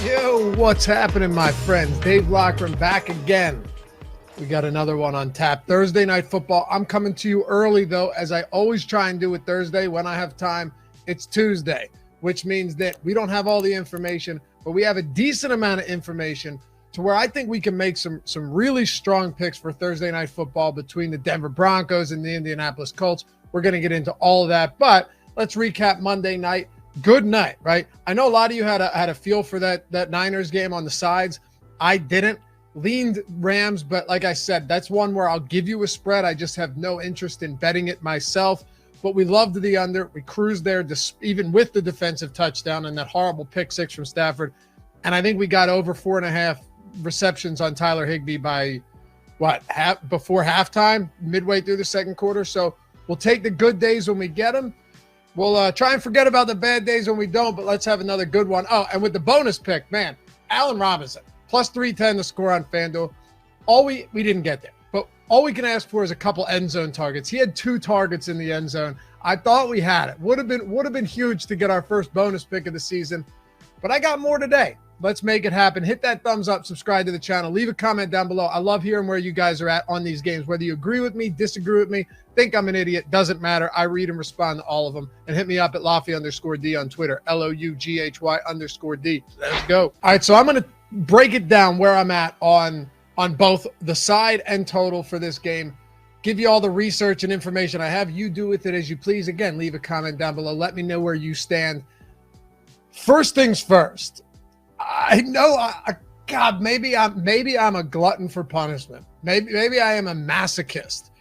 Yo, what's happening, my friends? Dave Lockram back again. We got another one on tap. Thursday Night Football. I'm coming to you early, though, as I always try and do with Thursday. When I have time, it's Tuesday, which means that we don't have all the information, but we have a decent amount of information to where I think we can make some really strong picks for Thursday Night Football between the Denver Broncos and the Indianapolis Colts. We're going to get into all of that, but let's recap Monday night. Good night, right? I know a lot of you had a feel for that Niners game on the sides. I didn't. Leaned Rams, but like I said, that's one where I'll give you a spread. I just have no interest in betting it myself. But we loved the under. We cruised there, even with the defensive touchdown and that horrible pick six from Stafford. And I think we got over 4.5 receptions on Tyler Higbee by before halftime, midway through the second quarter. So we'll take the good days when we get them. We'll try and forget about the bad days when we don't, but let's have another good one. Oh, and with the bonus pick, man, Allen Robinson, plus 310 to score on FanDuel. We didn't get there, but all we can ask for is a couple end zone targets. He had 2 targets in the end zone. I thought we had it. Would have been huge to get our first bonus pick of the season, but I got more today. Let's make it happen. Hit that thumbs up, subscribe to the channel, leave a comment down below. I love hearing where you guys are at on these games, whether you agree with me, disagree with me, think I'm an idiot, doesn't matter. I read and respond to all of them. And hit me up at Loughy_D on Twitter, LOUGHY_D. Let's go. All right, so I'm going to break it down where I'm at on both the side and total for this game. Give you all the research and information I have. You do with it as you please. Again, leave a comment down below. Let me know where you stand. First things first. I know, God, maybe I'm a glutton for punishment. Maybe I am a masochist,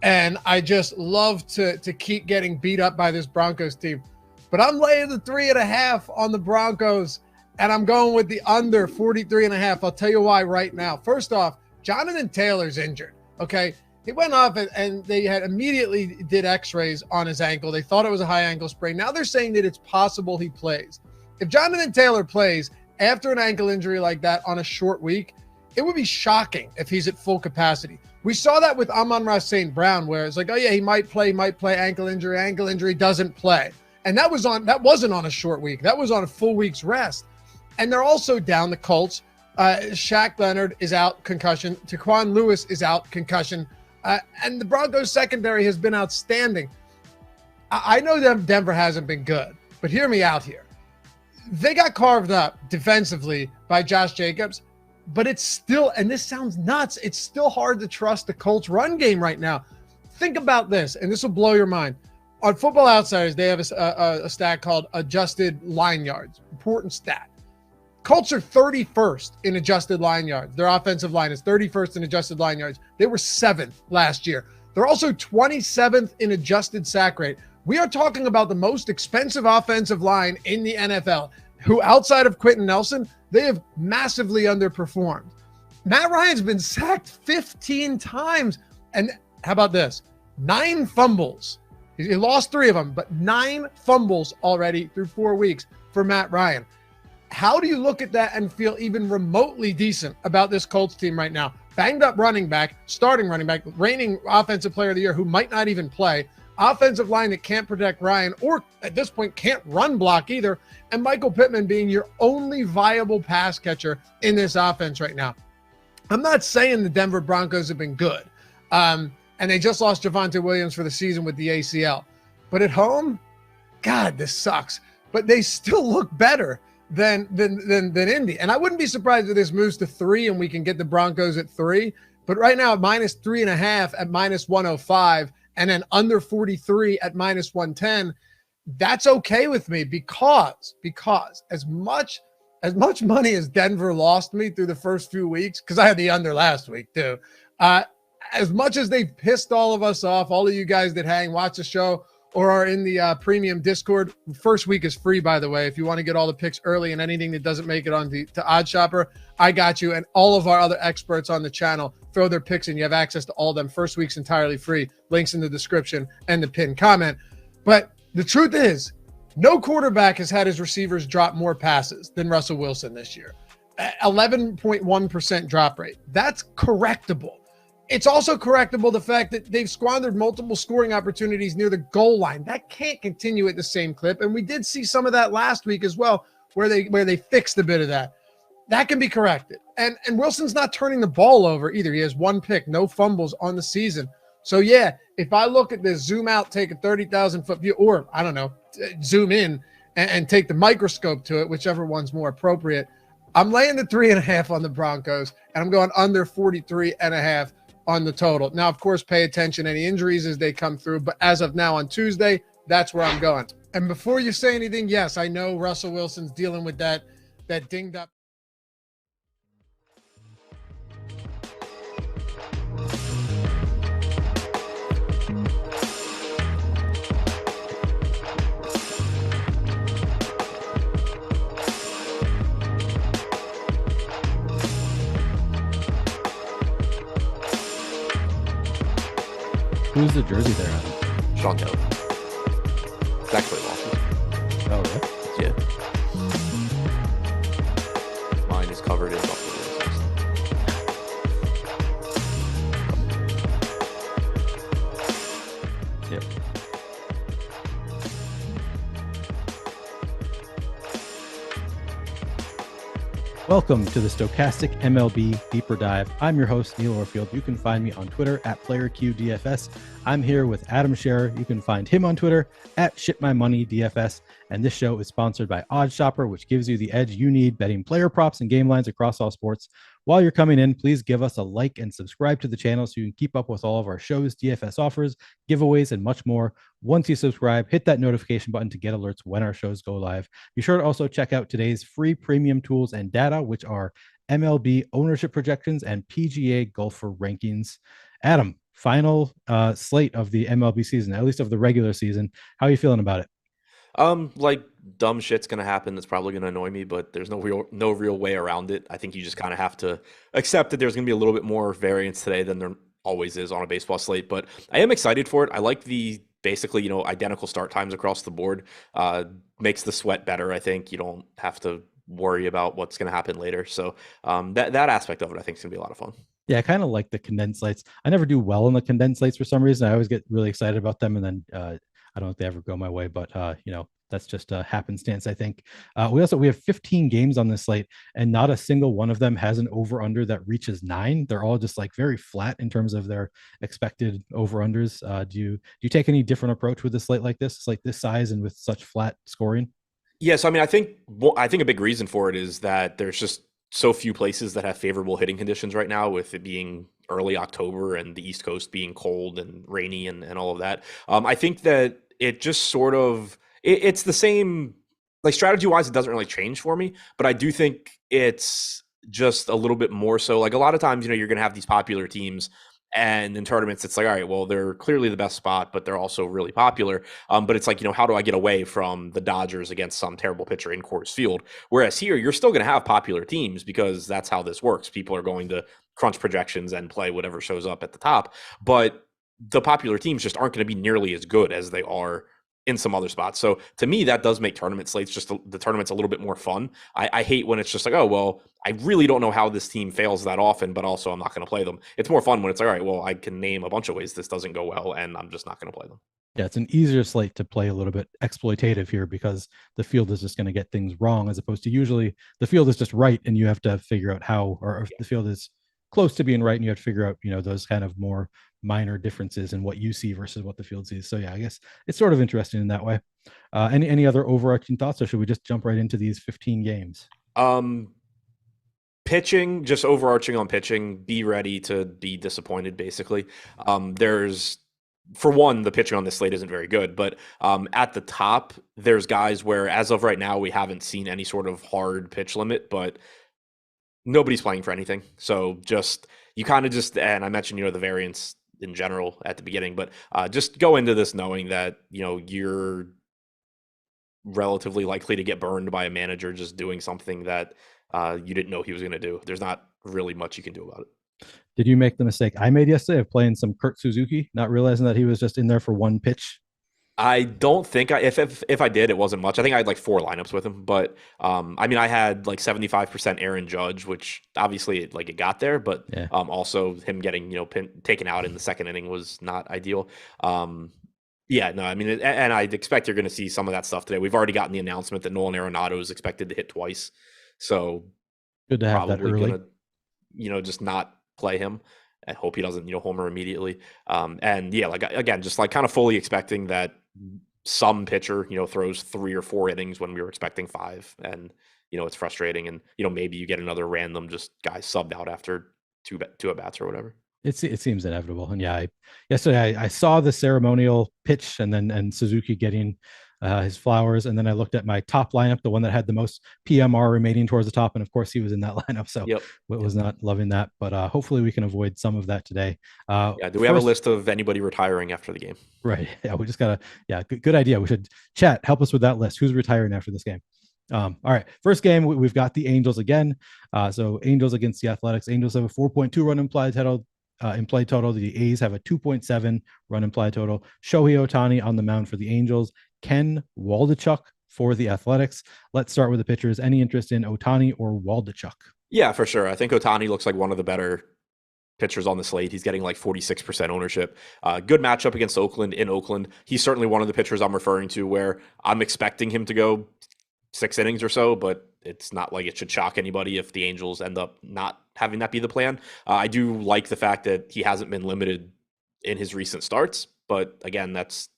and I just love to keep getting beat up by this Broncos team. But I'm laying the 3.5 on the Broncos, and I'm going with the under 43.5. I'll tell you why right now. First off, Jonathan Taylor's injured. Okay, he went off and they had immediately did X-rays on his ankle. They thought it was a high ankle sprain. Now they're saying that it's possible he plays. If Jonathan Taylor plays after an ankle injury like that on a short week, it would be shocking if he's at full capacity. We saw that with Amon-Ra St. Brown, where it's like, oh yeah, he might play, ankle injury, doesn't play. And that wasn't on a short week. That was on a full week's rest. And they're also down the Colts. Shaq Leonard is out, concussion. Taquan Lewis is out, concussion. And the Broncos secondary has been outstanding. I know that Denver hasn't been good, but hear me out here. They got carved up defensively by Josh Jacobs, but it's still, and this sounds nuts, it's still hard to trust the Colts run game right now. Think about this, and this will blow your mind. On Football Outsiders, they have a stat called adjusted line yards. Important stat. Colts are 31st in adjusted line yards. Their offensive line is 31st in adjusted line yards. They were 7th last year. They're also 27th in adjusted sack rate. We are talking about the most expensive offensive line in the NFL, who outside of Quentin Nelson, they have massively underperformed. Matt Ryan's been sacked 15 times. And how about this? 9 fumbles. He lost 3 of them, but 9 fumbles already through 4 weeks for Matt Ryan. How do you look at that and feel even remotely decent about this Colts team right now? Banged up running back, starting running back, reigning offensive player of the year who might not even play. Offensive line that can't protect Ryan, or at this point can't run block either, and Michael Pittman being your only viable pass catcher in this offense right now. I'm not saying the Denver Broncos have been good, and they just lost Javonte Williams for the season with the ACL. But at home, God, this sucks. But they still look better than Indy. And I wouldn't be surprised if this moves to 3 and we can get the Broncos at 3. But right now at -3.5 at -105, and then under 43 at -110, that's okay with me because as much money as Denver lost me through the first few weeks, because I had the under last week too, as much as they've pissed all of us off, all of you guys that watch the show, or are in the premium Discord. First week is free, by the way. If you want to get all the picks early and anything that doesn't make it on to OddsShopper, I got you. And all of our other experts on the channel throw their picks in. You have access to all of them. First week's entirely free. Links in the description and the pinned comment. But the truth is, no quarterback has had his receivers drop more passes than Russell Wilson this year. 11.1% drop rate. That's correctable. It's also correctable the fact that they've squandered multiple scoring opportunities near the goal line. That can't continue at the same clip. And we did see some of that last week as well, where they fixed a bit of that. That can be corrected. And Wilson's not turning the ball over either. He has one pick, no fumbles on the season. So, yeah, if I look at this, zoom out, take a 30,000-foot view, or, I don't know, zoom in and take the microscope to it, whichever one's more appropriate, I'm laying the 3.5 on the Broncos, and I'm going under 43.5 on the total. Now, of course, pay attention to any injuries as they come through, but as of now on Tuesday, that's where I'm going. And before you say anything, yes, I know Russell Wilson's dealing with that dinged up. Who's the jersey there, Adam? Sean Kelly. It's actually awesome. Oh, really? Yeah. Mine is covered in Buffalo. Yep. Welcome to the Stokastic MLB Deeper Dive. I'm your host, Neil Orfield. You can find me on Twitter at PlayerQDFS. I'm here with Adam Scherer. You can find him on Twitter at ShipMyMoneyDFS. And this show is sponsored by OddsShopper, which gives you the edge you need betting player props and game lines across all sports. While you're coming in, please give us a like and subscribe to the channel so you can keep up with all of our shows, DFS offers, giveaways, and much more. Once you subscribe, hit that notification button to get alerts when our shows go live. Be sure to also check out today's free premium tools and data, which are MLB ownership projections and PGA golfer rankings. Adam, final slate of the MLB season, at least of the regular season. How are you feeling about it? Like dumb shit's gonna happen that's probably gonna annoy me, but there's no real way around it. I think you just kind of have to accept that there's gonna be a little bit more variance today than there always is on a baseball slate. But I am excited for it. I like the basically, identical start times across the board. Makes the sweat better. I think you don't have to worry about what's gonna happen later. So that aspect of it, I think, is gonna be a lot of fun. Yeah, I kind of like the condensed slates. I never do well in the condensed slates for some reason. I always get really excited about them, and then I don't know if they ever go my way, but that's just a happenstance, I think. We have 15 games on this slate, and not a single one of them has an over-under that reaches 9. They're all just like very flat in terms of their expected over-unders. Do you take any different approach with a slate like this? It's like this size and with such flat scoring? Yes, I mean, I think a big reason for it is that there's just so few places that have favorable hitting conditions right now, with it being early October and the East Coast being cold and rainy and all of that. I think that it just sort of it's the same, like strategy wise, it doesn't really change for me, but I do think it's just a little bit more so. Like a lot of times, you're going to have these popular teams, and in tournaments, it's like, all right, well, they're clearly the best spot, but they're also really popular. But it's like, how do I get away from the Dodgers against some terrible pitcher in Coors Field? Whereas here, you're still going to have popular teams because that's how this works. People are going to crunch projections and play whatever shows up at the top. But the popular teams just aren't going to be nearly as good as they are in some other spots. So to me, that does make tournament slates, just the tournament's a little bit more fun. I hate when it's just like, oh, well, I really don't know how this team fails that often, but also I'm not going to play them. It's more fun when it's like, all right, well, I can name a bunch of ways this doesn't go well, and I'm just not going to play them. Yeah, it's an easier slate to play a little bit exploitative here because the field is just going to get things wrong, as opposed to usually the field is just right and you have to figure out how, or if the field is close to being right and you have to figure out, those kind of more minor differences in what you see versus what the field sees. So yeah, I guess it's sort of interesting in that way. Any other overarching thoughts, or should we just jump right into these 15 games? Pitching, just overarching on pitching, be ready to be disappointed, basically. There's, for one, the pitching on this slate isn't very good, but at the top, there's guys where, as of right now, we haven't seen any sort of hard pitch limit, but nobody's playing for anything. So you kind of just, and I mentioned, the variance in general at the beginning, but just go into this knowing that, you're relatively likely to get burned by a manager just doing something that you didn't know he was going to do. There's not really much you can do about it. Did you make the mistake I made yesterday of playing some Kurt Suzuki, not realizing that he was just in there for one pitch? I don't think if I did, it wasn't much. I think I had like 4 lineups with him, but I had like 75% Aaron Judge, which obviously it got there, but yeah. Also him getting taken out in the second inning was not ideal. Yeah, no, and I'd expect you're going to see some of that stuff today. We've already gotten the announcement that Nolan Arenado is expected to hit twice, so Good to have that probably early. gonna, just not play him and hope he doesn't, homer immediately. And yeah, like again, just like kind of fully expecting that some pitcher, throws 3 or 4 innings when we were expecting 5, and it's frustrating. And maybe you get another random just guy subbed out after two at bats or whatever. It seems inevitable. And yeah, yesterday I saw the ceremonial pitch and Suzuki getting his flowers, and then I looked at my top lineup, the one that had the most PMR remaining towards the top, and of course he was in that lineup, so Yep. was not loving that. But hopefully we can avoid some of that today. Yeah. Do we have a list of anybody retiring after the game? Right. Yeah, we just gotta. Yeah, good idea. We should chat. Help us with that list. Who's retiring after this game? All right. First game, we've got the Angels again. So Angels against the Athletics. Angels have a 4.2 run implied total. The A's have a 2.7 run implied total. Shohei Ohtani on the mound for the Angels. Ken Waldichuk for the Athletics. Let's start with the pitchers. Any interest in Ohtani or Waldichuk? Yeah, for sure. I think Ohtani looks like one of the better pitchers on the slate. He's getting like 46% ownership. Good matchup against Oakland in Oakland. He's certainly one of the pitchers I'm referring to where I'm expecting him to go 6 innings or so, but it's not like it should shock anybody if the Angels end up not having that be the plan. I do like the fact that he hasn't been limited in his recent starts, but again, that's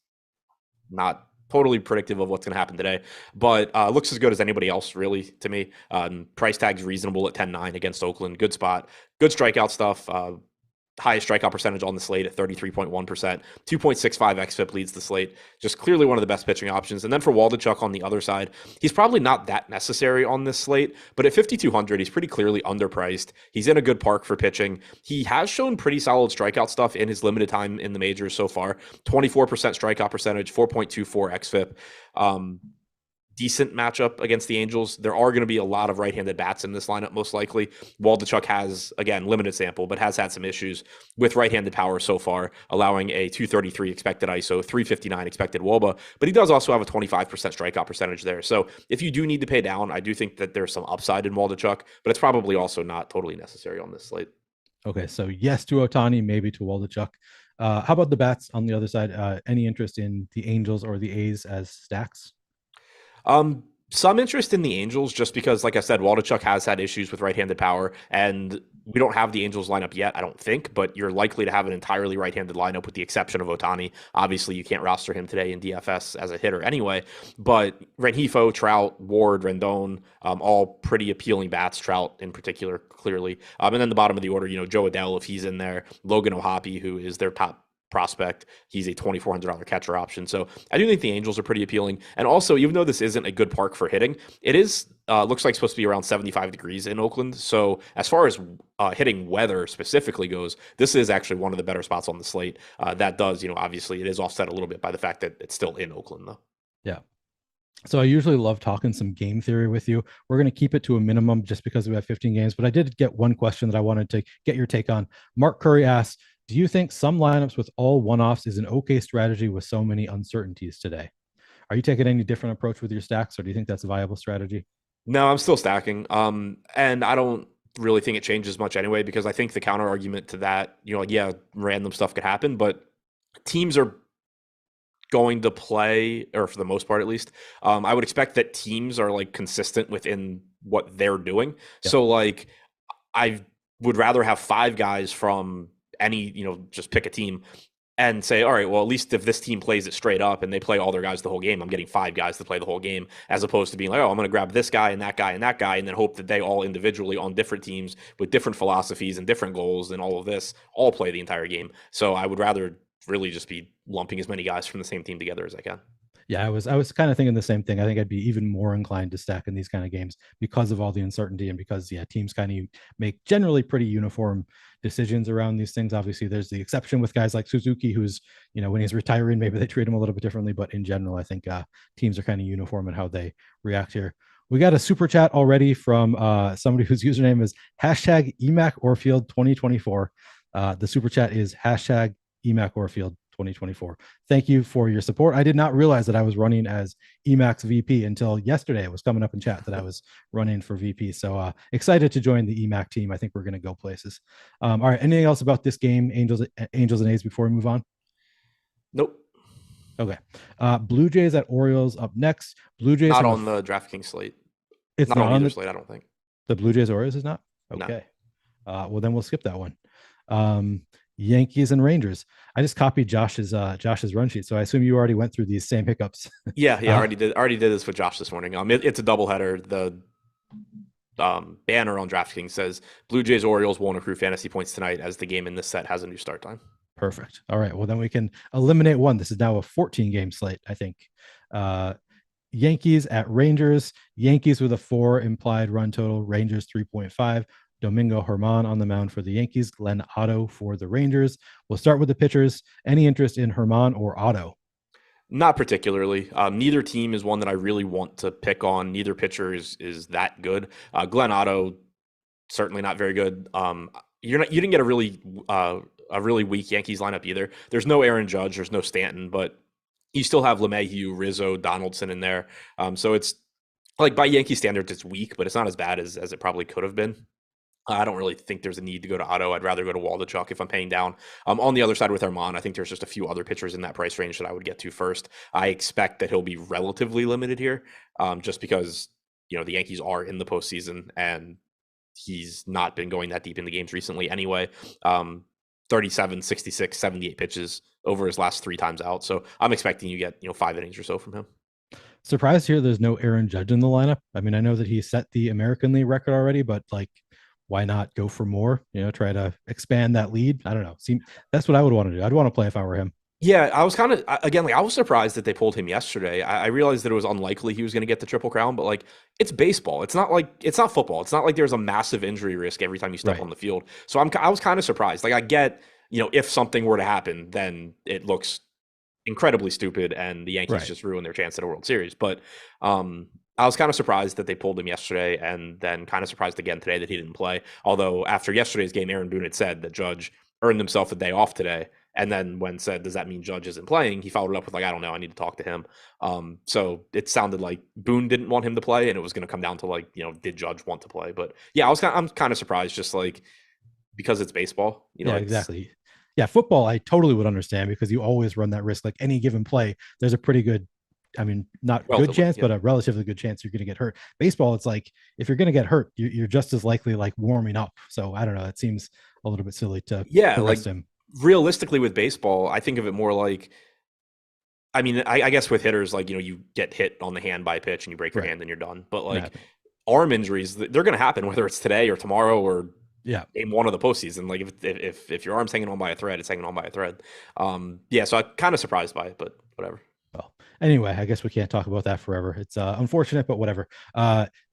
not totally predictive of what's going to happen today, but looks as good as anybody else, really, to me. Price tag's reasonable at 10-9 against Oakland. Good spot. Good strikeout stuff. Highest strikeout percentage on the slate at 33.1%. 2.65 xFIP leads the slate. Just clearly one of the best pitching options. And then for Waldichuk on the other side, he's probably not that necessary on this slate, but at 5,200, he's pretty clearly underpriced. He's in a good park for pitching. He has shown pretty solid strikeout stuff in his limited time in the majors so far. 24% strikeout percentage, 4.24 xFIP. Decent matchup against the Angels. There are going to be a lot of right-handed bats in this lineup, most likely. Waldichuk has, again, limited sample, but has had some issues with right-handed power so far, allowing a 233 expected ISO, 359 expected WOBA, but he does also have a 25% strikeout percentage there. So if you do need to pay down, I do think that there's some upside in Waldichuk, but it's probably also not totally necessary on this slate. Okay, so yes to Ohtani, maybe to Waldichuk. How about the bats on the other side? Any interest in the Angels or the A's as stacks? Some interest in the Angels just because, like I said, Waldichuk has had issues with right-handed power, and we don't have the Angels lineup yet, I don't think, but you're likely to have an entirely right-handed lineup with the exception of Ohtani. Obviously, you can't roster him today in DFS as a hitter anyway, but Rengifo, Trout, Ward, Rendon, all pretty appealing bats, Trout in particular, clearly. And then the bottom of the order, Joe Adell, if he's in there, Logan O'Hoppe, who is their top prospect. He's a $2,400 catcher option. So I do think the Angels are pretty appealing. And also, even though this isn't a good park for hitting, it is looks like supposed to be around 75 degrees in Oakland. So as far as hitting weather specifically goes, this is actually one of the better spots on the slate. That does, obviously it is offset a little bit by the fact that it's still in Oakland though. Yeah. So I usually love talking some game theory with you. We're going to keep it to a minimum just because we have 15 games, but I did get one question that I wanted to get your take on. Mark Curry asks, do you think some lineups with all one-offs is an okay strategy with so many uncertainties today? Are you taking any different approach with your stacks, or do you think that's a viable strategy? No, I'm still stacking. And I don't really think it changes much anyway, because I think the counter argument to that, random stuff could happen, but teams are going to play, or for the most part at least, I would expect that teams are like consistent within what they're doing. Yeah. So like I would rather have 5 guys from any, just pick a team and say, all right, well, at least if this team plays it straight up and they play all their guys the whole game, I'm getting 5 guys to play the whole game, as opposed to being like, oh, I'm going to grab this guy and that guy and that guy, and then hope that they all individually on different teams with different philosophies and different goals and all of this all play the entire game. So I would rather really just be lumping as many guys from the same team together as I can. Yeah, I was kind of thinking the same thing. I think I'd be even more inclined to stack in these kind of games because of all the uncertainty and because teams kind of make generally pretty uniform decisions around these things. Obviously, there's the exception with guys like Suzuki, who's when he's retiring, maybe they treat him a little bit differently. But in general, I think teams are kind of uniform in how they react here. We got a super chat already from somebody whose username is hashtag EMAC Orfield 2024. The super chat is hashtag EMAC Orfield 2024. Thank you for your support. I did not realize that I was running as EMAC's VP until yesterday. It was coming up in chat that I was running for VP. So excited to join the EMAC team. I think we're going to go places. All right. Anything else about this game, Angels and A's, before we move on? Nope. Okay. Blue Jays at Orioles up next. Blue Jays not on the DraftKings slate. It's not on either slate, I don't think. The Blue Jays Orioles is not? No. Okay. Well, then we'll skip that one. Yankees and Rangers. I just copied Josh's run sheet, so I assume you already went through these same hiccups. Yeah, already did this with Josh this morning. It's a doubleheader. The banner on DraftKings says Blue Jays Orioles won't accrue fantasy points tonight as the game in this set has a new start time. Perfect. All right. Well, then we can eliminate one. This is now a 14 game slate, I think. Yankees at Rangers. Yankees with a 4 implied run total. Rangers 3.5. Domingo Germán on the mound for the Yankees. Glenn Otto for the Rangers. We'll start with the pitchers. Any interest in Germán or Otto? Not particularly. Neither team is one that I really want to pick on. Neither pitcher is that good. Glenn Otto, certainly not very good. You didn't get a really weak Yankees lineup either. There's no Aaron Judge. There's no Stanton, but you still have LeMahieu, Rizzo, Donaldson in there. So it's like by Yankee standards, it's weak, but it's not as bad as it probably could have been. I don't really think there's a need to go to Otto. I'd rather go to Waldichuk if I'm paying down. On the other side with Germán, I think there's just a few other pitchers in that price range that I would get to first. I expect that he'll be relatively limited here, just because the Yankees are in the postseason and he's not been going that deep in the games recently anyway. 37, 66, 78 pitches over his last 3 times out. So I'm expecting you get 5 innings or so from him. Surprised here there's no Aaron Judge in the lineup. I mean, I know that he set the American League record already, but why not go for more? Try to expand that lead. I don't know. That's what I would want to do. I'd want to play if I were him. Yeah, I was kind of I was surprised that they pulled him yesterday. I realized that it was unlikely he was going to get the Triple Crown, but it's baseball. It's not football. It's not like there's a massive injury risk every time you step on the field. So I was kind of surprised. I get if something were to happen, then it looks incredibly stupid, and the Yankees just ruined their chance at a World Series. But I was kind of surprised that they pulled him yesterday, and then kind of surprised again today that he didn't play. Although after yesterday's game, Aaron Boone had said that Judge earned himself a day off today. And then when said, does that mean Judge isn't playing? He followed it up with I don't know. I need to talk to him. So it sounded like Boone didn't want him to play, and it was going to come down to did Judge want to play? But yeah, I'm kind of surprised, just because it's baseball. Yeah, exactly. Yeah, football I totally would understand because you always run that risk. Any given play, there's a pretty good, not good chance, but a relatively good chance you're going to get hurt. Baseball, it's if you're going to get hurt, you're just as likely warming up. So I don't know. It seems a little bit silly to rest him. Realistically with baseball, I think of it more I guess with hitters, you get hit on the hand by a pitch and you break your hand and you're done. But arm injuries, they're going to happen whether it's today or tomorrow or game 1 of the postseason. If your arm's hanging on by a thread, it's hanging on by a thread. So I'm kind of surprised by it, but whatever. Well, anyway, I guess we can't talk about that forever. It's unfortunate, but whatever.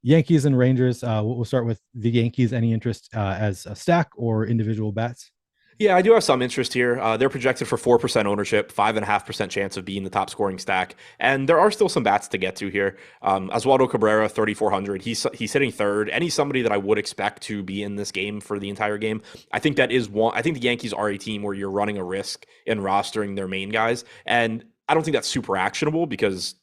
Yankees and Rangers. We'll start with the Yankees. Any interest as a stack or individual bats? Yeah, I do have some interest here. They're projected for 4% ownership, 5.5% chance of being the top scoring stack. And there are still some bats to get to here. Oswaldo Cabrera, 3,400. He's hitting third, and he's somebody that I would expect to be in this game for the entire game. I think that is one. I think the Yankees are a team where you're running a risk in rostering their main guys. And I don't think that's super actionable because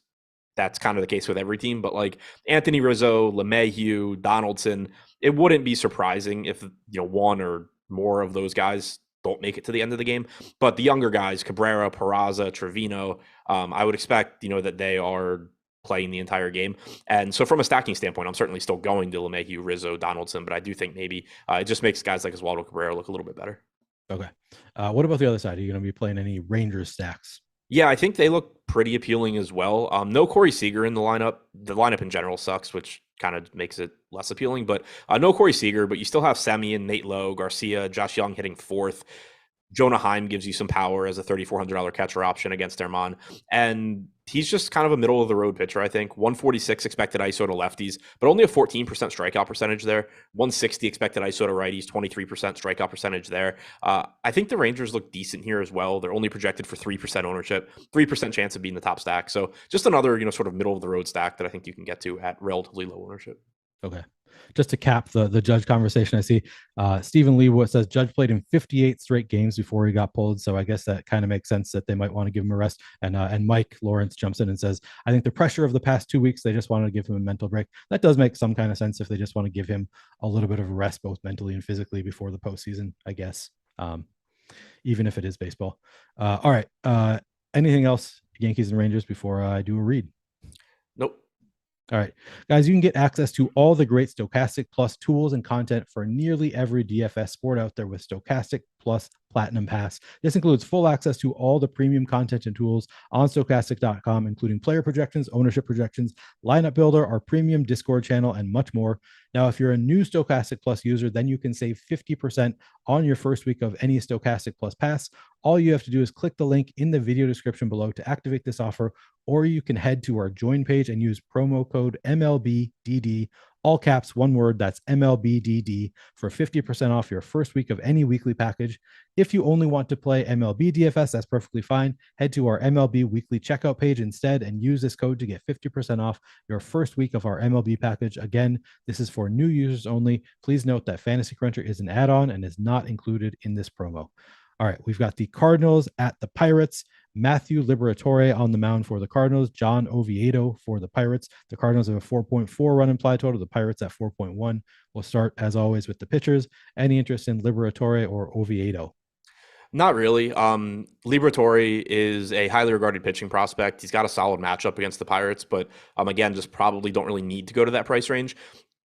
that's kind of the case with every team. But Anthony Rizzo, LeMahieu, Donaldson, it wouldn't be surprising if one or more of those guys don't make it to the end of the game. But the younger guys, Cabrera, Peraza, Trevino, I would expect, that they are playing the entire game. And so from a stacking standpoint, I'm certainly still going to LeMahieu, Rizzo, Donaldson, but I do think maybe it just makes guys like Oswaldo Cabrera look a little bit better. Okay. What about the other side? Are you going to be playing any Rangers stacks? Yeah, I think they look pretty appealing as well. No Corey Seager in the lineup. The lineup in general sucks, which kind of makes it less appealing. But no Corey Seager, but you still have Semien, Nate Lowe, Garcia, Josh Young hitting 4th. Jonah Heim gives you some power as a $3,400 catcher option against Herman. And he's just kind of a middle of the road pitcher, I think. 146 expected ISO to lefties, but only a 14% strikeout percentage there. 160 expected ISO to righties, 23% strikeout percentage there. I think the Rangers look decent here as well. They're only projected for 3% ownership, 3% chance of being the top stack. So just another, sort of middle of the road stack that I think you can get to at relatively low ownership. Okay. Just to cap the Judge conversation, I see Stephen Lee says Judge played in 58 straight games before he got pulled. So I guess that kind of makes sense that they might want to give him a rest. And Mike Lawrence jumps in and says, I think the pressure of the past 2 weeks, they just wanted to give him a mental break. That does make some kind of sense if they just want to give him a little bit of a rest, both mentally and physically before the postseason, I guess, even if it is baseball. All right. Anything else, Yankees and Rangers, before I do a read? Nope. All right, guys, you can get access to all the great Stokastic Plus tools and content for nearly every DFS sport out there with Stokastic Plus Platinum Pass. This includes full access to all the premium content and tools on stokastic.com, including player projections, ownership projections, lineup builder, our premium Discord channel, and much more. Now, if you're a new Stokastic Plus user, then you can save 50% on your first week of any Stokastic Plus pass. All you have to do is click the link in the video description below to activate this offer, or you can head to our join page and use promo code MLBDD, all caps, one word, that's MLBDD, for 50% off your first week of any weekly package. If you only want to play MLB DFS, that's perfectly fine. Head to our MLB weekly checkout page instead and use this code to get 50% off your first week of our MLB package. Again, this is for new users only. Please note that Fantasy Cruncher is an add-on and is not included in this promo. All right, we've got the Cardinals at the Pirates. Matthew Liberatore on the mound for the Cardinals, John Oviedo for the Pirates. The Cardinals have a 4.4 run implied total, the Pirates at 4.1. We'll start, as always, with the pitchers. Any interest in Liberatore or Oviedo? Not really. Liberatore is a highly regarded pitching prospect. He's got a solid matchup against the Pirates, but again, just probably don't really need to go to that price range.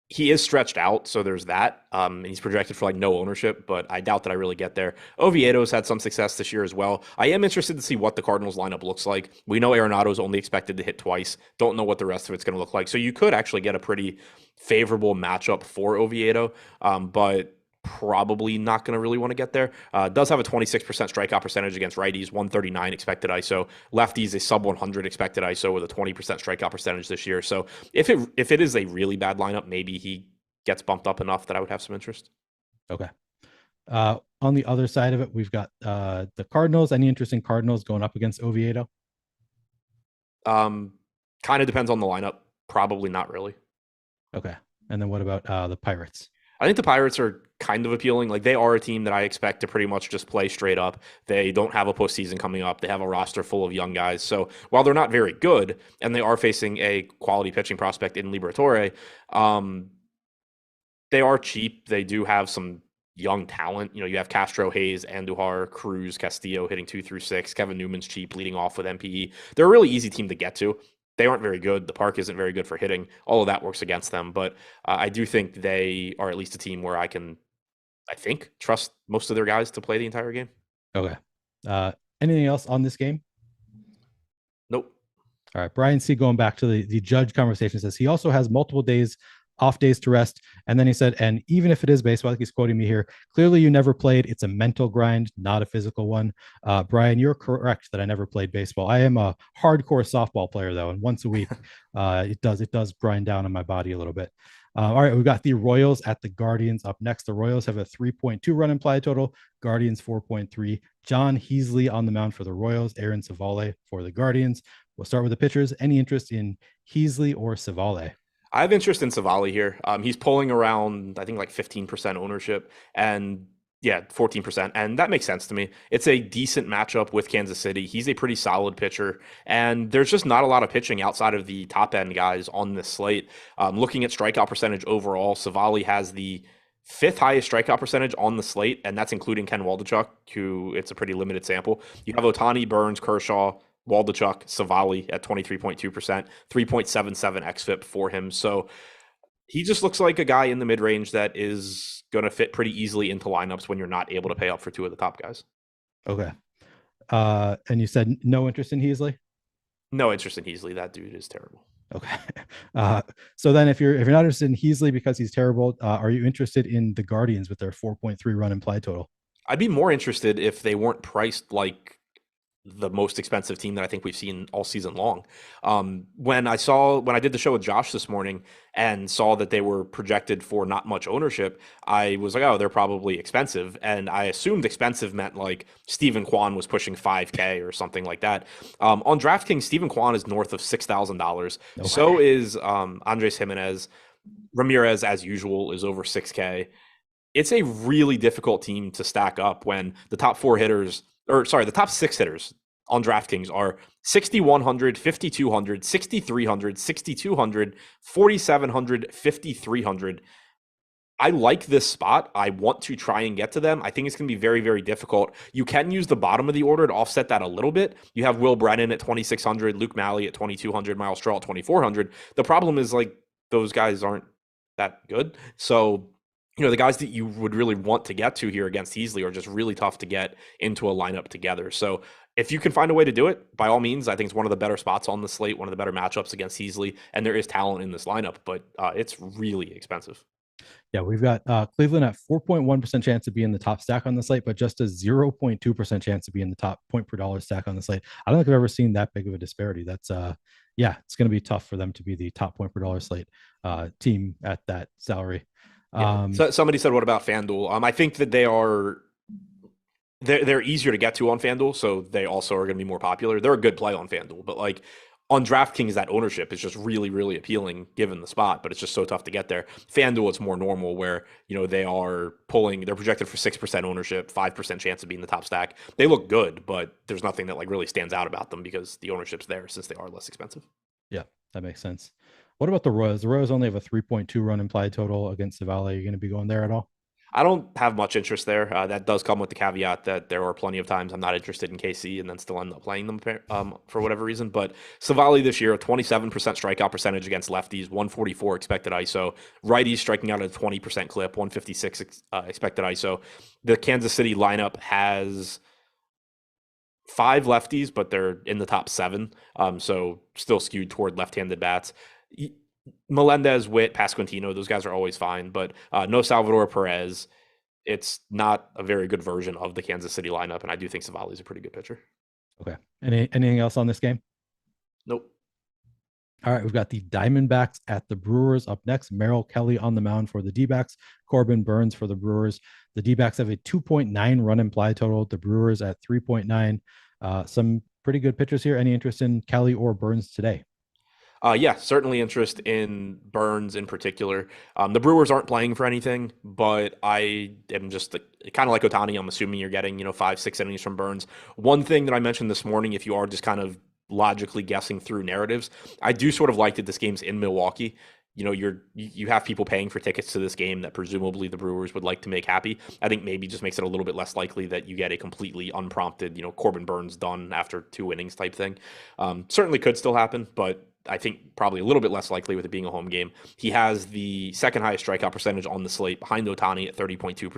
He is stretched out, so there's that. And he's projected for like no ownership, but I doubt that I really get there. Oviedo's had some success this year as well. I am interested to see what the Cardinals lineup looks like. We know Arenado's only expected to hit twice. Don't know what the rest of it's going to look like. So you could actually get a pretty favorable matchup for Oviedo, but probably not going to really want to get there. Does have a 26% strikeout percentage against righties, 139 expected ISO. Lefties a sub 100 expected ISO with a 20% strikeout percentage this year. So if it is a really bad lineup, maybe he gets bumped up enough that I would have some interest. Okay. On the other side of it, we've got the Cardinals. Any interest in Cardinals going up against Oviedo? Kind of depends on the lineup. Probably not really. Okay. And then what about the Pirates? I think the Pirates are kind of appealing. Like, they are a team that I expect to pretty much just play straight up. They don't have a postseason coming up. They have a roster full of young guys. So while they're not very good, and they are facing a quality pitching prospect in Liberatore, they are cheap. They do have some young talent. You know, you have Castro, Hayes, Andujar, Cruz, Castillo hitting 2 through 6. Kevin Newman's cheap, leading off with MPE. They're a really easy team to get to. They aren't very good. The park isn't very good for hitting. All of that works against them. But I do think they are at least a team where I think, trust most of their guys to play the entire game. Okay. Anything else on this game? Nope. All right. Brian C. going back to the judge conversation says he also has multiple off days to rest. And then he said, and even if it is baseball, like he's quoting me here, clearly you never played. It's a mental grind, not a physical one. Brian, you're correct that I never played baseball. I am a hardcore softball player though. And once a week, it does grind down on my body a little bit. All right. We've got the Royals at the Guardians up next. The Royals have a 3.2 run implied total, Guardians 4.3. John Heasley on the mound for the Royals, Aaron Savale for the Guardians. We'll start with the pitchers. Any interest in Heasley or Savale? I have interest in Savale here. He's pulling around, I think, like 15% ownership, and 14%. And that makes sense to me. It's a decent matchup with Kansas City. He's a pretty solid pitcher, and there's just not a lot of pitching outside of the top end guys on this slate. Looking at strikeout percentage overall, Savale has the 5th highest strikeout percentage on the slate, and that's including Ken Waldichuk, who it's a pretty limited sample. You have Ohtani, Burns, Kershaw, Waldichuk, Savale at 23.2%, 3.77 xFIP for him. So he just looks like a guy in the mid-range that is going to fit pretty easily into lineups when you're not able to pay up for 2 of the top guys. Okay. And you said no interest in Heasley? No interest in Heasley. That dude is terrible. Okay. So then if you're not interested in Heasley because he's terrible, are you interested in the Guardians with their 4.3 run implied total? I'd be more interested if they weren't priced like the most expensive team that I think we've seen all season long. When I did the show with Josh this morning and saw that they were projected for not much ownership, I was like, oh, they're probably expensive. And I assumed expensive meant like Stephen Kwan was pushing $5K or something like that. On DraftKings, Stephen Kwan is north of $6,000. Okay. So is Andres Jimenez. Ramirez, as usual, is over $6K. It's a really difficult team to stack up when the top 6 hitters on DraftKings are 6,100, 5,200, 6,300, 6,200, 4,700, 5,300. I like this spot. I want to try and get to them. I think it's going to be very, very difficult. You can use the bottom of the order to offset that a little bit. You have Will Brennan at 2,600, Luke Malley at 2,200, Miles Straw at 2,400. The problem is like those guys aren't that good. So, the guys that you would really want to get to here against Heasley are just really tough to get into a lineup together. So if you can find a way to do it, by all means, I think it's one of the better spots on the slate, one of the better matchups against Heasley, and there is talent in this lineup, but it's really expensive. Yeah, we've got Cleveland at 4.1% chance to be in the top stack on the slate, but just a 0.2% chance to be in the top point per dollar stack on the slate. I don't think I've ever seen that big of a disparity. That's it's going to be tough for them to be the top point per dollar slate team at that salary. So somebody said, what about FanDuel? I think that they're easier to get to on FanDuel, so they also are going to be more popular. They're a good play on FanDuel, but like on DraftKings, that ownership is just really, really appealing given the spot, but it's just so tough to get there. FanDuel, it's more normal where, they're projected for 6% ownership, 5% chance of being the top stack. They look good, but there's nothing that like really stands out about them because the ownership's there since they are less expensive. Yeah, that makes sense. What about the Royals? The Royals only have a 3.2 run implied total against Savale. Are you going to be going there at all? I don't have much interest there. That does come with the caveat that there are plenty of times I'm not interested in KC and then still end up playing them for whatever reason. But Savali this year, a 27% strikeout percentage against lefties, 144 expected ISO. Righties striking out at a 20% clip, 156 expected ISO. The Kansas City lineup has 5 lefties, but they're in the top 7, so still skewed toward left-handed bats. Melendez, Witt, Pasquantino, those guys are always fine, but no Salvador Perez. It's not a very good version of the Kansas City lineup, and I do think Savali is a pretty good pitcher. Okay. Anything else on this game? Nope. All right, we've got the Diamondbacks at the Brewers up next. Merrill Kelly on the mound for the D-backs. Corbin Burns for the Brewers. The D-backs have a 2.9 run implied total. The Brewers at 3.9. Some pretty good pitchers here. Any interest in Kelly or Burns today? Yeah, certainly interest in Burns in particular. The Brewers aren't playing for anything, but I am just kind of like Ohtani. I'm assuming you're getting 5-6 innings from Burns. One thing that I mentioned this morning, if you are just kind of logically guessing through narratives, I do sort of like that this game's in Milwaukee. You have people paying for tickets to this game that presumably the Brewers would like to make happy. I think maybe just makes it a little bit less likely that you get a completely unprompted, Corbin Burns done after 2 innings type thing. Certainly could still happen, but I think probably a little bit less likely with it being a home game. He has the second highest strikeout percentage on the slate behind Ohtani at 30.2%.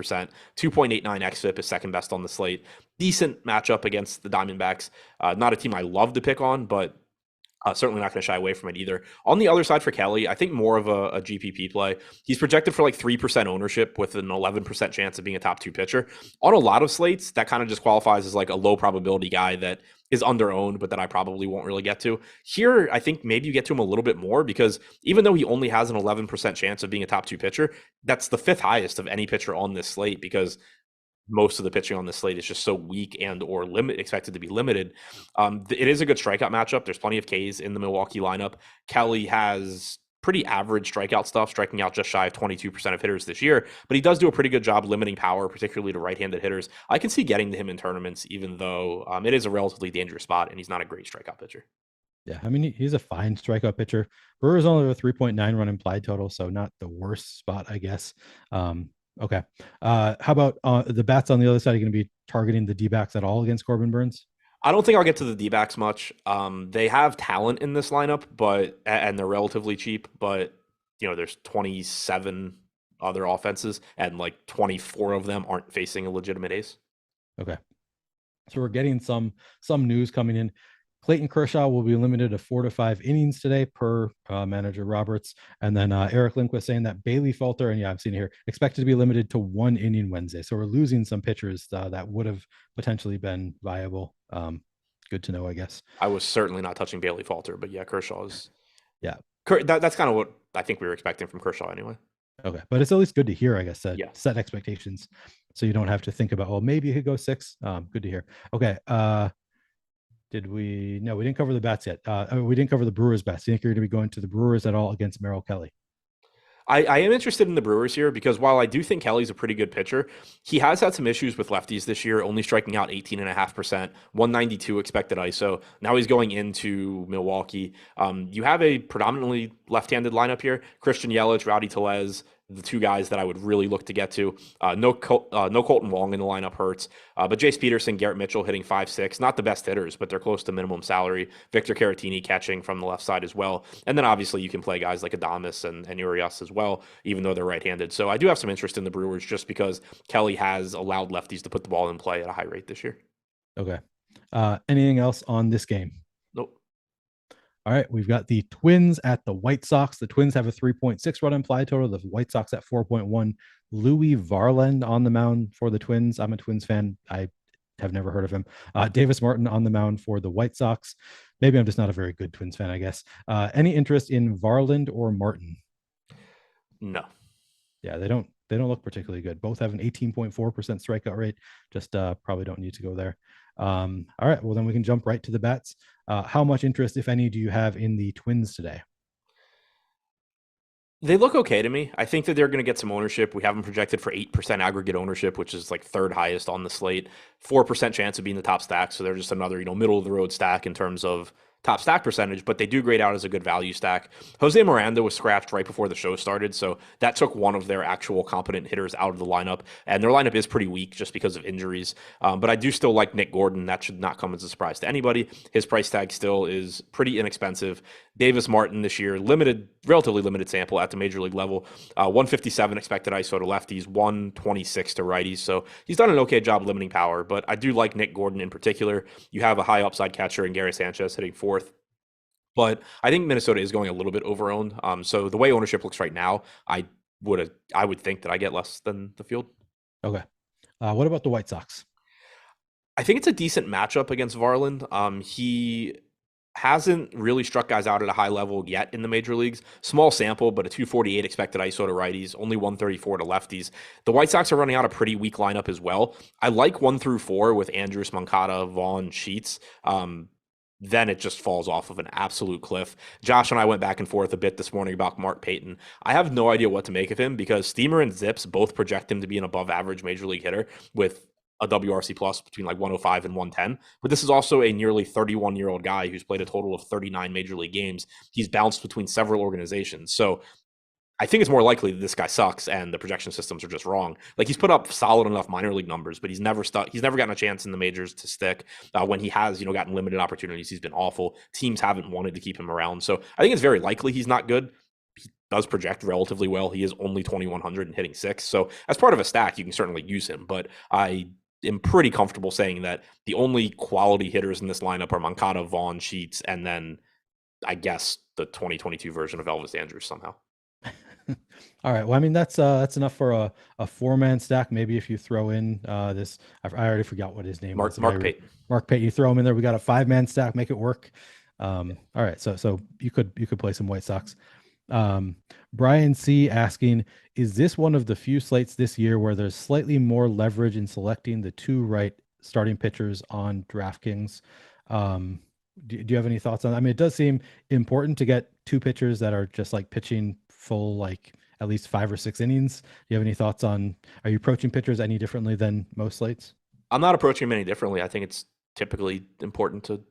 2.89 xFIP is second best on the slate. Decent matchup against the Diamondbacks. Not a team I love to pick on, but certainly not going to shy away from it either. On the other side for Kelly, I think more of a GPP play. He's projected for like 3% ownership with an 11% chance of being a top 2 pitcher. On a lot of slates, that kind of just qualifies as like a low probability guy that is under-owned, but that I probably won't really get to. Here, I think maybe you get to him a little bit more because even though he only has an 11% chance of being a top 2 pitcher, that's the 5th highest of any pitcher on this slate because most of the pitching on this slate is just so weak and or expected to be limited. It is a good strikeout matchup. There's plenty of Ks in the Milwaukee lineup. Kelly has pretty average strikeout stuff, striking out just shy of 22% of hitters this year, but he does do a pretty good job limiting power, particularly to right-handed hitters. I can see getting to him in tournaments, even though it is a relatively dangerous spot and he's not a great strikeout pitcher. Yeah, I mean, he's a fine strikeout pitcher. Brewers only have a 3.9 run implied total, so not the worst spot, I guess. Okay. How about the bats on the other side? Are going to be targeting the D-backs at all against Corbin Burns? I don't think I'll get to the D-backs much. They have talent in this lineup, and they're relatively cheap, but there's 27 other offenses and like 24 of them aren't facing a legitimate ace. Okay. So we're getting some news coming in. Clayton Kershaw will be limited to 4 to 5 innings today per manager Roberts. And then Eric Lindquist saying that Bailey Falter, and yeah, I've seen it here, expected to be limited to 1 inning Wednesday. So we're losing some pitchers that would have potentially been viable. Good to know, I guess. I was certainly not touching Bailey Falter, but yeah, Kershaw is. Yeah. That's kind of what I think we were expecting from Kershaw anyway. Okay. But it's at least good to hear, I guess, set expectations. So you don't have to think about, maybe he could go 6. Good to hear. Okay. We didn't cover the bats yet. We didn't cover the Brewers bats. Do you think you're going to be going to the Brewers at all against Merrill Kelly? I am interested in the Brewers here because while I do think Kelly's a pretty good pitcher, he has had some issues with lefties this year, only striking out 18.5%, 192 expected ISO. Now he's going into Milwaukee. You have a predominantly left-handed lineup here. Christian Yelich, Rowdy Tellez, the two guys that I would really look to get to. No Colton Wong in the lineup hurts, but Jace Peterson, Garrett Mitchell hitting 5-6, not the best hitters, but they're close to minimum salary. Victor Caratini catching from the left side as well. And then obviously you can play guys like Adames and Urias as well, even though they're right-handed. So I do have some interest in the Brewers just because Kelly has allowed lefties to put the ball in play at a high rate this year. Okay. Anything else on this game? Nope. All right, we've got the Twins at the White Sox. The Twins have a 3.6 run implied total. The White Sox at 4.1. Louis Varland on the mound for the Twins. I'm a Twins fan. I have never heard of him. Davis Martin on the mound for the White Sox. Maybe I'm just not a very good Twins fan, I guess. Any interest in Varland or Martin? No. Yeah, they don't look particularly good. Both have an 18.4% strikeout rate. Just probably don't need to go there. All right, well then we can jump right to the bets. How much interest, if any, do you have in the Twins today? They look okay to me. I think that they're going to get some ownership. We have them projected for 8% aggregate ownership, which is like third highest on the slate. 4% chance of being the top stack. So they're just another, middle of the road stack in terms of top stack percentage, but they do grade out as a good value stack. Jose Miranda was scratched right before the show started, so that took one of their actual competent hitters out of the lineup, and their lineup is pretty weak just because of injuries. But I do still like Nick Gordon. That should not come as a surprise to anybody. His price tag still is pretty inexpensive. Davis Martin this year, relatively limited sample at the major league level. 157 expected ISO to lefties, 126 to righties. So he's done an okay job limiting power, but I do like Nick Gordon in particular. You have a high upside catcher in Gary Sanchez hitting fourth. But I think Minnesota is going a little bit over-owned. So the way ownership looks right now, I would think that I get less than the field. Okay. What about the White Sox? I think it's a decent matchup against Varland. He hasn't really struck guys out at a high level yet in the major leagues. Small sample, but a 248 expected ISO to righties, only 134 to lefties. The White Sox are running out a pretty weak lineup as well. I like 1 through 4 with Andrus, Moncada, Vaughn, Sheets. Then it just falls off of an absolute cliff. Josh and I went back and forth a bit this morning about Mark Payton. I have no idea what to make of him because Steamer and Zips both project him to be an above average major league hitter with a WRC plus between like 105 and 110. But this is also a nearly 31-year-old guy who's played a total of 39 major league games. He's bounced between several organizations. So I think it's more likely that this guy sucks and the projection systems are just wrong. Like he's put up solid enough minor league numbers, but he's never gotten a chance in the majors to stick. When he has, gotten limited opportunities, he's been awful. Teams haven't wanted to keep him around. So I think it's very likely he's not good. He does project relatively well. He is only 2,100 and hitting 6. So as part of a stack, you can certainly use him, but I am pretty comfortable saying that the only quality hitters in this lineup are Moncada, Vaughn, Sheets, and then I guess the 2022 version of Elvis Andrus somehow. All right. Well, I mean, that's enough for a 4-man stack. Maybe if you throw in this, I already forgot what his name was. Mark Payton. Mark Payton. You throw him in there. We got a 5-man stack. Make it work. All right. So you could play some White Sox. Brian C asking, is this one of the few slates this year where there's slightly more leverage in selecting the 2 right starting pitchers on DraftKings? Do you have any thoughts on that? I mean, it does seem important to get 2 pitchers that are just like pitching full, like at least 5 or 6 innings. Do you have any thoughts on, are you approaching pitchers any differently than most slates? I'm not approaching them any differently. I think it's typically important to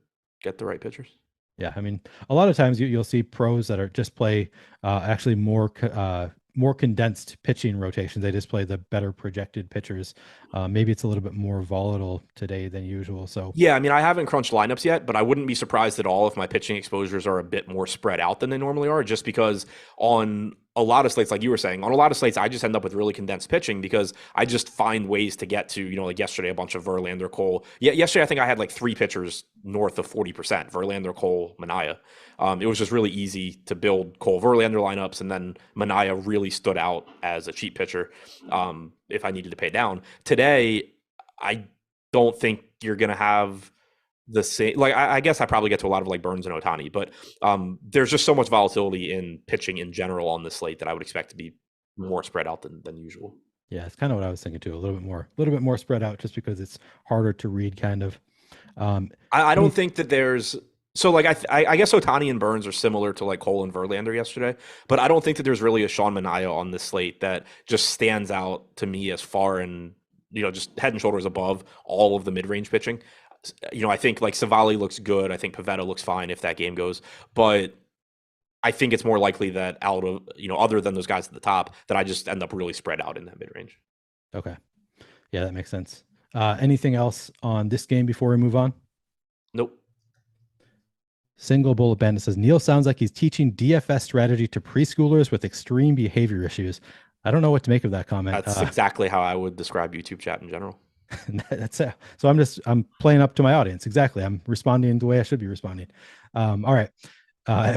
get the right pitchers. Yeah, I mean, a lot of times you'll see pros that are just play actually more condensed pitching rotations. They just play the better projected pitchers. Maybe it's a little bit more volatile today than usual. So yeah, I mean, I haven't crunched lineups yet, but I wouldn't be surprised at all if my pitching exposures are a bit more spread out than they normally are, just because on a lot of slates, like you were saying, on a lot of slates, I just end up with really condensed pitching because I just find ways to get to, like yesterday, a bunch of Verlander, Cole. Yeah, yesterday I think I had like 3 pitchers north of 40%, Verlander, Cole, Manaea. It was just really easy to build Cole Verlander lineups, and then Manaea really stood out as a cheap pitcher if I needed to pay down. Today, I don't think you're going to have the same, like I guess I probably get to a lot of like Burns and Ohtani, but there's just so much volatility in pitching in general on this slate that I would expect to be more spread out than usual. Yeah, it's kind of what I was thinking too. A little bit more spread out, just because it's harder to read, kind of. I don't think that there's so like I guess Ohtani and Burns are similar to like Cole and Verlander yesterday, but I don't think that there's really a Sean Manaea on this slate that just stands out to me as far and just head and shoulders above all of the mid-range pitching. I think like Savali looks good. I think Pivetta looks fine if that game goes, but I think it's more likely that out of, other than those guys at the top, that I just end up really spread out in that mid range. Okay. Yeah, that makes sense. Anything else on this game before we move on? Nope. Single Bullet Bandit says, Neil sounds like he's teaching DFS strategy to preschoolers with extreme behavior issues. I don't know what to make of that comment. That's exactly how I would describe YouTube chat in general. That's it. So I'm playing up to my audience. Exactly. I'm responding the way I should be responding. All right.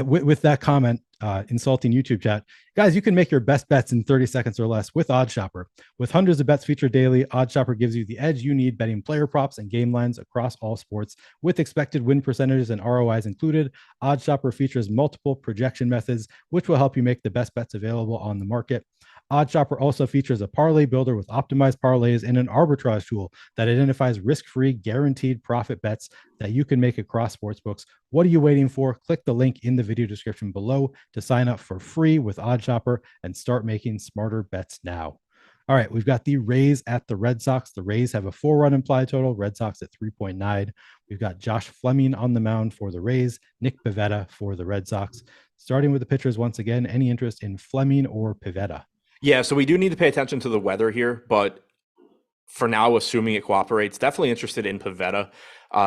With that comment, insulting YouTube chat, guys, you can make your best bets in 30 seconds or less with OddsShopper. With hundreds of bets featured daily, OddsShopper gives you the edge you need betting player props and game lines across all sports. With expected win percentages and ROIs included, OddsShopper features multiple projection methods, which will help you make the best bets available on the market. OddsShopper also features a parlay builder with optimized parlays and an arbitrage tool that identifies risk-free, guaranteed profit bets that you can make across sportsbooks. What are you waiting for? Click the link in the video description below to sign up for free with OddsShopper and start making smarter bets now. All right, we've got the Rays at the Red Sox. The Rays have a 4-run implied total, Red Sox at 3.9. We've got Josh Fleming on the mound for the Rays, Nick Pivetta for the Red Sox. Starting with the pitchers once again, any interest in Fleming or Pivetta? Yeah, so we do need to pay attention to the weather here, but for now, assuming it cooperates, definitely interested in Pivetta.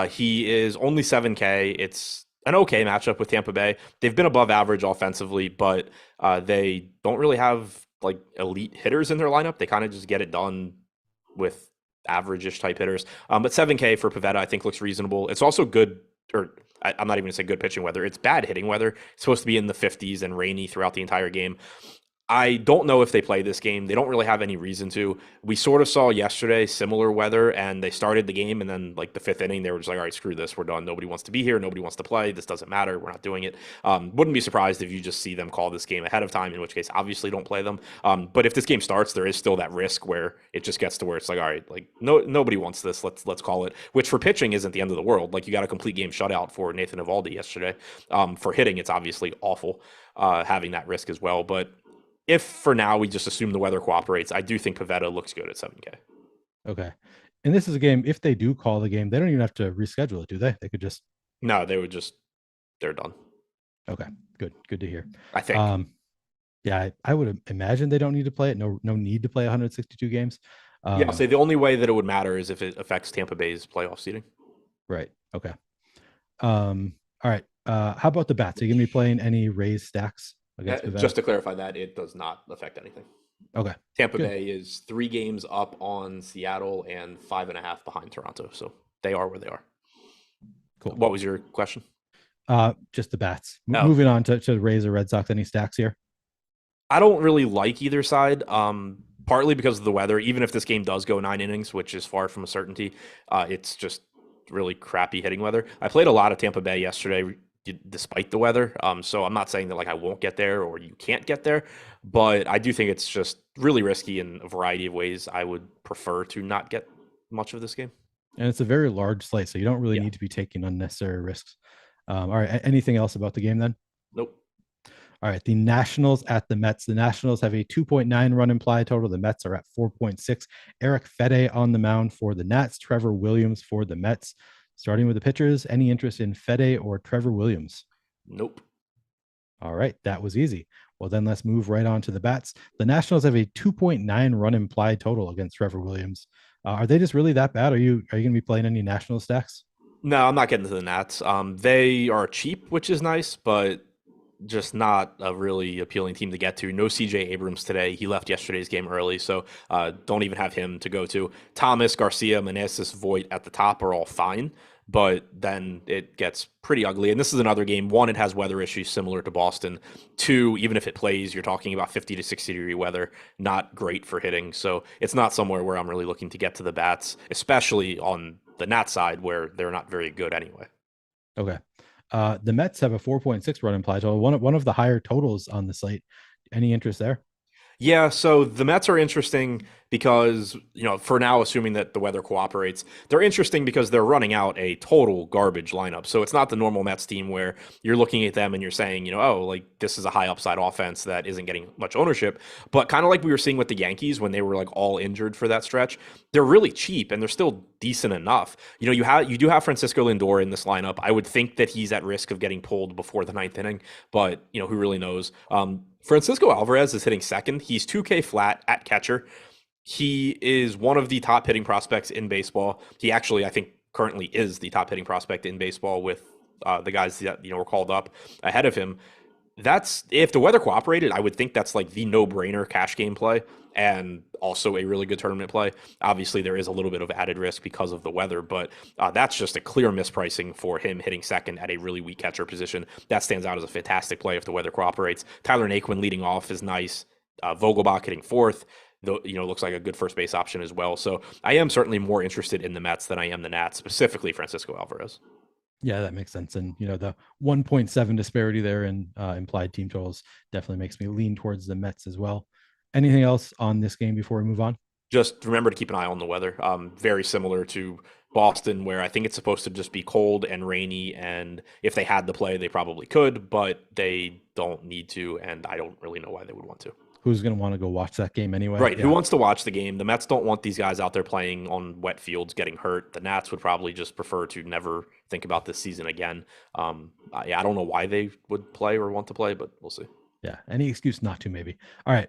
He is only 7K. It's an okay matchup with Tampa Bay. They've been above average offensively, but they don't really have like elite hitters in their lineup. They kind of just get it done with average-ish type hitters. But 7K for Pivetta, I think, looks reasonable. It's also good, or I'm not even going to say good pitching weather. It's bad hitting weather. It's supposed to be in the 50s and rainy throughout the entire game. I don't know if they play this game. They don't really have any reason to. We sort of saw yesterday similar weather, and they started the game, and then like the 5th inning, they were just like, all right, screw this. We're done. Nobody wants to be here. Nobody wants to play. This doesn't matter. We're not doing it. Wouldn't be surprised if you just see them call this game ahead of time, in which case, obviously, don't play them. But if this game starts, there is still that risk where it just gets to where it's like, all right, like nobody wants this. Let's call it, which for pitching isn't the end of the world. Like you got a complete game shutout for Nathan Eovaldi yesterday. For hitting, it's obviously awful having that risk as well. But if for now we just assume the weather cooperates, I do think Pivetta looks good at 7K. Okay. And this is a game, if they do call the game, they don't even have to reschedule it, do they? They could just... No, they're done. Okay, good. Good to hear. I think. Yeah, I would imagine they don't need to play it. No need to play 162 games. Yeah, I'll say the only way that it would matter is if it affects Tampa Bay's playoff seeding. Right. Okay. All right. How about the bats? Are you going to be playing any Rays stacks? Just to clarify that, it does not affect anything. Okay. Tampa Bay is 3 games up on Seattle and 5.5 behind Toronto. So they are where they are. Cool. What was your question? Just the bats. Moving on to the Rays or Red Sox. Any stacks here? I don't really like either side. Partly because of the weather. Even if this game does go 9 innings, which is far from a certainty, it's just really crappy hitting weather. I played a lot of Tampa Bay yesterday, despite the weather. So I'm not saying that like I won't get there or you can't get there, but I do think it's just really risky in a variety of ways. I would prefer to not get much of this game. And it's a very large slate, so you don't really need to be taking unnecessary risks. All right. Anything else about the game then? Nope. All right. The Nationals at the Mets. The Nationals have a 2.9 run implied total. The Mets are at 4.6. Eric Fede on the mound for the Nats. Trevor Williams for the Mets. Starting with the pitchers, any interest in Fede or Trevor Williams? Nope. All right, that was easy. Well, then let's move right on to the bats. The Nationals have a 2.9 run implied total against Trevor Williams. Are they just really that bad? Are you going to be playing any National stacks? No, I'm not getting to the Nats. They are cheap, which is nice, but just not a really appealing team to get to. No CJ Abrams today. He left yesterday's game early, so don't even have him to go to. Thomas, Garcia, Meneses, Voit at the top are all fine, but then it gets pretty ugly. And this is another game. 1, it has weather issues similar to Boston. 2, even if it plays, you're talking about 50 to 60 degree weather. Not great for hitting. So it's not somewhere where I'm really looking to get to the bats, especially on the Nats side where they're not very good anyway. Okay. The Mets have a 4.6 run implied total, one of the higher totals on the slate. Any interest there? Yeah, so the Mets are interesting because, for now, assuming that the weather cooperates, they're interesting because they're running out a total garbage lineup. So it's not the normal Mets team where you're looking at them and you're saying, oh, like this is a high upside offense that isn't getting much ownership. But kind of like we were seeing with the Yankees when they were like all injured for that stretch, they're really cheap and they're still decent enough. You do have Francisco Lindor in this lineup. I would think that he's at risk of getting pulled before the ninth inning, but who really knows? Francisco Alvarez is hitting second. He's 2K flat at catcher. He is one of the top hitting prospects in baseball. He actually, I think, currently is the top hitting prospect in baseball with the guys that were called up ahead of him. That's, if the weather cooperated, I would think that's like the no-brainer cash game play and also a really good tournament play. Obviously, there is a little bit of added risk because of the weather, but that's just a clear mispricing for him hitting second at a really weak catcher position. That stands out as a fantastic play if the weather cooperates. Tyler Naquin leading off is nice. Vogelbach hitting fourth, though, looks like a good first base option as well. So I am certainly more interested in the Mets than I am the Nats, specifically Francisco Alvarez. Yeah, that makes sense. And, the 1.7 disparity there in implied team totals definitely makes me lean towards the Mets as well. Anything else on this game before we move on? Just remember to keep an eye on the weather. Very similar to Boston, where I think it's supposed to just be cold and rainy. And if they had to play, they probably could, but they don't need to. And I don't really know why they would want to. Who's going to want to go watch that game anyway? Right. Yeah. Who wants to watch the game? The Mets don't want these guys out there playing on wet fields getting hurt. The Nats would probably just prefer to never think about this season again. I don't know why they would play or want to play, but we'll see. Yeah, any excuse not to, maybe. All right,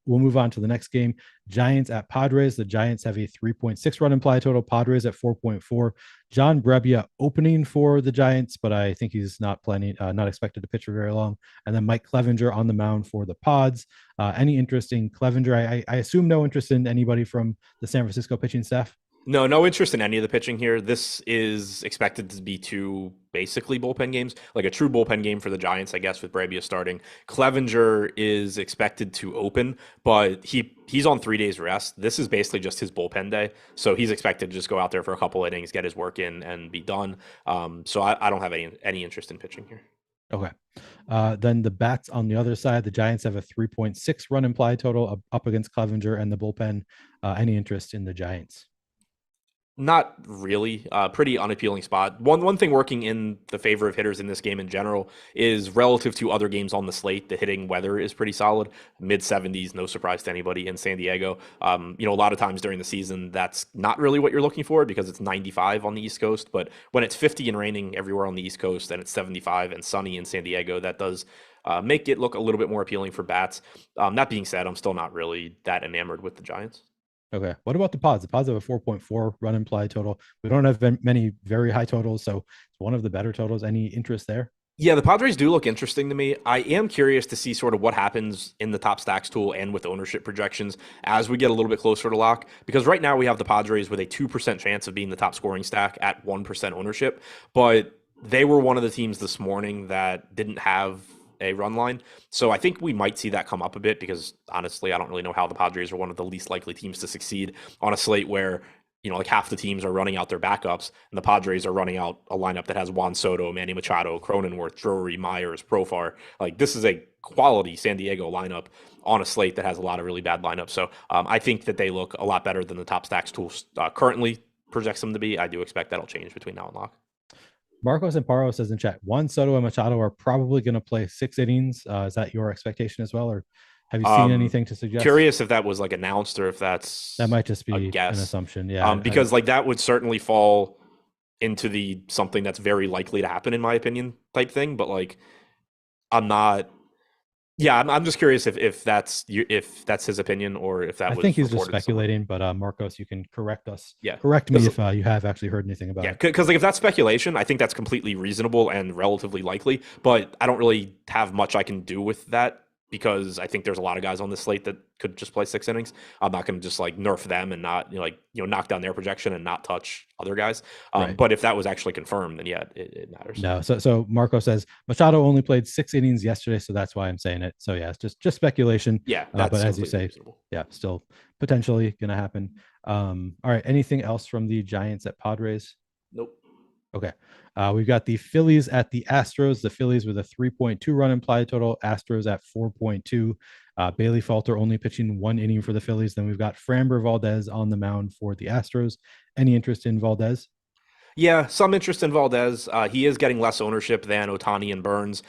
we'll move on to the next game. Giants at Padres. The Giants have a 3.6 run implied total. Padres at 4.4. John Brebbia opening for the Giants, but I think he's not expected to pitch for very long. And then Mike Clevinger on the mound for the Pods. Any interest in Clevinger? I assume no interest in anybody from the San Francisco pitching staff. No interest in any of the pitching here. This is expected to be two basically bullpen games, like a true bullpen game for the Giants, I guess, with Brebbia starting. Clevinger is expected to open, but he's on 3 days rest. This is basically just his bullpen day. So he's expected to just go out there for a couple innings, get his work in, and be done. So I don't have any interest in pitching here. Okay. Then the bats on the other side, the Giants have a 3.6 run implied total up against Clevinger and the bullpen. Any interest in the Giants? Not really. Pretty unappealing spot. One thing working in the favor of hitters in this game in general is relative to other games on the slate, the hitting weather is pretty solid. Mid-70s, no surprise to anybody in San Diego. A lot of times during the season, that's not really what you're looking for because it's 95 on the East Coast. But when it's 50 and raining everywhere on the East Coast and it's 75 and sunny in San Diego, that does make it look a little bit more appealing for bats. That being said, I'm still not really that enamored with the Giants. Okay. What about the Pods? The Pods have a 4.4 run implied total. We don't have many very high totals, so it's one of the better totals. Any interest there? Yeah, the Padres do look interesting to me. I am curious to see sort of what happens in the top stacks tool and with ownership projections as we get a little bit closer to lock. Because right now we have the Padres with a 2% chance of being the top scoring stack at 1% ownership. But they were one of the teams this morning that didn't have a run line. So I think we might see that come up a bit because honestly, I don't really know how the Padres are one of the least likely teams to succeed on a slate where, like half the teams are running out their backups and the Padres are running out a lineup that has Juan Soto, Manny Machado, Cronenworth, Drury, Myers, Profar. Like this is a quality San Diego lineup on a slate that has a lot of really bad lineups. So I think that they look a lot better than the top stacks tools currently projects them to be. I do expect that'll change between now and lock. Marcos and Paro says in chat, Juan Soto and Machado are probably going to play 6 innings. Is that your expectation as well, or have you seen anything to suggest? Curious if that was like announced or if that might just be a guess. An assumption. Yeah, because like that would certainly fall into the something that's very likely to happen in my opinion type thing. But like, I'm not. Yeah, I'm just curious if that's his opinion or if that was. I think he's just speculating, but Marcos, you can correct us. Yeah, correct me if you have actually heard anything about it. Yeah, because like if that's speculation, I think that's completely reasonable and relatively likely. But I don't really have much I can do with that because I think there's a lot of guys on this slate that could just play 6 innings. I'm not going to just like nerf them and not knock down their projection and not touch other guys. Right. But if that was actually confirmed, then yeah, it matters. No, so Marco says Machado only played 6 innings yesterday, so that's why I'm saying it. So yeah, it's just speculation. Yeah, but as you say, reasonable. Yeah, still potentially going to happen. All right, anything else from the Giants at Padres? Nope. Okay. We've got the Phillies at the Astros. The Phillies with a 3.2 run implied total. Astros at 4.2. Bailey Falter only pitching 1 inning for the Phillies. Then we've got Framber Valdez on the mound for the Astros. Any interest in Valdez? Yeah, some interest in Valdez. He is getting less ownership than Ohtani and Burns.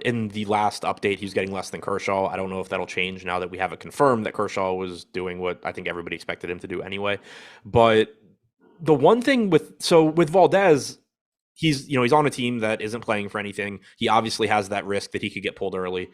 In the last update, he's getting less than Kershaw. I don't know if that'll change now that we have it confirmed that Kershaw was doing what I think everybody expected him to do anyway. But the one thing with Valdez, he's on a team that isn't playing for anything. He obviously has that risk that he could get pulled early.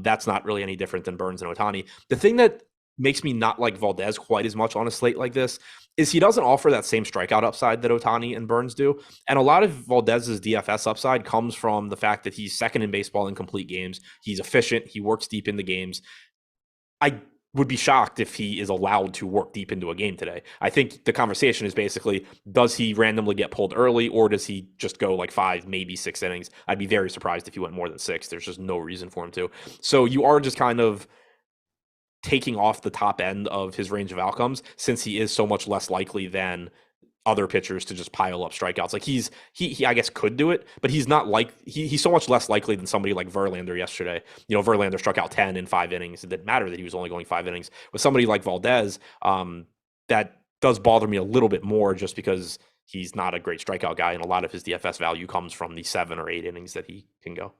That's not really any different than Burns and Ohtani. The thing that makes me not like Valdez quite as much on a slate like this is he doesn't offer that same strikeout upside that Ohtani and Burns do. And a lot of Valdez's DFS upside comes from the fact that he's second in baseball in complete games. He's efficient. He works deep in the games. I would be shocked if he is allowed to work deep into a game today. I think the conversation is basically, does he randomly get pulled early, or does he just go like 5, maybe 6 innings? I'd be very surprised if he went more than 6. There's just no reason for him to. So you are just kind of taking off the top end of his range of outcomes, since he is so much less likely than other pitchers to just pile up strikeouts. Like he I guess could do it, but he's not like he's so much less likely than somebody like Verlander yesterday. Verlander struck out 10 in 5 innings. It didn't matter that he was only going 5 innings. With somebody like Valdez, that does bother me a little bit more, just because he's not a great strikeout guy, and a lot of his DFS value comes from the 7 or 8 innings that he can go.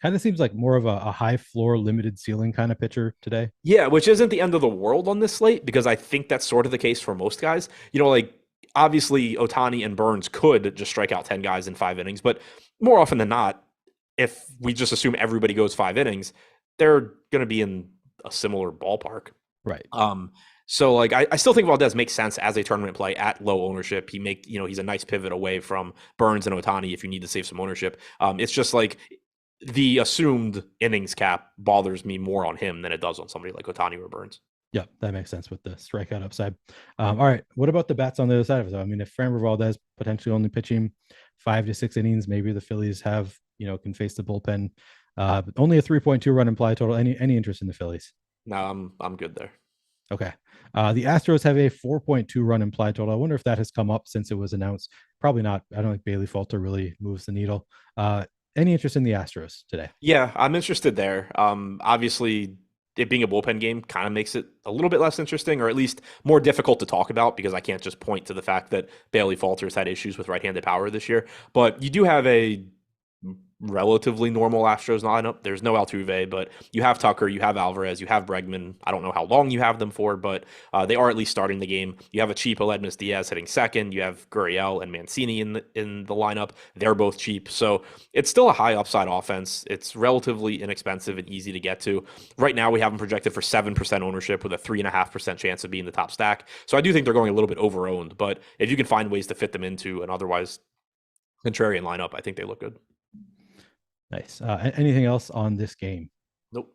Kind of seems like more of a high floor, limited ceiling kind of pitcher today. Yeah, which isn't the end of the world on this slate, because I think that's sort of the case for most guys. Like obviously Ohtani and Burns could just strike out 10 guys in 5 innings, but more often than not, if we just assume everybody goes 5 innings, they're going to be in a similar ballpark. Right. So like I still think Valdez makes sense as a tournament play at low ownership. He's a nice pivot away from Burns and Ohtani if you need to save some ownership. It's just like the assumed innings cap bothers me more on him than it does on somebody like Ohtani or Burns. Yeah, that makes sense with the strikeout upside. All right, what about the bats on the other side of it? I mean, if Framber Valdez potentially only pitching 5 to 6 innings, maybe the Phillies can face the bullpen. Only a 3.2 run implied total. Any interest in the Phillies? No, I'm good there. Okay. The Astros have a 4.2 run implied total. I wonder if that has come up since it was announced. Probably not. I don't think Bailey Falter really moves the needle. Any interest in the Astros today? Yeah, I'm interested there. Obviously, it being a bullpen game kind of makes it a little bit less interesting, or at least more difficult to talk about, because I can't just point to the fact that Bailey Falter's had issues with right-handed power this year. But you do have a relatively normal Astros lineup. There's no Altuve, but you have Tucker, you have Alvarez, you have Bregman. I don't know how long you have them for, but they are at least starting the game. You have a cheap Aledmus Diaz hitting second. You have Gurriel and Mancini in the lineup. They're both cheap, so it's still a high upside offense. It's relatively inexpensive and easy to get to. Right now, we have them projected for 7% ownership with a 3.5% chance of being the top stack. So I do think they're going a little bit over-owned, but if you can find ways to fit them into an otherwise contrarian lineup, I think they look good. Nice. Anything else on this game? Nope.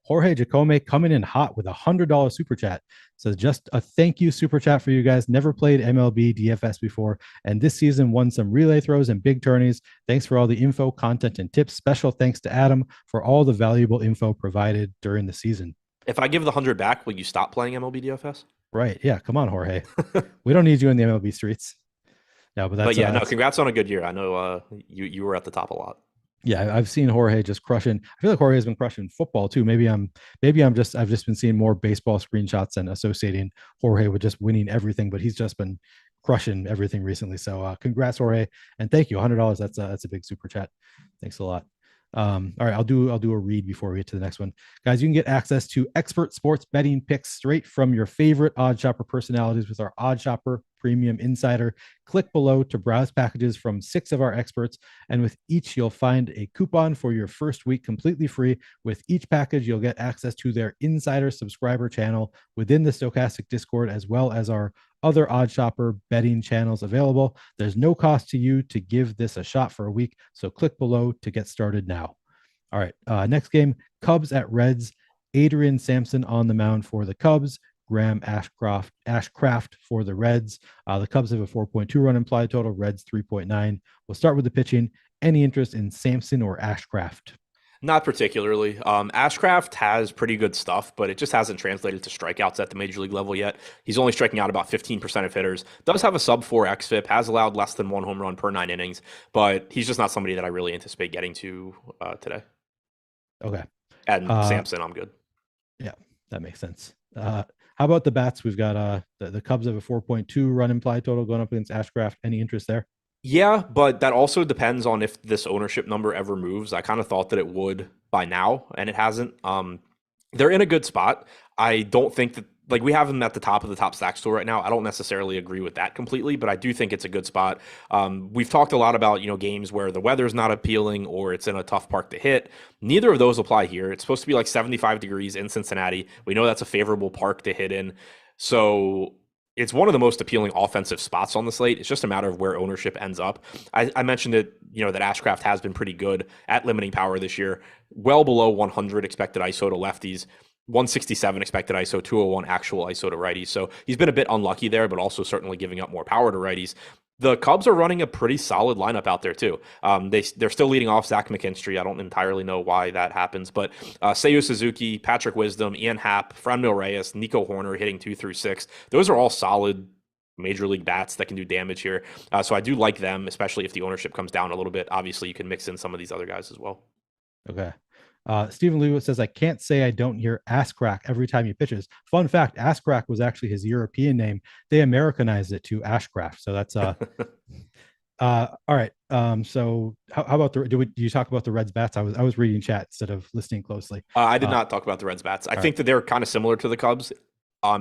Jorge Jacome coming in hot with $100 super chat. So just a thank you super chat for you guys. Never played MLB DFS before, and this season won some relay throws and big tourneys. Thanks for all the info, content, and tips. Special thanks to Adam for all the valuable info provided during the season. If I give the 100 back, will you stop playing MLB DFS? Right. Yeah. Come on, Jorge. We don't need you in the MLB streets. No, but congrats on a good year. I know you were at the top a lot. Yeah, I've seen Jorge just crushing. I feel like Jorge has been crushing football too. I've just been seeing more baseball screenshots and associating Jorge with just winning everything, but he's just been crushing everything recently. So congrats, Jorge, and thank you. $100. That's a big super chat. Thanks a lot. All right, I'll do a read before we get to the next one. Guys, you can get access to expert sports betting picks straight from your favorite Odd Shopper personalities with our Odd Shopper Premium Insider. Click below to browse packages from 6 of our experts, and with each you'll find a coupon for your first week completely free. With each package, you'll get access to their Insider subscriber channel within the Stokastic Discord, as well as our other Odd Shopper betting channels available. There's no cost to you to give this a shot for a week, so click below to get started now. All right, next game, Cubs at Reds. Adrian Sampson on the mound for the Cubs. Graham Ashcraft for the Reds. The Cubs have a 4.2 run implied total, Reds 3.9. We'll start with the pitching. Any interest in Sampson or Ashcraft? Not particularly. Ashcraft has pretty good stuff, but it just hasn't translated to strikeouts at the major league level yet. He's only striking out about 15% of hitters. Does have a sub 4 xFIP, has allowed less than 1 home run per 9 innings, but he's just not somebody that I really anticipate getting to today. Okay. And Sampson, I'm good. Yeah, that makes sense. How about the bats? We've got the Cubs have a 4.2 run implied total going up against Ashcraft. Any interest there? Yeah, but that also depends on if this ownership number ever moves. I kind of thought that it would by now, and it hasn't. They're in a good spot. I don't think that like we have them at the top of the top stack store right now. I don't necessarily agree with that completely, but I do think it's a good spot. We've talked a lot about games where the weather's not appealing or it's in a tough park to hit. Neither of those apply here. It's supposed to be like 75 degrees in Cincinnati. We know that's a favorable park to hit in. So it's one of the most appealing offensive spots on the slate. It's just a matter of where ownership ends up. I mentioned that that Ashcraft has been pretty good at limiting power this year, well below 100 expected ISO to lefties, 167 expected ISO, 201 actual ISO to righties. So he's been a bit unlucky there, but also certainly giving up more power to righties. The Cubs are running a pretty solid lineup out there too. They're still leading off Zach McKinstry. I don't entirely know why that happens, but Seiyu Suzuki, Patrick Wisdom, Ian Happ, Franmil Reyes, Nico Horner hitting 2 through 6. Those are all solid major league bats that can do damage here. So I do like them, especially if the ownership comes down a little bit. Obviously, you can mix in some of these other guys as well. Okay. Stephen Lewis says, I can't say I don't hear Ashcrack every time he pitches. Fun fact, Ashcrack was actually his European name. They Americanized it to Ashcraft. So that's all right. So how about do you talk about the Reds bats? I was reading chat instead of listening closely. I did not talk about the Reds bats. I think that they're kind of similar to the Cubs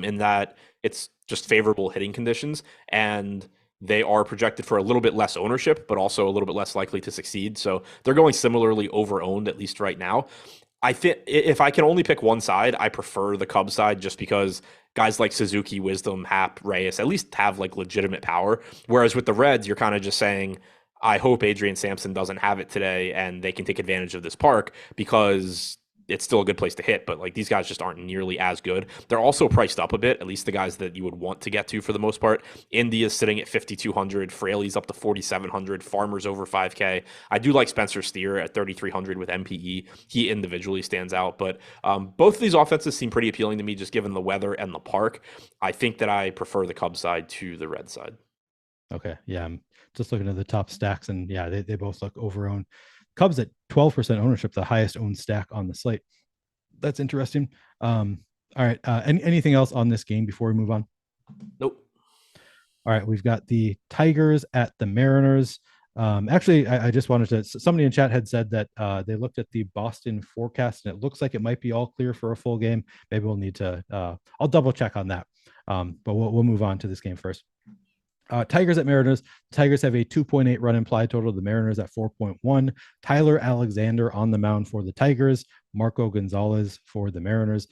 in that it's just favorable hitting conditions, and they are projected for a little bit less ownership, but also a little bit less likely to succeed. So they're going similarly over-owned, at least right now. I think if I can only pick one side, I prefer the Cubs side just because guys like Suzuki, Wisdom, Happ, Reyes at least have like legitimate power. Whereas with the Reds, you're kind of just saying, I hope Adrian Sampson doesn't have it today and they can take advantage of this park because it's still a good place to hit, but like these guys just aren't nearly as good. They're also priced up a bit, at least the guys that you would want to get to for the most part. India's sitting at 5,200, Fraley's up to 4,700, Farmer's over 5K. I do like Spencer Steer at 3,300 with MPE. He individually stands out, but both of these offenses seem pretty appealing to me just given the weather and the park. I think that I prefer the Cubs side to the Red side. Okay. Yeah. I'm just looking at the top stacks and yeah, they both look over-owned. Cubs at 12% ownership, the highest owned stack on the slate. That's interesting. All right. Anything else on this game before we move on? Nope. All right. We've got the Tigers at the Mariners. Actually, I just wanted to, somebody in chat had said that they looked at the Boston forecast and it looks like it might be all clear for a full game. Maybe we'll need to, I'll double check on that. But we'll move on to this game first. Tigers at Mariners. The Tigers have a 2.8 run implied total. The Mariners at 4.1. Tyler Alexander on the mound for the Tigers. Marco Gonzalez for the Mariners.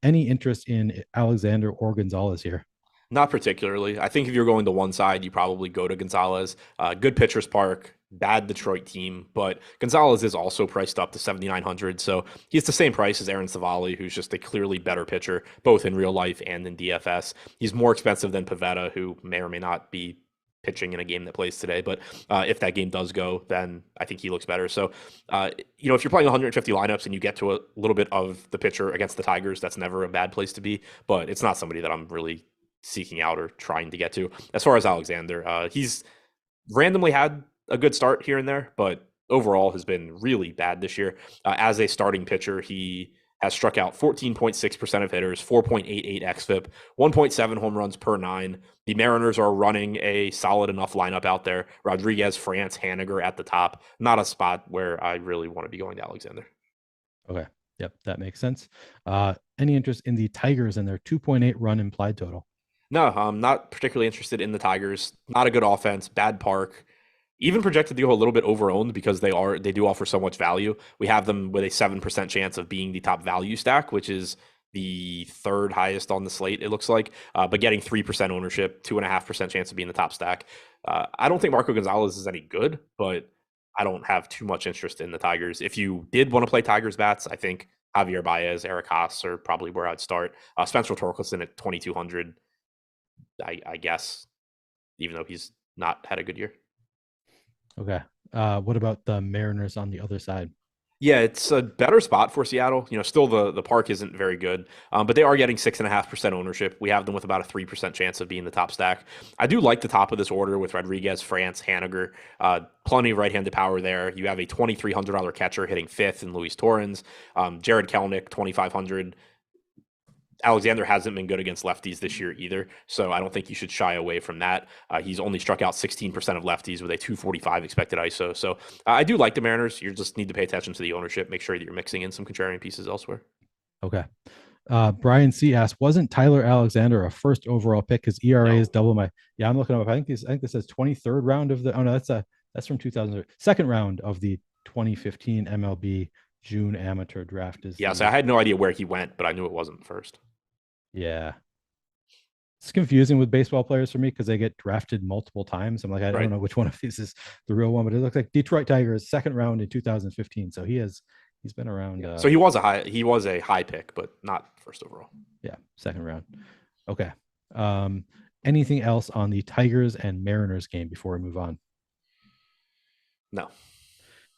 Any interest in Alexander or Gonzalez here? Not particularly. I think if you're going to one side, you probably go to Gonzalez. Good pitcher's park, bad Detroit team, but Gonzalez is also priced up to 7,900. So he's the same price as Aaron Savali, who's just a clearly better pitcher, both in real life and in DFS. He's more expensive than Pivetta, who may or may not be pitching in a game that plays today. But if that game does go, then I think he looks better. So, if you're playing 150 lineups and you get to a little bit of the pitcher against the Tigers, that's never a bad place to be. But it's not somebody that I'm really seeking out or trying to get to. As far as Alexander, he's randomly had a good start here and there, but overall has been really bad this year. As a starting pitcher, he has struck out 14.6% of hitters, 4.88 xFIP, 1.7 home runs per 9. The Mariners are running a solid enough lineup out there. Rodriguez, France, Haniger at the top. Not a spot where I really want to be going to Alexander. Okay. Yep, that makes sense. Any interest in the Tigers and their 2.8 run implied total? No, I'm not particularly interested in the Tigers. Not a good offense, bad park. Even projected to go a little bit over-owned because they do offer so much value. We have them with a 7% chance of being the top value stack, which is the third highest on the slate, it looks like. But getting 3% ownership, 2.5% chance of being the top stack. I don't think Marco Gonzalez is any good, but I don't have too much interest in the Tigers. If you did want to play Tigers bats, I think Javier Baez, Eric Haas are probably where I'd start. Spencer Torkelson at 2,200. I guess, even though he's not had a good year. Okay. What about the Mariners on the other side? Yeah, it's a better spot for Seattle. Still the park isn't very good, but they are getting 6.5% ownership. We have them with about a 3% chance of being the top stack. I do like the top of this order with Rodriguez, France, Haniger, plenty of right-handed power there. You have a $2,300 catcher hitting fifth in Luis Torrens, Jared Kelenic, 2,500. Alexander hasn't been good against lefties this year either, so I don't think you should shy away from that. He's only struck out 16% of lefties with a 245 expected ISO. So I do like the Mariners. You just need to pay attention to the ownership. Make sure that you're mixing in some contrarian pieces elsewhere. Okay. Brian C asked, wasn't Tyler Alexander a first overall pick? His ERA is double my. Yeah, I'm looking up. I think this says 23rd round of the. Oh no, that's from 2000. Second round of the 2015 MLB June amateur draft. So I had no idea where he went, but I knew it wasn't first. Yeah. It's confusing with baseball players for me because they get drafted multiple times. I'm like, I don't know which one of these is the real one, but it looks like Detroit Tigers second round in 2015. So he's been around. So he was a high pick, but not first overall. Yeah, second round. Okay. Anything else on the Tigers and Mariners game before we move on? No.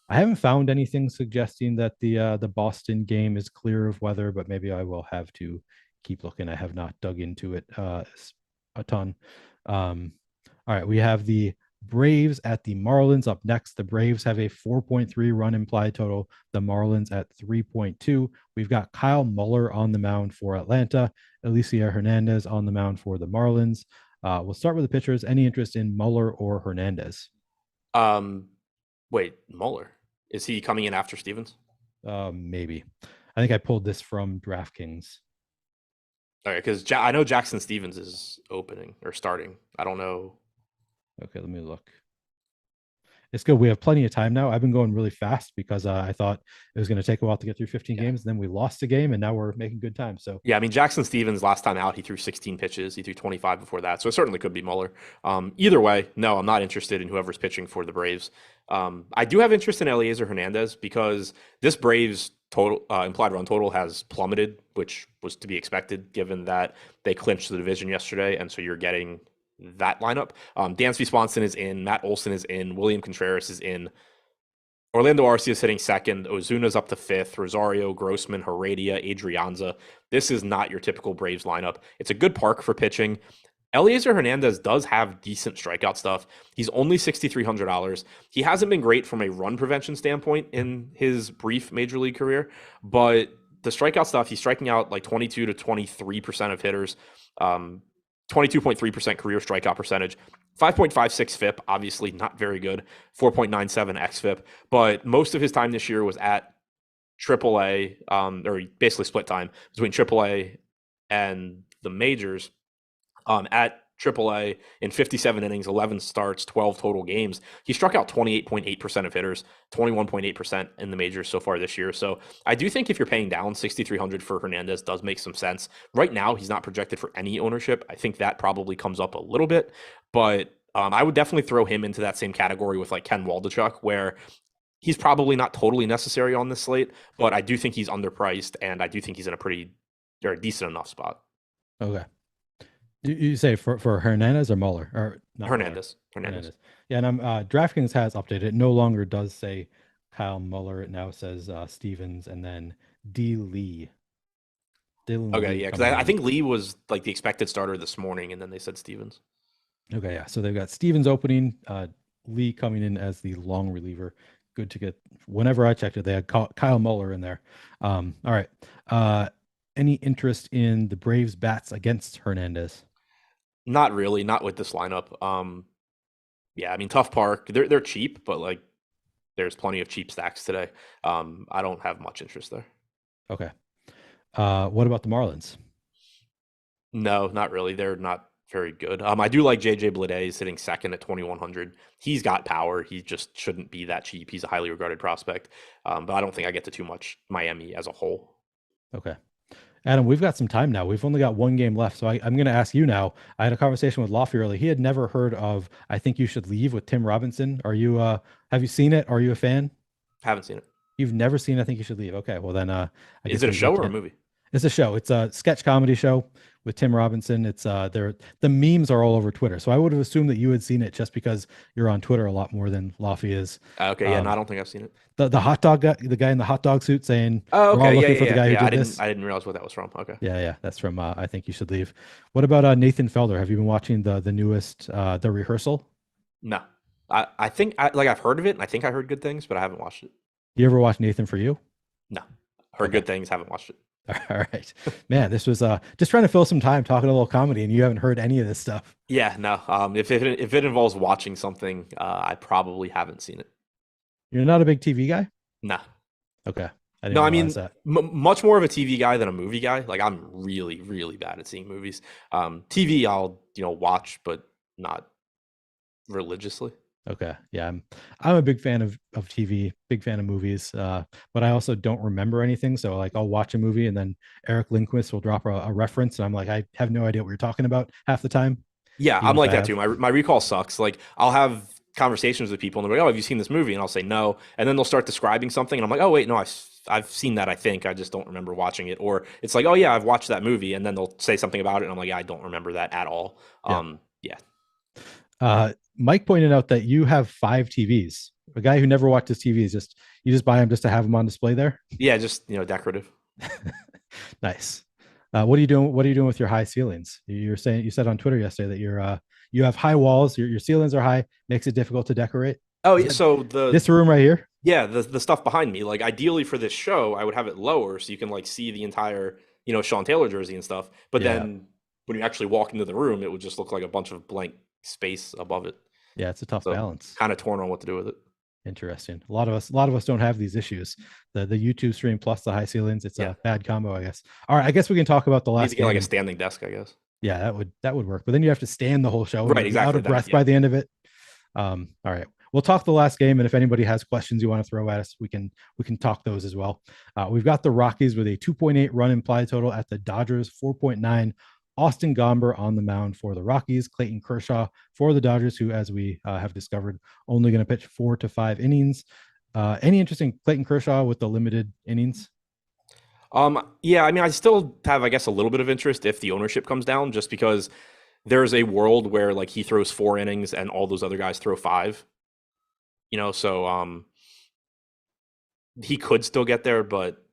I haven't found anything suggesting that the Boston game is clear of weather, but maybe I will have to keep looking. I have not dug into it a ton. All right, we have the Braves at the Marlins up next. The Braves have a 4.3 run implied total. The Marlins at 3.2. We've got Kyle Muller on the mound for Atlanta. Alicia Hernandez on the mound for the Marlins. We'll start with the pitchers. Any interest in Muller or Hernandez? Wait, Muller. Is he coming in after Stevens? Maybe. I think I pulled this from DraftKings. All right, because I know Jackson Stevens is opening or starting. I don't know. Okay, let me look. It's good. We have plenty of time now. I've been going really fast because I thought it was going to take a while to get through 15 games. And then we lost a game, and now we're making good time. So yeah, I mean, Jackson Stevens last time out, he threw 16 pitches. He threw 25 before that. So it certainly could be Muller. Either way, no, I'm not interested in whoever's pitching for the Braves. I do have interest in Eliezer Hernandez because this Braves total implied run total has plummeted, which was to be expected given that they clinched the division yesterday. And so you're getting that lineup. Dansby Swanson is in, Matt Olson is in, William Contreras is in, Orlando Arcia is hitting second, Ozuna's up to fifth, Rosario, Grossman, Heredia, Adrianza. This is not your typical Braves lineup. It's a good park for pitching. Eliezer Hernandez does have decent strikeout stuff. He's only $6,300. He hasn't been great from a run prevention standpoint in his brief major league career, but the strikeout stuff, he's striking out like 22 to 23% of hitters. 22.3% career strikeout percentage, 5.56 FIP, obviously not very good, 4.97 xFIP, but most of his time this year was at AAA, or basically split time between AAA and the majors. At AAA in 57 innings, 11 starts, 12 total games. He struck out 28.8% of hitters, 21.8% in the majors so far this year. So I do think if you're paying down 6,300 for Hernandez does make some sense. Right now, he's not projected for any ownership. I think that probably comes up a little bit, but I would definitely throw him into that same category with like Ken Waldichuk, where he's probably not totally necessary on this slate, but I do think he's underpriced, and I do think he's in a decent enough spot. Okay. You say for Hernandez or Muller or not Hernandez. Muller? Hernandez. Yeah, and DraftKings has updated. It no longer does say Kyle Muller. It now says Stevens and then D. Lee. Okay, yeah, because I think Lee was like the expected starter this morning, and then they said Stevens. Okay, yeah. So they've got Stevens opening, Lee coming in as the long reliever. Good to get. Whenever I checked it, they had Kyle Muller in there. All right. Any interest in the Braves bats against Hernandez? Not really, not with this lineup. Yeah, I mean, tough park. They're cheap, but like there's plenty of cheap stacks today. I don't have much interest there. Okay. What about the Marlins? No, not really. They're not very good. I do like JJ Bleday sitting second at 2,100. He's got power. He just shouldn't be that cheap. He's a highly regarded prospect. But I don't think I get to too much Miami as a whole. Okay. Adam, we've got some time now. We've only got one game left. So I'm going to ask you now. I had a conversation with Lofty earlier. He had never heard of I Think You Should Leave with Tim Robinson. Are you have you seen it? Are you a fan? Haven't seen it. You've never seen I Think You Should Leave. Okay. Well then is it a show or a movie? It's a show. It's a sketch comedy show with Tim Robinson. It's the memes are all over Twitter. So I would have assumed that you had seen it just because you're on Twitter a lot more than Laffy is. Okay, yeah, no, I don't think I've seen it. The hot dog guy, the guy in the hot dog suit saying, Oh, "We're all okay, looking for the guy who did this." I didn't realize what that was from. Okay. Yeah, that's from I Think You Should Leave. What about Nathan Felder? Have you been watching the newest The Rehearsal? No, I think I've heard of it, and I think I heard good things, but I haven't watched it. You ever watch Nathan For You? No, heard good things, haven't watched it. All right, man. This was just trying to fill some time talking a little comedy, and you haven't heard any of this stuff. Yeah, no. If it involves watching something, I probably haven't seen it. You're not a big TV guy? No. Okay. I mean, much more of a TV guy than a movie guy. Like, I'm really, really bad at seeing movies. TV, I'll watch, but not religiously. Okay. Yeah, I'm a big fan of TV, big fan of movies, but I also don't remember anything. So like I'll watch a movie and then Eric Lindquist will drop a reference and I'm like, I have no idea what you're talking about half the time. Yeah, I'm like that too. My recall sucks. Like I'll have conversations with people and they're like, "Oh, have you seen this movie?" And I'll say no, and then they'll start describing something and I'm like, "Oh wait, no, I've seen that. I think I just don't remember watching it." Or it's like, "Oh yeah, I've watched that movie," and then they'll say something about it and I'm like, "Yeah, I don't remember that at all." Yeah. Mike pointed out that you have 5 TVs. A guy who never watches TV is you just buy them just to have them on display there. Yeah, just decorative. Nice. What are you doing? What are you doing with your high ceilings? You said on Twitter yesterday that you have high walls. Your ceilings are high, makes it difficult to decorate. Oh yeah, so this room right here. Yeah, the stuff behind me. Like ideally for this show, I would have it lower so you can like see the entire Sean Taylor jersey and stuff. But then when you actually walk into the room, it would just look like a bunch of blank space above it. Yeah, it's a tough balance. Kind of torn on what to do with it. Interesting. A lot of us don't have these issues. The YouTube stream plus the high ceilings, it's a bad combo, I guess. All right, I guess we can talk about the last game. Like a standing desk, I guess. Yeah, that would work. But then you have to stand the whole show. Right, exactly. Out of breath by the end of it. All right. We'll talk the last game, and if anybody has questions you want to throw at us, we can talk those as well. We've got the Rockies with a 2.8 run implied total at the Dodgers, 4.9. Austin Gomber on the mound for the Rockies, Clayton Kershaw for the Dodgers, who, as we have discovered, only going to pitch 4 to 5 innings. Any interest in Clayton Kershaw with the limited innings? Yeah, I mean, I still have, I guess, a little bit of interest if the ownership comes down, just because there's a world where like he throws 4 innings and all those other guys throw 5. So he could still get there, but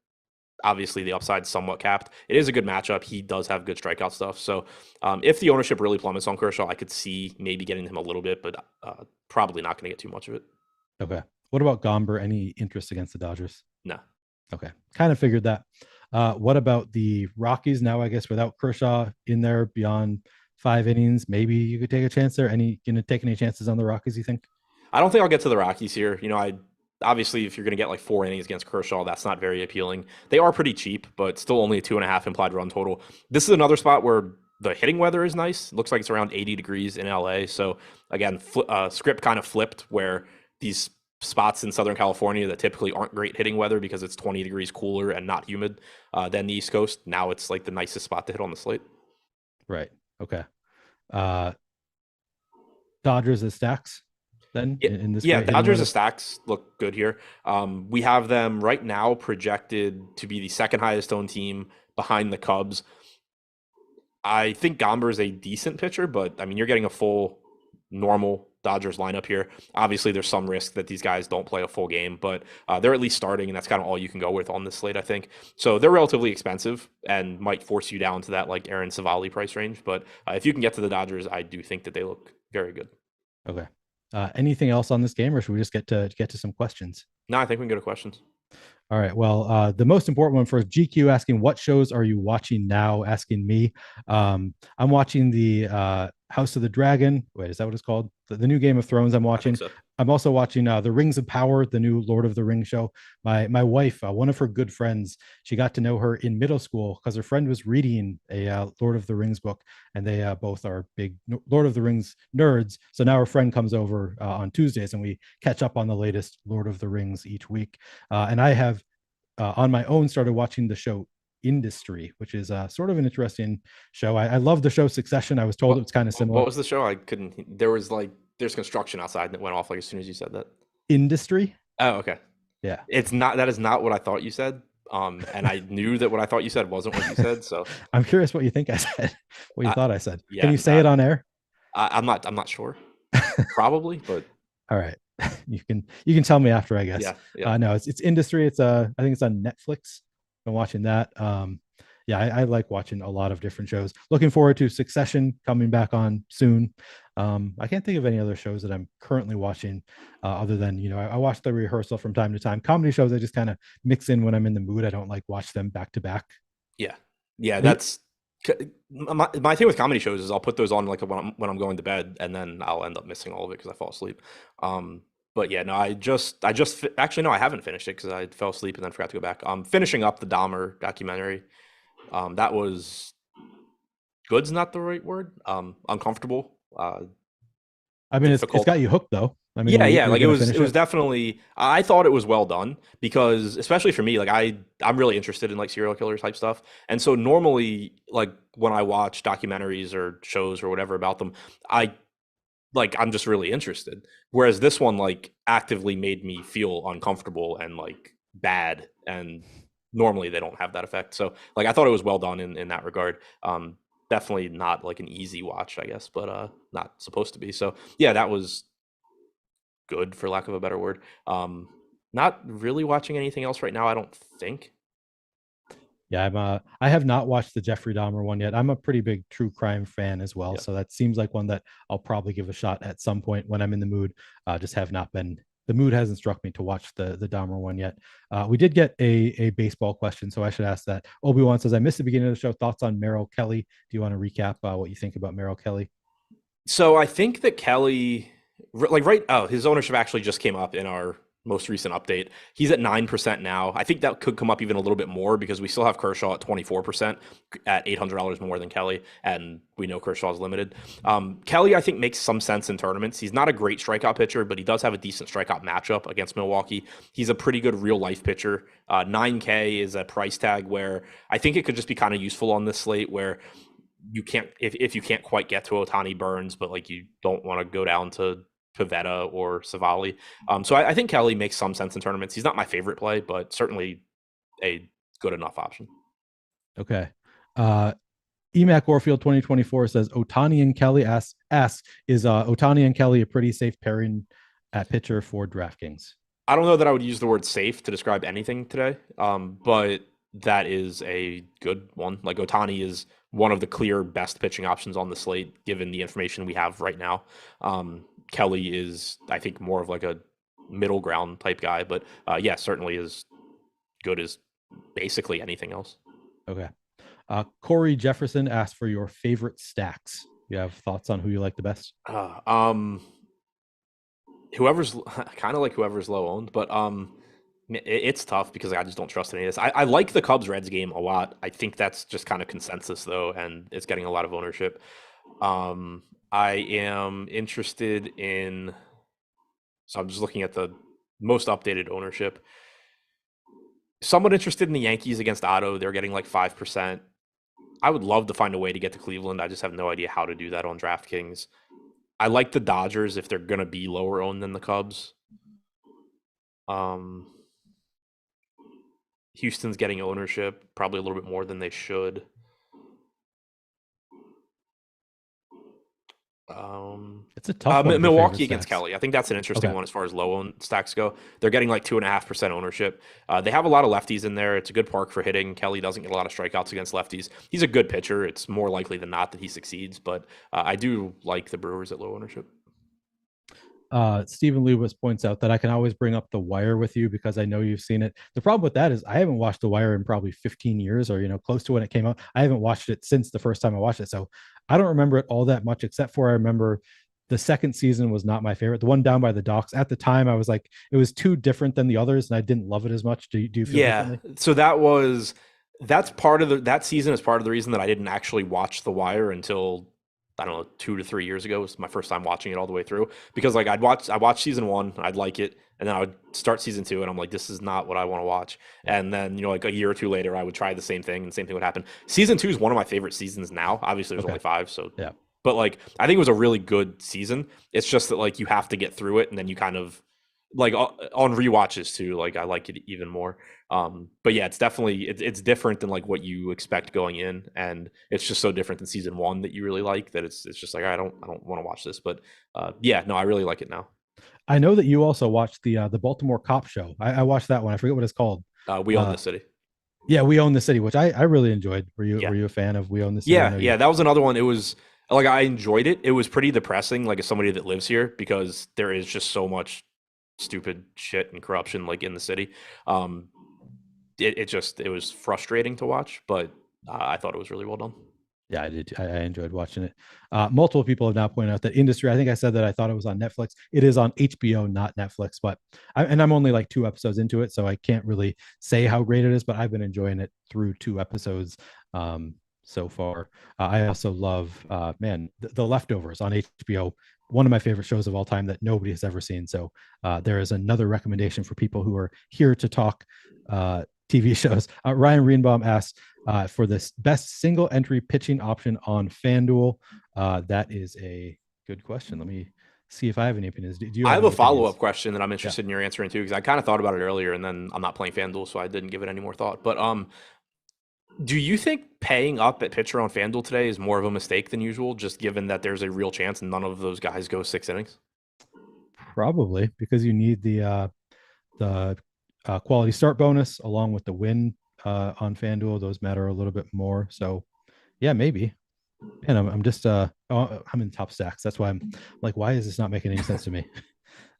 obviously the upside's somewhat capped. It is a good matchup. He does have good strikeout stuff. So if the ownership really plummets on Kershaw, I could see maybe getting him a little bit, but probably not going to get too much of it. Okay. What about Gomber? Any interest against the Dodgers? No. Okay. Kind of figured that. What about the Rockies now, I guess, without Kershaw in there beyond 5 innings? Maybe you could take a chance there. Going to take any chances on the Rockies, you think? I don't think I'll get to the Rockies here. Obviously, if you're going to get like 4 innings against Kershaw, that's not very appealing. They are pretty cheap, but still only a 2.5 implied run total. This is another spot where the hitting weather is nice. It looks like it's around 80 degrees in LA. So again, script kind of flipped where these spots in Southern California that typically aren't great hitting weather because it's 20 degrees cooler and not humid than the East Coast. Now it's like the nicest spot to hit on the slate. Right. Okay. Dodgers as stacks. Then in this Dodgers and stacks look good here. We have them right now projected to be the second highest owned team behind the Cubs. I think Gomber is a decent pitcher, but I mean, you're getting a full normal Dodgers lineup here. Obviously, there's some risk that these guys don't play a full game, but they're at least starting, and that's kind of all you can go with on this slate, I think. So they're relatively expensive and might force you down to that like Aaron Savali price range. But if you can get to the Dodgers, I do think that they look very good. Okay. Anything else on this game, or should we just get to some questions? No, I think we can go to questions. All right. Well, the most important one first, GQ asking, what shows are you watching now? Asking me. I'm watching the House of the Dragon. Wait, is that what it's called? The new Game of Thrones I'm watching. So. I'm also watching The Rings of Power, the new Lord of the Rings show. My wife, one of her good friends, she got to know her in middle school because her friend was reading a Lord of the Rings book, and they both are big Lord of the Rings nerds. So now her friend comes over on Tuesdays, and we catch up on the latest Lord of the Rings each week. And I have, on my own, started watching the show Industry, which is sort of an interesting show. I love the show Succession. I was told it's kind of similar. What was the show? I couldn't. There's construction outside that went off like as soon as you said that. Industry. Oh, okay. Yeah. That is not what I thought you said. And I knew that what I thought you said wasn't what you said. So I'm curious what you think I said, what you thought I said. yeah, Can you say it on air? I'm not sure. Probably, but All right. You can tell me after, I guess. Yeah. No, it's industry. It's I think it's on Netflix. I'm watching that. Yeah, I like watching a lot of different shows. Looking forward to Succession coming back on soon. I can't think of any other shows that I'm currently watching, other than, I watch The Rehearsal from time to time. Comedy shows I just kind of mix in when I'm in the mood. I don't like watch them back to back. Yeah. That's my thing with comedy shows is I'll put those on like when I'm going to bed, and then I'll end up missing all of it because I fall asleep. But yeah, no, actually no, I haven't finished it because I fell asleep and then forgot to go back. Finishing up the Dahmer documentary. That was good's not the right word. Uncomfortable. I mean, it's got you hooked though. I mean, yeah. Like it was definitely. I thought it was well done because, especially for me, like I'm really interested in like serial killer type stuff, and so normally, like when I watch documentaries or shows or whatever about them, I'm just really interested. Whereas this one like actively made me feel uncomfortable and like bad, and normally they don't have that effect. So like I thought it was well done in that regard. Definitely not like an easy watch, I guess, but not supposed to be. So yeah, that was good for lack of a better word. Not really watching anything else right now, I don't think. Yeah, I have not watched the Jeffrey Dahmer one yet. I'm a pretty big true crime fan as well, so that seems like one that I'll probably give a shot at some point when I'm in the mood. Just have not been. The mood hasn't struck me to watch the Dahmer one yet. We did get a baseball question, so I should ask that. Obi-Wan says, I missed the beginning of the show. Thoughts on Merrill Kelly? Do you want to recap what you think about Merrill Kelly? So I think that Kelly, his ownership actually just came up in our most recent update. He's at 9% now. I think that could come up even a little bit more because we still have Kershaw at 24% at $800 more than Kelly, and we know Kershaw's limited. Kelly, I think, makes some sense in tournaments. He's not a great strikeout pitcher, but he does have a decent strikeout matchup against Milwaukee. He's a pretty good real life pitcher. 9K is a price tag where I think it could just be kind of useful on this slate where you can't, if you can't quite get to Ohtani, Burns, but like you don't want to go down to Pivetta or Savali. So I think Kelly makes some sense in tournaments. He's not my favorite play, but certainly a good enough option. Okay. EMAC Orfield 2024 says Ohtani and Kelly asks, is Ohtani and Kelly a pretty safe pairing at pitcher for DraftKings? I don't know that I would use the word safe to describe anything today, but that is a good one. Like Ohtani is one of the clear best pitching options on the slate, given the information we have right now. Kelly is, I think, more of like a middle ground type guy, but yeah, certainly as good as basically anything else. Okay. Corey Jefferson asked for your favorite stacks. You have thoughts on who you like the best? Whoever's kind of like whoever's low owned, but it's tough because I just don't trust any of this. I like the Cubs Reds game a lot. I think that's just kind of consensus though, and it's getting a lot of ownership. I am interested in, so I'm just looking at the most updated ownership. Somewhat interested in the Yankees against Otto. They're getting like 5%. I would love to find a way to get to Cleveland. I just have no idea how to do that on DraftKings. I like the Dodgers if they're going to be lower owned than the Cubs. Houston's getting ownership, probably a little bit more than they should. It's a tough one. Milwaukee against Kelly. I think that's an interesting one as far as low owned stacks go. They're getting like 2.5% ownership. They have a lot of lefties in there. It's a good park for hitting. Kelly doesn't get a lot of strikeouts against lefties. He's a good pitcher. It's more likely than not that he succeeds, but I do like the Brewers at low ownership. Stephen Lewis points out that I can always bring up The Wire with you because I know you've seen it. The problem with that is I haven't watched The Wire in probably 15 years or, close to when it came out. I haven't watched it since the first time I watched it. So I don't remember it all that much, except for I remember the second season was not my favorite. The one down by the docks at the time, I was like, it was too different than the others and I didn't love it as much. Do you feel differently? So that's part of that season is part of the reason that I didn't actually watch The Wire until, I don't know, 2 to 3 years ago. It was my first time watching it all the way through because like I watched season 1, I'd like it. And then I would start season 2 and I'm like, this is not what I want to watch. And then, like a year or two later, I would try the same thing and the same thing would happen. Season 2 is one of my favorite seasons now. Obviously there's only 5. So yeah. But like, I think it was a really good season. It's just that like, you have to get through it. And then you kind of like on rewatches too. Like I like it even more. But yeah, it's definitely it's different than like what you expect going in, and it's just so different than season one that you really like that it's just like I don't want to watch this. But yeah, no, I really like it now. I know that you also watched the Baltimore Cop Show. I watched that one. I forget what it's called. We Own the City. Yeah, We Own the City, which I really enjoyed. Were Yeah. you a fan of We Own the City? Yeah, that was another one. It was like I enjoyed it. It was pretty depressing, like as somebody that lives here, because there is just so much stupid shit and corruption like in the city. It was frustrating to watch, but I thought it was really well done. Yeah, I did. I enjoyed watching it. Multiple people have now pointed out that Industry. I think I said that I thought it was on Netflix. It is on HBO, not Netflix. But I'm only like 2 episodes into it, so I can't really say how great it is. But I've been enjoying it through 2 episodes so far. I also love, the Leftovers on HBO. One of my favorite shows of all time that nobody has ever seen. So there is another recommendation for people who are here to talk TV shows. Ryan Reenbaum asks, for this best single entry pitching option on FanDuel. That is a good question. Let me see if I have any opinions. Do you I have a follow-up opinions? question that I'm interested in your answering too, because I kind of thought about it earlier and then I'm not playing FanDuel, so I didn't give it any more thought. But do you think paying up at pitcher on FanDuel today is more of a mistake than usual, just given that there's a real chance none of those guys go 6 innings? Probably, because you need the quality start bonus along with the win on FanDuel. Those matter a little bit more. So yeah, maybe. And I'm just I'm in top stacks. That's why I'm like, why is this not making any sense to me?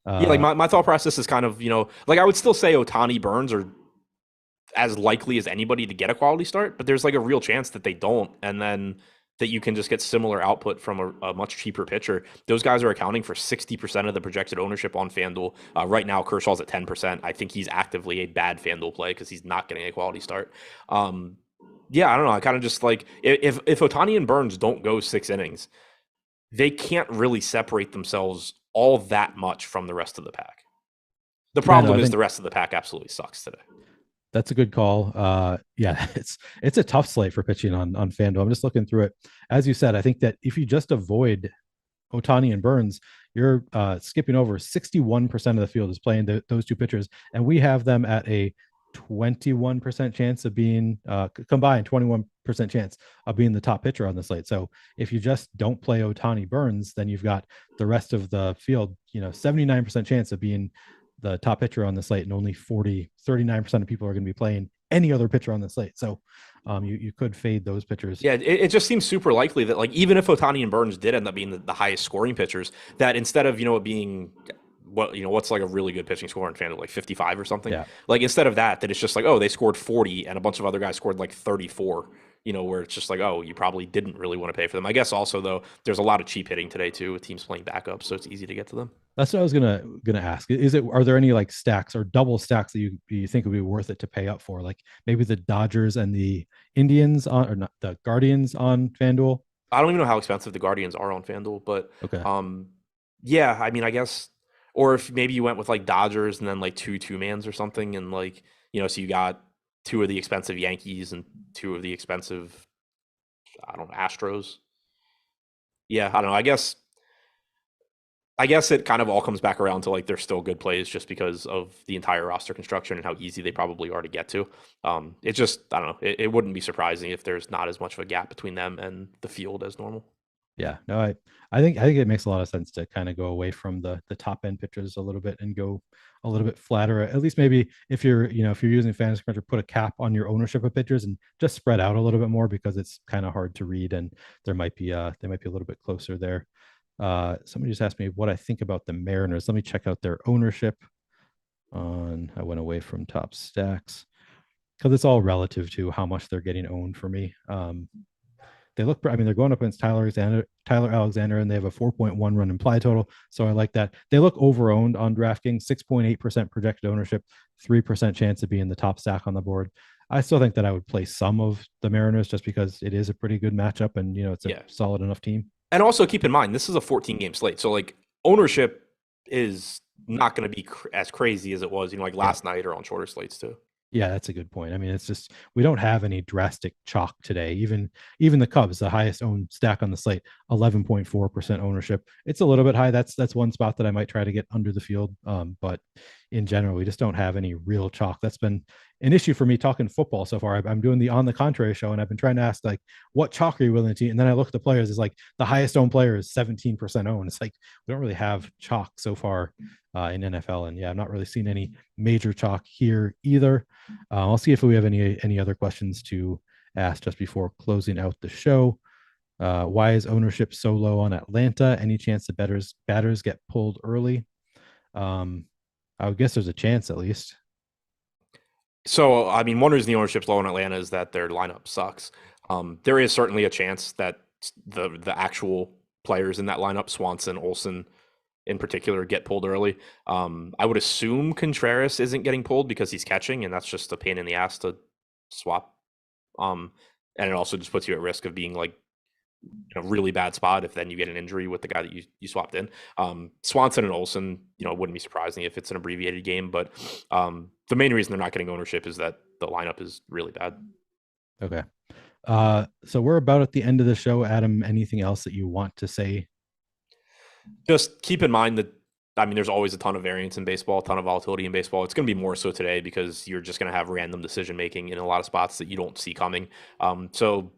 Yeah, like my thought process is kind of, like I would still say Ohtani, Burns are as likely as anybody to get a quality start, but there's like a real chance that they don't, and then that you can just get similar output from a much cheaper pitcher. Those guys are accounting for 60% of the projected ownership on FanDuel. Right now, Kershaw's at 10%. I think he's actively a bad FanDuel play because he's not getting a quality start. Yeah, I don't know. I kind of just like, if Ohtani and Burns don't go 6 innings, they can't really separate themselves all that much from the rest of the pack. The problem is the rest of the pack absolutely sucks today. That's a good call. Yeah, it's a tough slate for pitching on FanDuel. I'm just looking through it. As you said, I think that if you just avoid Ohtani and Burns, you're skipping over 61% of the field is playing those 2 pitchers, and we have them at a 21% chance of being combined 21% chance of being the top pitcher on the slate. So if you just don't play Ohtani Burns, then you've got the rest of the field, 79% chance of being the top pitcher on the slate, and only 39% of people are going to be playing any other pitcher on the slate. So you could fade those pitchers. Yeah, it just seems super likely that, like, even if Ohtani and Burns did end up being the highest scoring pitchers, that instead of, it being what's like a really good pitching score in FanDuel, like 55 or something. Yeah. Like instead of that it's just like, oh, they scored 40 and a bunch of other guys scored like 34, where it's just like, oh, you probably didn't really want to pay for them. I guess also though, there's a lot of cheap hitting today too with teams playing backup, so it's easy to get to them. That's what I was gonna ask. Are there any like stacks or double stacks that you think would be worth it to pay up for? Like maybe the Dodgers and the Indians or not, the Guardians on FanDuel? I don't even know how expensive the Guardians are on FanDuel, but okay. Yeah, I mean, I guess, or if maybe you went with like Dodgers and then like 2-2-mans or something, and like, so you got 2 of the expensive Yankees and 2 of the expensive, I don't know, Astros. Yeah, I don't know. I guess it kind of all comes back around to like they're still good plays just because of the entire roster construction and how easy they probably are to get to. It just, I don't know. It wouldn't be surprising if there's not as much of a gap between them and the field as normal. Yeah, no, I think it makes a lot of sense to kind of go away from the top end pitchers a little bit and go a little bit flatter. At least maybe if you're using Fantasy Cruncher, put a cap on your ownership of pitchers and just spread out a little bit more, because it's kind of hard to read and they might be a little bit closer there. Somebody just asked me what I think about the Mariners. Let me check out their ownership I went away from top stacks because it's all relative to how much they're getting owned for me. They look, they're going up against Tyler Alexander, and they have a 4.1 run implied total. So I like that. They look over-owned on DraftKings, 6.8% projected ownership, 3% chance of being the top stack on the board. I still think that I would play some of the Mariners just because it is a pretty good matchup and, it's a solid enough team. And also keep in mind, this is a 14-game slate. So like ownership is not going to be as crazy as it was, like last night or on shorter slates too. Yeah, that's a good point. I mean, it's just we don't have any drastic chalk today. Even the Cubs, the highest owned stack on the slate, 11.4% ownership. It's a little bit high. That's one spot that I might try to get under the field. But in general, we just don't have any real chalk. That's been an issue for me talking football so far. I'm doing the On the Contrary show, and I've been trying to ask like, what chalk are you willing to? And then I look at the players. It's like the highest owned player is 17% owned. It's like we don't really have chalk so far in NFL. And yeah, I've not really seen any major chalk here either. I'll see if we have any other questions to ask just before closing out the show. Why is ownership so low on Atlanta? Any chance the batters get pulled early? I would guess there's a chance at least. So, I mean, one reason the ownership's low in Atlanta is that their lineup sucks. There is certainly a chance that the actual players in that lineup, Swanson, Olsen in particular, get pulled early. I would assume Contreras isn't getting pulled because he's catching, and that's just a pain in the ass to swap. And it also just puts you at risk of being like in a really bad spot if then you get an injury with the guy that you swapped in. Swanson and Olsen, wouldn't be surprising if it's an abbreviated game, but the main reason they're not getting ownership is that the lineup is really bad. Okay. So we're about at the end of the show. Adam, anything else that you want to say? Just keep in mind that, there's always a ton of variance in baseball, a ton of volatility in baseball. It's going to be more so today because you're just going to have random decision-making in a lot of spots that you don't see coming. So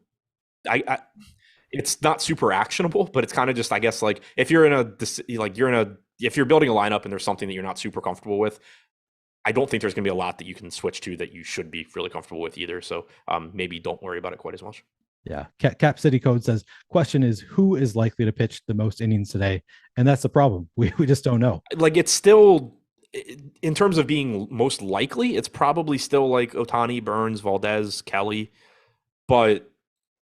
it's not super actionable, but it's kind of just, I guess, like if you're if you're building a lineup and there's something that you're not super comfortable with, I don't think there's going to be a lot that you can switch to that you should be really comfortable with either. So maybe don't worry about it quite as much. Yeah. Cap City Code says, question is, who is likely to pitch the most innings today? And that's the problem. We just don't know. Like, it's still, in terms of being most likely, it's probably still like Ohtani, Burns, Valdez, Kelly, but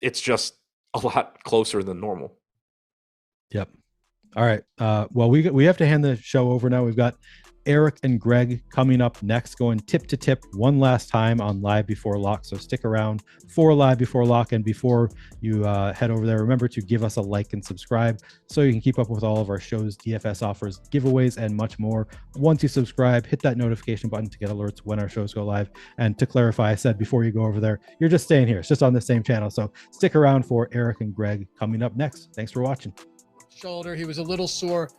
it's just a lot closer than normal. Yep. All right. Well, we have to hand the show over now. We've got Eric and Greg coming up next, going tip to tip one last time on Live Before Lock. So stick around for Live Before Lock. And before you head over there, remember to give us a like and subscribe so you can keep up with all of our shows, DFS offers, giveaways, and much more. Once you subscribe, hit that notification button to get alerts when our shows go live. And to clarify, I said before you go over there, you're just staying here. It's just on the same channel. So stick around for Eric and Greg coming up next. Thanks for watching. Shoulder, he was a little sore.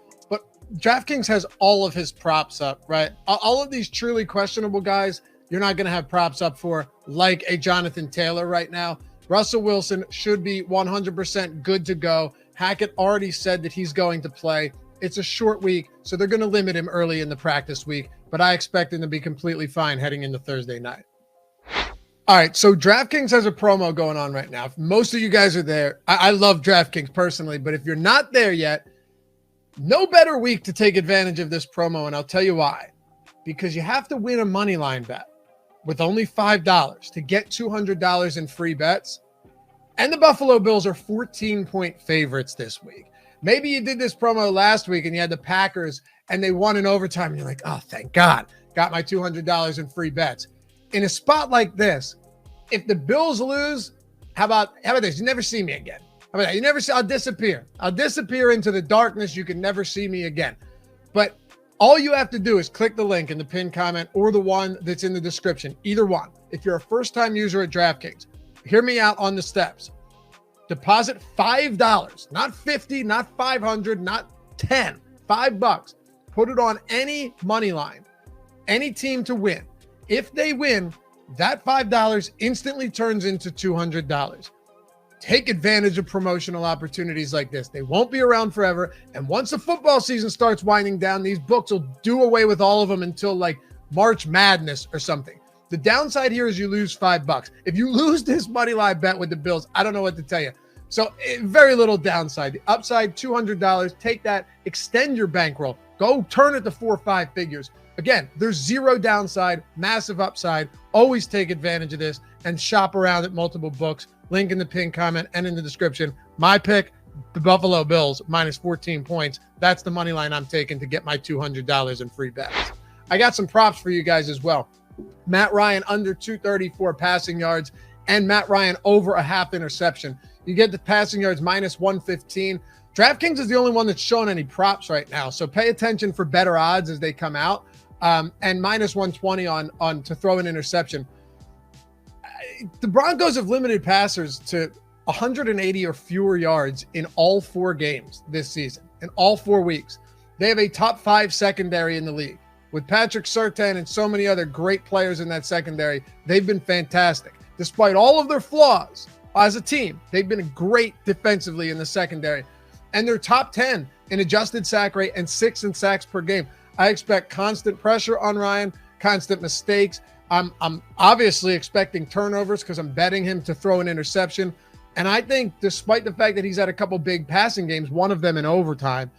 DraftKings has all of his props up, right? All of these truly questionable guys, you're not going to have props up for, like a Jonathan Taylor right now. Russell Wilson should be 100% good to go. Hackett already said that he's going to play. It's a short week, so they're going to limit him early in the practice week, but I expect him to be completely fine heading into Thursday night. All right, so DraftKings has a promo going on right now. If most of you guys are there, I love DraftKings personally, but if you're not there yet, no better week to take advantage of this promo, and I'll tell you why. Because you have to win a money line bet with only $5 to get $200 in free bets. And the Buffalo Bills are 14-point favorites this week. Maybe you did this promo last week and you had the Packers and they won in overtime and you're like, oh, thank God, got my $200 in free bets. In a spot like this, if the Bills lose, how about this? You never see me again. How about that? You never see, I'll disappear. I'll disappear into the darkness. You can never see me again. But all you have to do is click the link in the pinned comment or the one that's in the description, either one. If you're a first-time user at DraftKings, hear me out on the steps. Deposit $5, not $50, not $500, not $10, $5. Put it on any money line, any team to win. If they win, that $5 instantly turns into $200. Take advantage of promotional opportunities like this. They won't be around forever. And once the football season starts winding down, these books will do away with all of them until like March Madness or something. The downside here is you lose $5. If you lose this money line bet with the Bills, I don't know what to tell you. So very little downside. The upside, $200. Take that, extend your bankroll. Go turn it to 4 or 5 figures. Again, there's zero downside, massive upside. Always take advantage of this and shop around at multiple books. Link in the pinned comment and in the description. My pick, the Buffalo Bills, minus 14 points. That's the money line I'm taking to get my $200 in free bets. I got some props for you guys as well. Matt Ryan under 234 passing yards and Matt Ryan over a half interception. You get the passing yards minus 115. DraftKings is the only one that's showing any props right now, so pay attention for better odds as they come out. and minus 120 on to throw an interception. The Broncos have limited passers to 180 or fewer yards in all 4 games this season, in all 4 weeks. They have a top 5 secondary in the league. With Patrick Surtain and so many other great players in that secondary, they've been fantastic. Despite all of their flaws as a team, they've been great defensively in the secondary. And they're top 10 in adjusted sack rate and 6 in sacks per game. I expect constant pressure on Ryan, constant mistakes. I'm obviously expecting turnovers because I'm betting him to throw an interception. And I think despite the fact that he's had a couple big passing games, one of them in overtime,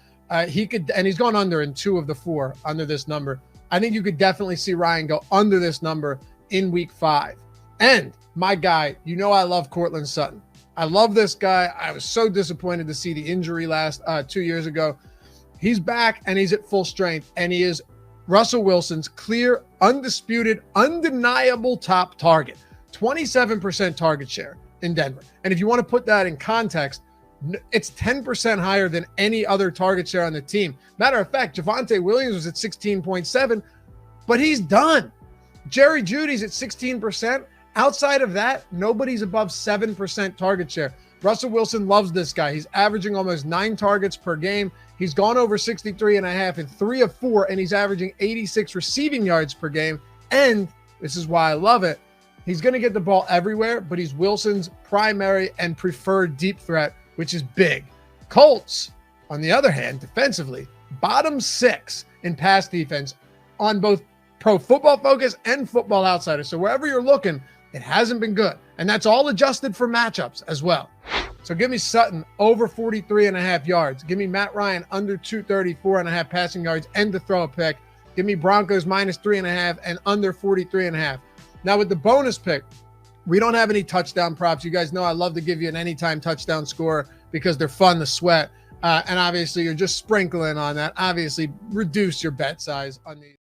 he could, and he's gone under in 2 of the 4 under this number. I think you could definitely see Ryan go under this number in week 5. And my guy, you know I love Courtland Sutton. I love this guy. I was so disappointed to see the injury last 2 years ago. He's back and he's at full strength, and he is Russell Wilson's clear, undisputed, undeniable top target. 27% target share in Denver. And if you want to put that in context, it's 10% higher than any other target share on the team. Matter of fact, Javonte Williams was at 16.7, but he's done. Jerry Jeudy's at 16%. Outside of that, nobody's above 7% target share. Russell Wilson loves this guy. He's averaging almost 9 targets per game. He's gone over 63.5 in 3 of 4, and he's averaging 86 receiving yards per game. And this is why I love it. He's going to get the ball everywhere, but he's Wilson's primary and preferred deep threat, which is big. Colts, on the other hand, defensively, bottom 6 in pass defense on both Pro Football Focus and Football Outsiders. So wherever you're looking, it hasn't been good. And that's all adjusted for matchups as well. So give me Sutton over 43.5 yards. Give me Matt Ryan under 234.5 passing yards and to throw a pick. Give me Broncos minus 3.5 and under 43.5. Now with the bonus pick, we don't have any touchdown props. You guys know I love to give you an anytime touchdown score because they're fun to sweat. And obviously you're just sprinkling on that. Obviously reduce your bet size on these.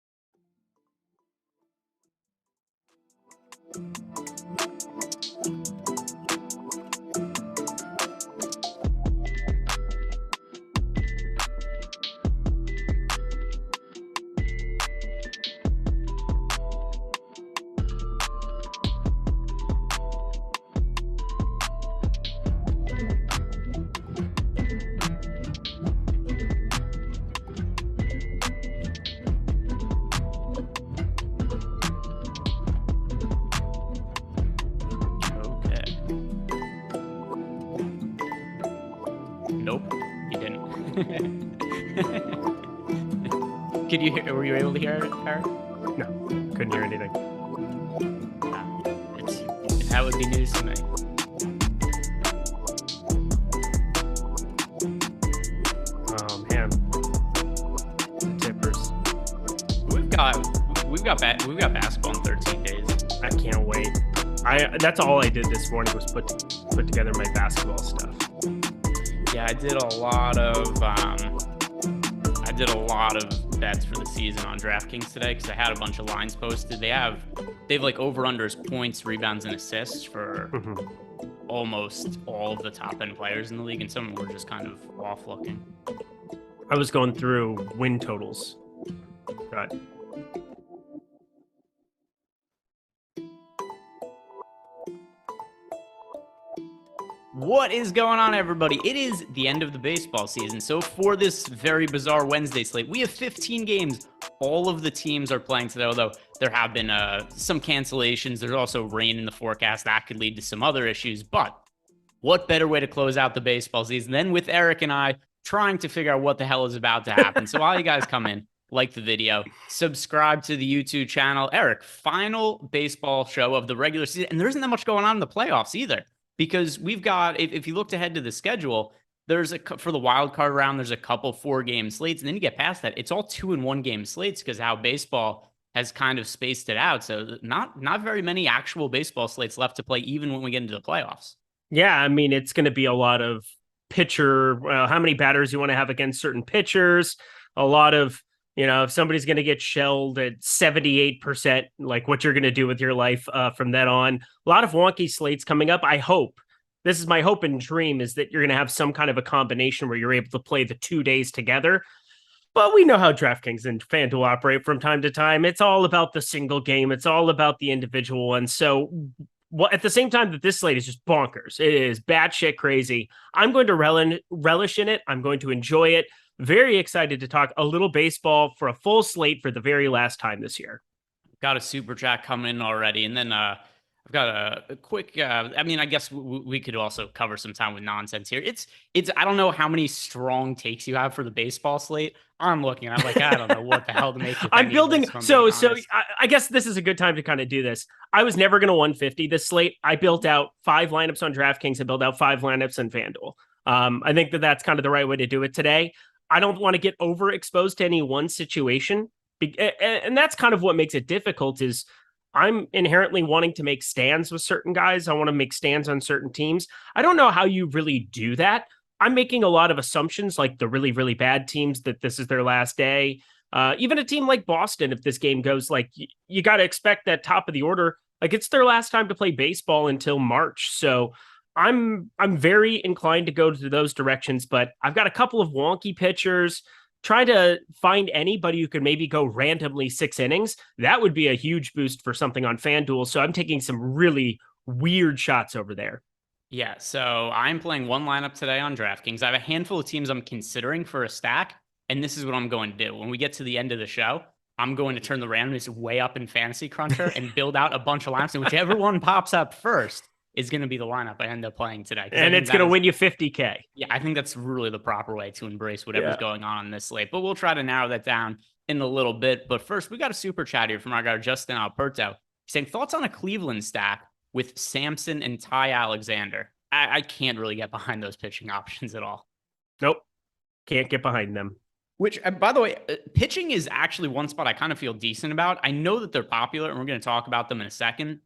Nope, you didn't. Could you hear? Were you able to hear it, Eric? No, couldn't hear anything. That would be news to me. Man, tippers. We've got basketball in 13 days. I can't wait. That's all I did this morning was put together my basketball stuff. Yeah, I did a lot of bets for the season on DraftKings today because I had a bunch of lines posted. They've like over-unders points, rebounds, and assists for almost all of the top end players in the league, and some of them were just kind of off looking. I was going through win totals. Right. What is going on, everybody? It is the end of the baseball season. So for this very bizarre Wednesday slate, we have 15 games. All of the teams are playing today, although there have been some cancellations. There's also rain in the forecast. That could lead to some other issues. But what better way to close out the baseball season than with Eric and I trying to figure out what the hell is about to happen. So while you guys come in, like the video, subscribe to the YouTube channel. Eric, final baseball show of the regular season. And there isn't that much going on in the playoffs either. Because we've got, if you looked ahead to the schedule, for the wild card round, there's a couple 4-game slates. And then you get past that, it's all 2 and 1 game slates because how baseball has kind of spaced it out. So not very many actual baseball slates left to play, even when we get into the playoffs. Yeah, I mean, it's going to be a lot of pitcher, how many batters you want to have against certain pitchers, a lot of, if somebody's going to get shelled at 78%, like what you're going to do with your life from then on. A lot of wonky slates coming up. I hope, this is my hope and dream, is that you're going to have some kind of a combination where you're able to play the 2 days together. But we know how DraftKings and FanDuel operate from time to time. It's all about the single game. It's all about the individual one. So at the same time that this slate is just bonkers, it is batshit crazy. I'm going to relish in it. I'm going to enjoy it. Very excited to talk a little baseball for a full slate for the very last time this year. Got a super chat coming in already. And then I've got a quick, I mean, I guess we could also cover some time with nonsense here. It's, I don't know how many strong takes you have for the baseball slate. I'm looking, I'm like, I don't know what the hell to make. I'm building. So I guess this is a good time to kind of do this. I was never going to 150 this slate. I built out 5 lineups on DraftKings. I built out 5 lineups in FanDuel. I think that that's kind of the right way to do it today. I don't want to get overexposed to any one situation. And that's kind of what makes it difficult is I'm inherently wanting to make stands with certain guys. I want to make stands on certain teams. I don't know how you really do that. I'm making a lot of assumptions, like the really, really bad teams, that this is their last day. Even a team like Boston, if this game goes, like, you got to expect that top of the order, like it's their last time to play baseball until March. So I'm very inclined to go to those directions, but I've got a couple of wonky pitchers. Try to find anybody who could maybe go randomly 6 innings. That would be a huge boost for something on FanDuel. So I'm taking some really weird shots over there. Yeah, so I'm playing one lineup today on DraftKings. I have a handful of teams I'm considering for a stack, and this is what I'm going to do. When we get to the end of the show, I'm going to turn the randomness way up in Fantasy Cruncher and build out a bunch of lineups, and whichever one pops up first is going to be the lineup I end up playing today. And it's going to win you $50K. Yeah, I think that's really the proper way to embrace whatever's going on this slate. But we'll try to narrow that down in a little bit. But first, we got a super chat here from our guy, Justin Alberto. He's saying, thoughts on a Cleveland stack with Sampson and Ty Alexander? I can't really get behind those pitching options at all. Nope. Can't get behind them. Which, by the way, pitching is actually one spot I kind of feel decent about. I know that they're popular, and we're going to talk about them in a second.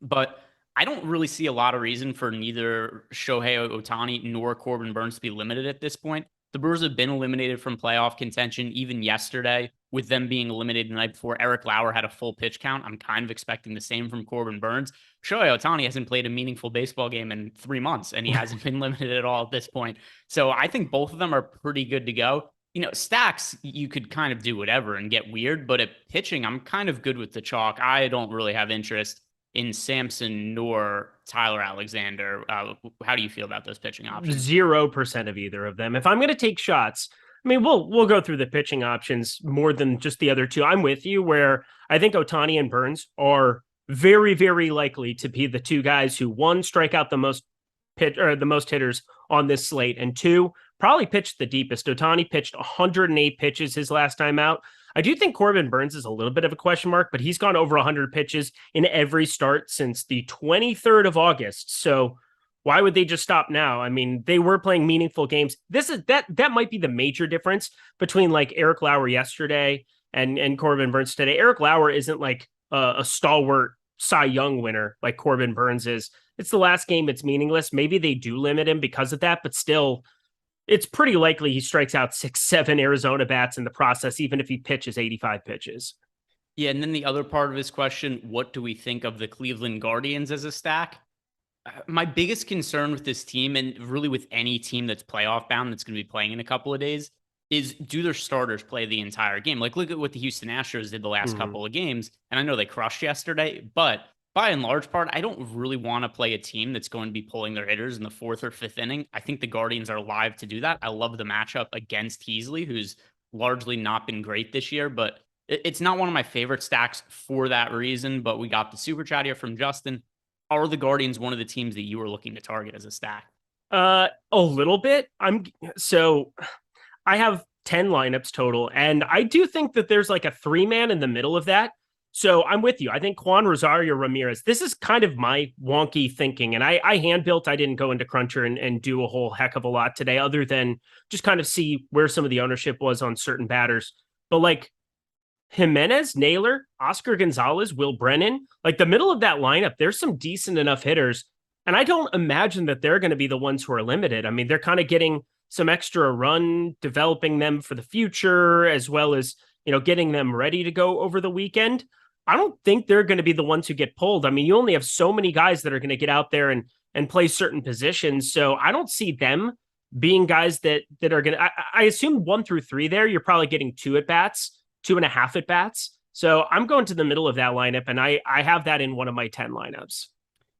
But I don't really see a lot of reason for neither Shohei Ohtani nor Corbin Burnes to be limited at this point. The Brewers have been eliminated from playoff contention even yesterday, with them being eliminated the night before. Eric Lauer had a full pitch count. I'm kind of expecting the same from Corbin Burnes. Shohei Ohtani hasn't played a meaningful baseball game in 3 months, and he hasn't been limited at all at this point. So I think both of them are pretty good to go. You know, stacks, you could kind of do whatever and get weird, but at pitching, I'm kind of good with the chalk. I don't really have interest in Sampson nor Tyler Alexander. How do you feel about those pitching options? 0% of either of them. If I'm going to take shots, I mean, we'll go through the pitching options more than just the other two. I'm with you where I think Ohtani and Burnes are very, very likely to be the two guys who, 1, strike out the most hitters on this slate, and 2, probably pitched the deepest. Ohtani pitched 108 pitches his last time out. I do think Corbin Burnes is a little bit of a question mark, but he's gone over 100 pitches in every start since the 23rd of August. So why would they just stop now? I mean, they were playing meaningful games. That might be the major difference between like Eric Lauer yesterday and Corbin Burnes today. Eric Lauer isn't like a stalwart Cy Young winner like Corbin Burnes is. It's the last game. It's meaningless. Maybe they do limit him because of that, but still, it's pretty likely he strikes out 6-7 Arizona bats in the process, even if he pitches 85 pitches. Yeah, and then the other part of his question, what do we think of the Cleveland Guardians as a stack? My biggest concern with this team, and really with any team that's playoff bound that's going to be playing in a couple of days, is do their starters play the entire game? Like, look at what the Houston Astros did the last couple of games, and I know they crushed yesterday, but by and large part, I don't really want to play a team that's going to be pulling their hitters in the 4th or 5th inning. I think the Guardians are live to do that. I love the matchup against Heasley, who's largely not been great this year, but it's not one of my favorite stacks for that reason. But we got the super chat here from Justin. Are the Guardians one of the teams that you were looking to target as a stack? A little bit. I have 10 lineups total, and I do think that there's like a 3-man in the middle of that. So I'm with you. I think Juan Rosario Ramirez, this is kind of my wonky thinking. And I hand-built, I didn't go into Cruncher and do a whole heck of a lot today other than just kind of see where some of the ownership was on certain batters. But like Jimenez, Naylor, Oscar Gonzalez, Will Brennan, like the middle of that lineup, there's some decent enough hitters. And I don't imagine that they're going to be the ones who are limited. I mean, they're kind of getting some extra run, developing them for the future, as well as, getting them ready to go over the weekend. I don't think they're going to be the ones who get pulled. I mean, you only have so many guys that are going to get out there and play certain positions. So I don't see them being guys that are going to, I assume 1 through 3 there, you're probably getting 2 at bats, 2.5 at bats. So I'm going to the middle of that lineup, and I have that in one of my 10 lineups.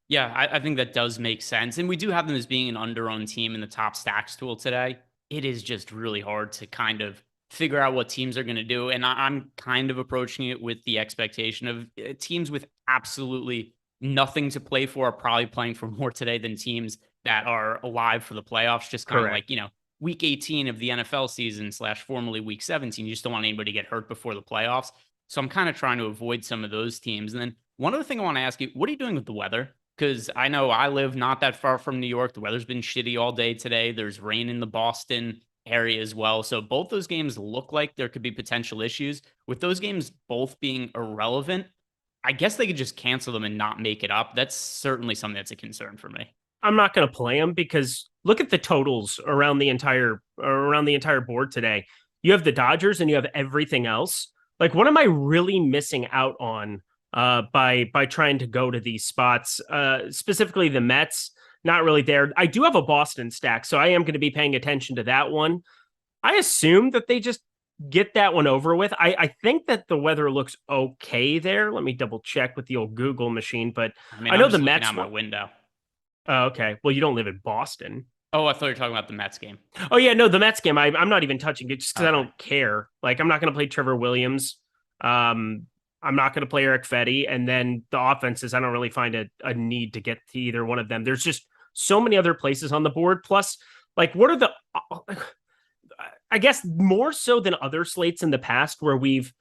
Yeah, I think that does make sense. And we do have them as being an under-owned team in the top stacks tool today. It is just really hard to kind of figure out what teams are going to do. And I'm kind of approaching it with the expectation of teams with absolutely nothing to play for are probably playing for more today than teams that are alive for the playoffs. Just kind of like, week 18 of the NFL season / formerly week 17. You just don't want anybody to get hurt before the playoffs. So I'm kind of trying to avoid some of those teams. And then one other thing I want to ask you, what are you doing with the weather? Because I know I live not that far from New York. The weather's been shitty all day today. There's rain in the Boston area as well. So both those games look like there could be potential issues. With those games both being irrelevant, I guess they could just cancel them and not make it up. That's certainly something that's a concern for me. I'm not going to play them because look at the totals around the entire board today. You have the Dodgers and you have everything else. Like, what am I really missing out on by trying to go to these spots? Specifically the Mets, not really there. I do have a Boston stack, so I am going to be paying attention to that one. I assume that they just get that one over with. I think that the weather looks okay there. Let me double check with the old Google machine, but I know the Mets out my window. Oh, okay. Well, you don't live in Boston. Oh, I thought you were talking about the Mets game. Oh, yeah. No, the Mets game. I'm not even touching it just because I don't care. Like, I'm not going to play Trevor Williams. I'm not going to play Eric Fetty. And then the offenses, I don't really find a need to get to either one of them. There's just so many other places on the board. Plus, like, what are the, I guess more so than other slates in the past where we've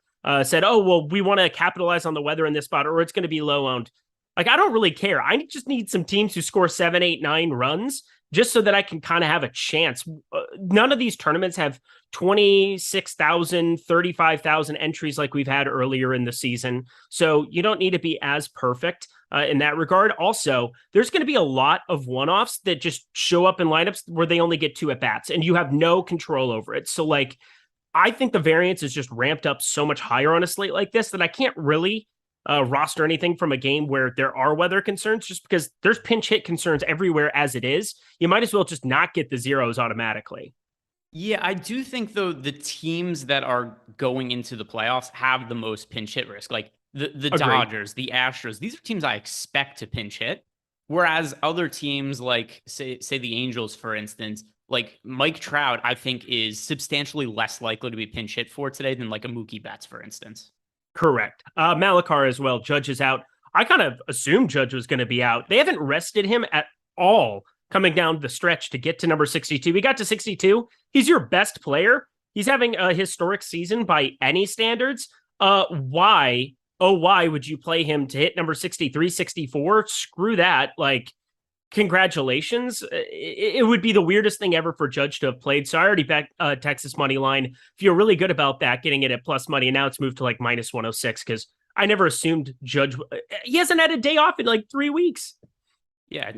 said, oh, well, we want to capitalize on the weather in this spot or it's going to be low owned. Like, I don't really care. I just need some teams who score 7, 8, 9 runs just so that I can kind of have a chance. None of these tournaments have 26,000, 35,000 entries like we've had earlier in the season. So you don't need to be as perfect in that regard. Also, there's going to be a lot of one-offs that just show up in lineups where they only get 2 at-bats and you have no control over it. So, like, I think the variance is just ramped up so much higher on a slate like this that I can't really roster anything from a game where there are weather concerns, just because there's pinch hit concerns everywhere as it is. You might as well just not get the zeros automatically. Yeah, I do think, though, the teams that are going into the playoffs have the most pinch hit risk. Like the Dodgers, the Astros, these are teams I expect to pinch hit. Whereas other teams like, say the Angels, for instance, like Mike Trout, I think is substantially less likely to be pinch hit for today than like a Mookie Betts, for instance. Correct. Malakar as well. Judge is out. I kind of assumed Judge was going to be out. They haven't rested him at all coming down the stretch to get to number 62. He got to 62. He's your best player. He's having a historic season by any standards. Why would you play him to hit number 63, 64? Screw that. Like, congratulations. It would be the weirdest thing ever for Judge to have played. So I already bet Texas money line. Feel really good about that, getting it at plus money. And now it's moved to like minus 106 because I never assumed Judge. He hasn't had a day off in like 3 weeks. Yeah.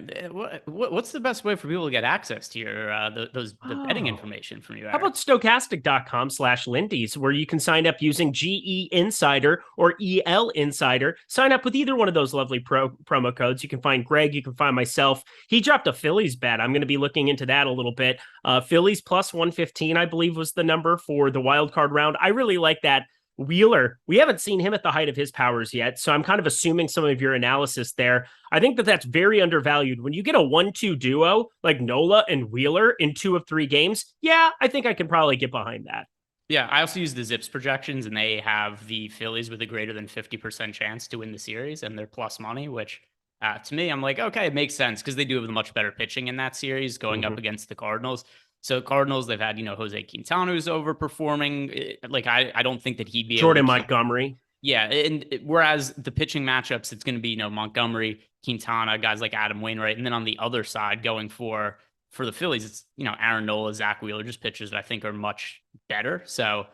What's the best way for people to get access to your the betting information from you, Eric? How about stokastic.com/Lindy's, where you can sign up using GE Insider or EL Insider. Sign up with either one of those lovely promo codes. You can find Greg. You can find myself. He dropped a Phillies bet. I'm going to be looking into that a little bit. Phillies plus 115, I believe, was the number for the wild card round. I really like that. Wheeler, we haven't seen him at the height of his powers yet, so I'm kind of assuming some of your analysis there. I think that that's very undervalued. When you get a 1-2 duo like Nola and Wheeler in 2 of 3 games, yeah, I think I can probably get behind that. Yeah, I also use the Zips projections, and they have the Phillies with a greater than 50% chance to win the series, and they're plus money, which to me, I'm like, okay, it makes sense because they do have much better pitching in that series going up against the Cardinals. So Cardinals, they've had, Jose Quintana, who's overperforming. Like, I don't think that he'd be Jordan Montgomery. Yeah. And whereas the pitching matchups, it's going to be, Montgomery, Quintana, guys like Adam Wainwright. And then on the other side, going for the Phillies, it's, Aaron Nola, Zach Wheeler, just pitchers that I think are much better. So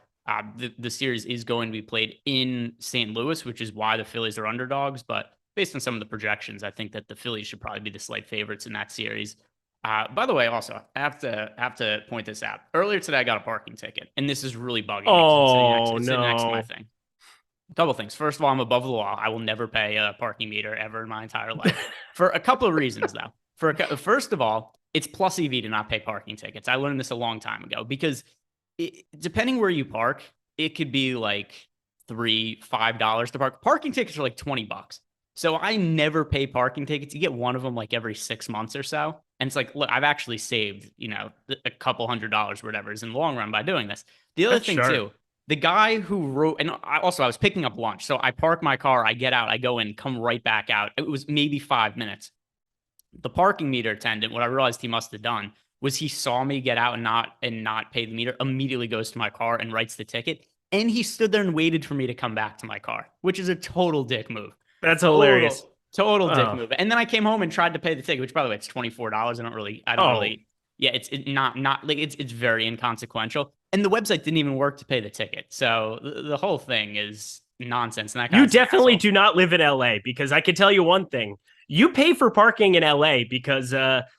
the series is going to be played in St. Louis, which is why the Phillies are underdogs. But based on some of the projections, I think that the Phillies should probably be the slight favorites in that series. By the way, also, I have to point this out. Earlier today, I got a parking ticket, and this is really bugging me. It's sitting next to my thing. A couple things. First of all, I'm above the law. I will never pay a parking meter ever in my entire life for a couple of reasons, though. First of all, it's plus EV to not pay parking tickets. I learned this a long time ago because depending where you park, it could be like $3, $5 to park. Parking tickets are like $20. So I never pay parking tickets. You get one of them like every 6 months or so. And it's like, look, I've actually saved, a couple $100, whatever, is in the long run by doing this. The other thing too, the guy who wrote, and I was picking up lunch. So I park my car, I get out, I go in, come right back out. It was maybe 5 minutes. The parking meter attendant, what I realized he must have done was he saw me get out and not pay the meter, immediately goes to my car and writes the ticket. And he stood there and waited for me to come back to my car, which is a total dick move. That's hilarious. Total dick move. And then I came home and tried to pay the ticket, which by the way, it's $24. I don't really. Yeah, it's it's very inconsequential. And the website didn't even work to pay the ticket. So the whole thing is nonsense. And that you definitely do not live in LA, because I can tell you one thing. You pay for parking in LA because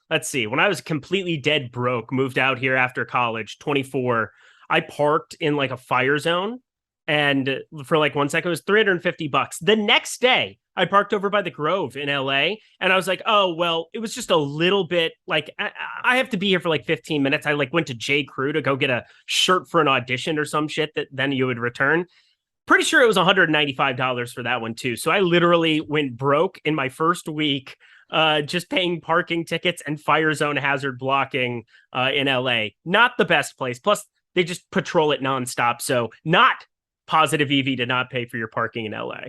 let's see, when I was completely dead broke, moved out here after college, 24, I parked in like a fire zone. And for like 1 second, it was $350. The next day, I parked over by the Grove in LA. And I was like, oh, well, it was just a little bit like I have to be here for like 15 minutes. I like went to J. Crew to go get a shirt for an audition or some shit that then you would return. Pretty sure it was $195 for that one, too. So I literally went broke in my first week just paying parking tickets and fire zone hazard blocking in LA. Not the best place. Plus, they just patrol it nonstop. So not positive EV to not pay for your parking in LA.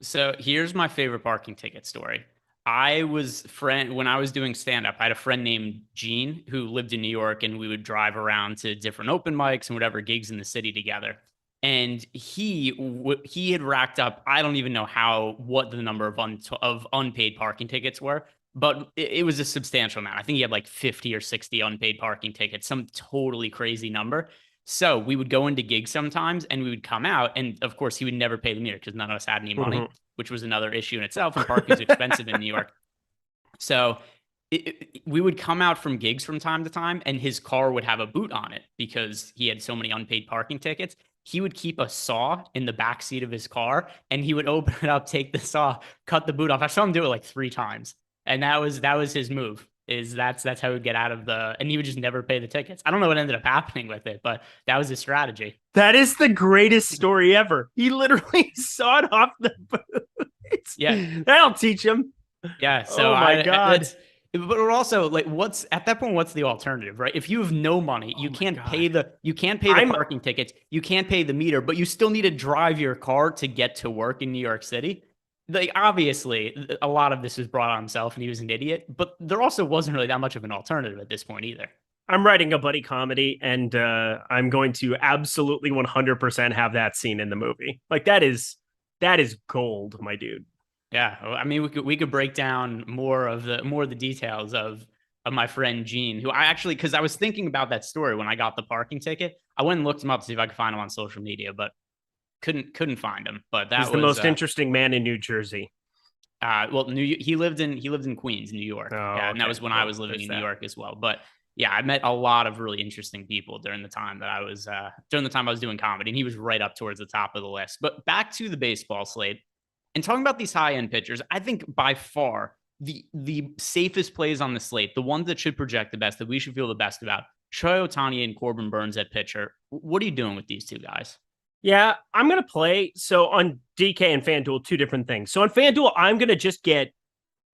So here's my favorite parking ticket story. When I was doing stand-up, I had a friend named Gene who lived in New York, and we would drive around to different open mics and whatever gigs in the city together. And he had racked up, I don't even know what the number of unpaid parking tickets were, but it was a substantial amount. I think he had like 50 or 60 unpaid parking tickets, some totally crazy number. So we would go into gigs sometimes and we would come out. And of course, he would never pay the meter because none of us had any money, which was another issue in itself. And parking is expensive in New York. So we would come out from gigs from time to time, and his car would have a boot on it because he had so many unpaid parking tickets. He would keep a saw in the back seat of his car, and he would open it up, take the saw, cut the boot off. I saw him do it like 3 times. And that was his move. That's how he would get out of and he would just never pay the tickets. I don't know what ended up happening with it, but that was his strategy. That is the greatest story ever. He literally sawed off the boots. Yeah. That'll teach him. Yeah. So oh my God. But also, like, what's the alternative, right? If you have no money, you can't pay the parking tickets, you can't pay the meter, but you still need to drive your car to get to work in New York City. Like, obviously, a lot of this was brought on himself, and he was an idiot. But there also wasn't really that much of an alternative at this point either. I'm writing a buddy comedy, and I'm going to absolutely 100% have that scene in the movie. Like, that is gold, my dude. Yeah, I mean, we could break down more of the details of my friend Gene, who because I was thinking about that story when I got the parking ticket. I went and looked him up to see if I could find him on social media, but couldn't find him. But that was the most interesting man in New Jersey. Well, he lived in Queens, New York. Oh, yeah, and that was when I was living in New York as well. But yeah, I met a lot of really interesting people during the time that I was doing comedy, and he was right up towards the top of the list. But back to the baseball slate. And talking about these high-end pitchers, I think by far the safest plays on the slate, the ones that should project the best, that we should feel the best about, Shohei Ohtani and Corbin Burns at pitcher. What are you doing with these two guys? Yeah, I'm going to play. So on DK and FanDuel, 2 different things. So on FanDuel, I'm going to just get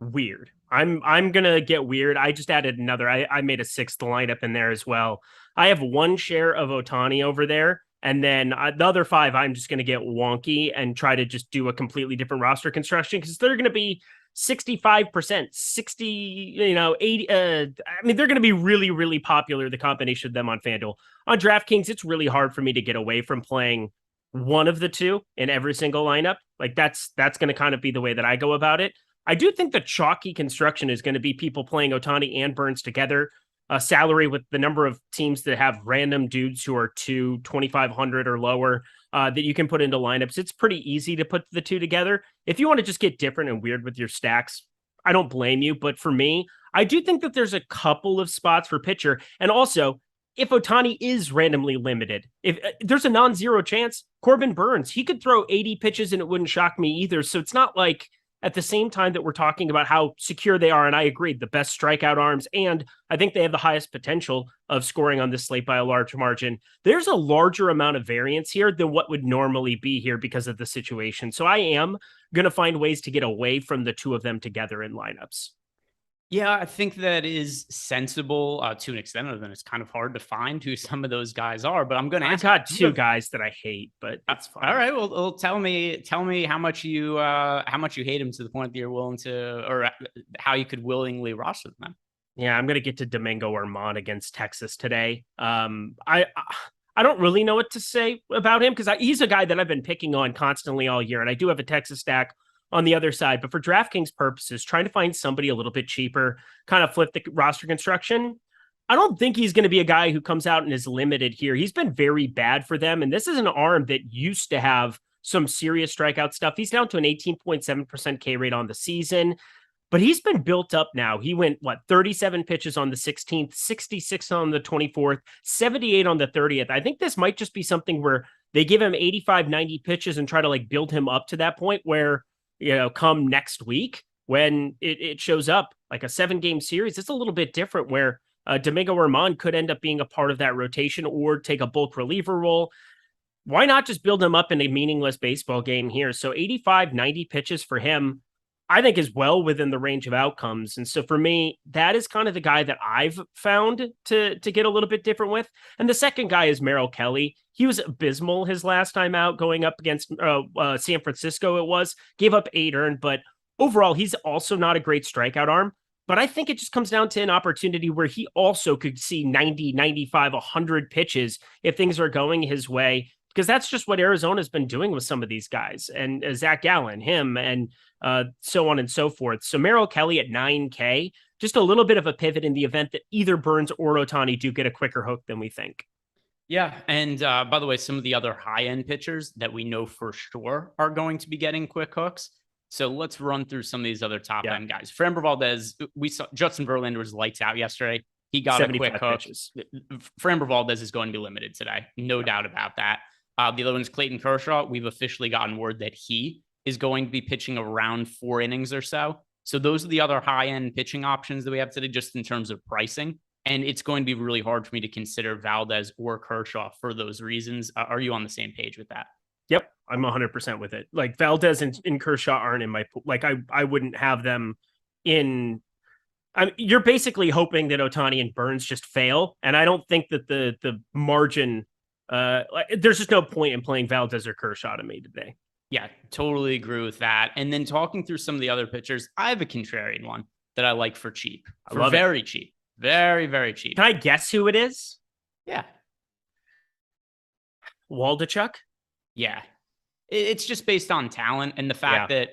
weird. I'm going to get weird. I just added another. I made a 6th lineup in there as well. I have 1 share of Ohtani over there. And then the other 5, I'm just going to get wonky and try to just do a completely different roster construction because they're going to be 65%, 60, 80. I mean, they're going to be really, really popular, the combination of them on FanDuel. On DraftKings, it's really hard for me to get away from playing one of the 2 in every single lineup. Like that's going to kind of be the way that I go about it. I do think the chalky construction is going to be people playing Ohtani and Burns together. Salary with the number of teams that have random dudes who are 2,500 or lower that you can put into lineups. It's pretty easy to put the 2 together. If you want to just get different and weird with your stacks, I don't blame you. But for me, I do think that there's a couple of spots for pitcher. And also, if Ohtani is randomly limited, if there's a non-zero chance, Corbin Burns, he could throw 80 pitches and it wouldn't shock me either. So it's not like at the same time that we're talking about how secure they are. And I agree, the best strikeout arms, and I think they have the highest potential of scoring on this slate by a large margin. There's a larger amount of variance here than what would normally be here because of the situation. So I am going to find ways to get away from the two of them together in lineups. Yeah, I think that is sensible to an extent, other than it's kind of hard to find who some of those guys are. But I'm going to ask. I got two guys that I hate, but that's fine. All right, well, tell me how much you hate him to the point that you're willing to, or how you could willingly roster them. Yeah, I'm going to get to Domingo Germán against Texas today. I don't really know what to say about him because he's a guy that I've been picking on constantly all year, and I do have a Texas stack on the other side. But for DraftKings purposes, trying to find somebody a little bit cheaper, kind of flip the roster construction, I don't think he's going to be a guy who comes out and is limited here. He's been very bad for them, and this is an arm that used to have some serious strikeout stuff. He's down to an 18.7% K rate on the season, but he's been built up now. He went, 37 pitches on the 16th, 66 on the 24th, 78 on the 30th. I think this might just be something where they give him 85, 90 pitches and try to build him up to that point where, come next week when it shows up like a 7-game series, it's a little bit different where Domingo Germán could end up being a part of that rotation or take a bulk reliever role. Why not just build him up in a meaningless baseball game here? So 85, 90 pitches for him, I think is well within the range of outcomes. And so for me, that is kind of the guy that I've found to get a little bit different with. And the second guy is Merrill Kelly. He was abysmal his last time out going up against San Francisco. Gave up 8 earned, but overall, he's also not a great strikeout arm. But I think it just comes down to an opportunity where he also could see 90, 95, 100 pitches if things are going his way, because that's just what Arizona's been doing with some of these guys, and Zach Gallen, him, and so on and so forth. So Merrill Kelly at 9K, just a little bit of a pivot in the event that either Burns or Ohtani do get a quicker hook than we think. Yeah, and by the way, some of the other high-end pitchers that we know for sure are going to be getting quick hooks. So let's run through some of these other top-end guys. Framber Valdez, we saw Justin Verlander was lights out yesterday. He got a quick hook. Framber Valdez is going to be limited today. No doubt about that. The other one is Clayton Kershaw. We've officially gotten word that he is going to be pitching around 4 innings or so. So those are the other high-end pitching options that we have today, just in terms of pricing. And it's going to be really hard for me to consider Valdez or Kershaw for those reasons. Are you on the same page with that? Yep, I'm 100% with it. Valdez and Kershaw aren't in my, I wouldn't have them in. You're basically hoping that Ohtani and Burns just fail. And I don't think that the margin, there's just no point in playing Valdez or Kershaw to me today. Yeah, totally agree with that. And then talking through some of the other pitchers, I have a contrarian one that I like for cheap. Very cheap. Very, very cheap. Can I guess who it is? Yeah. Waldichuk? Yeah. It's just based on talent and the fact that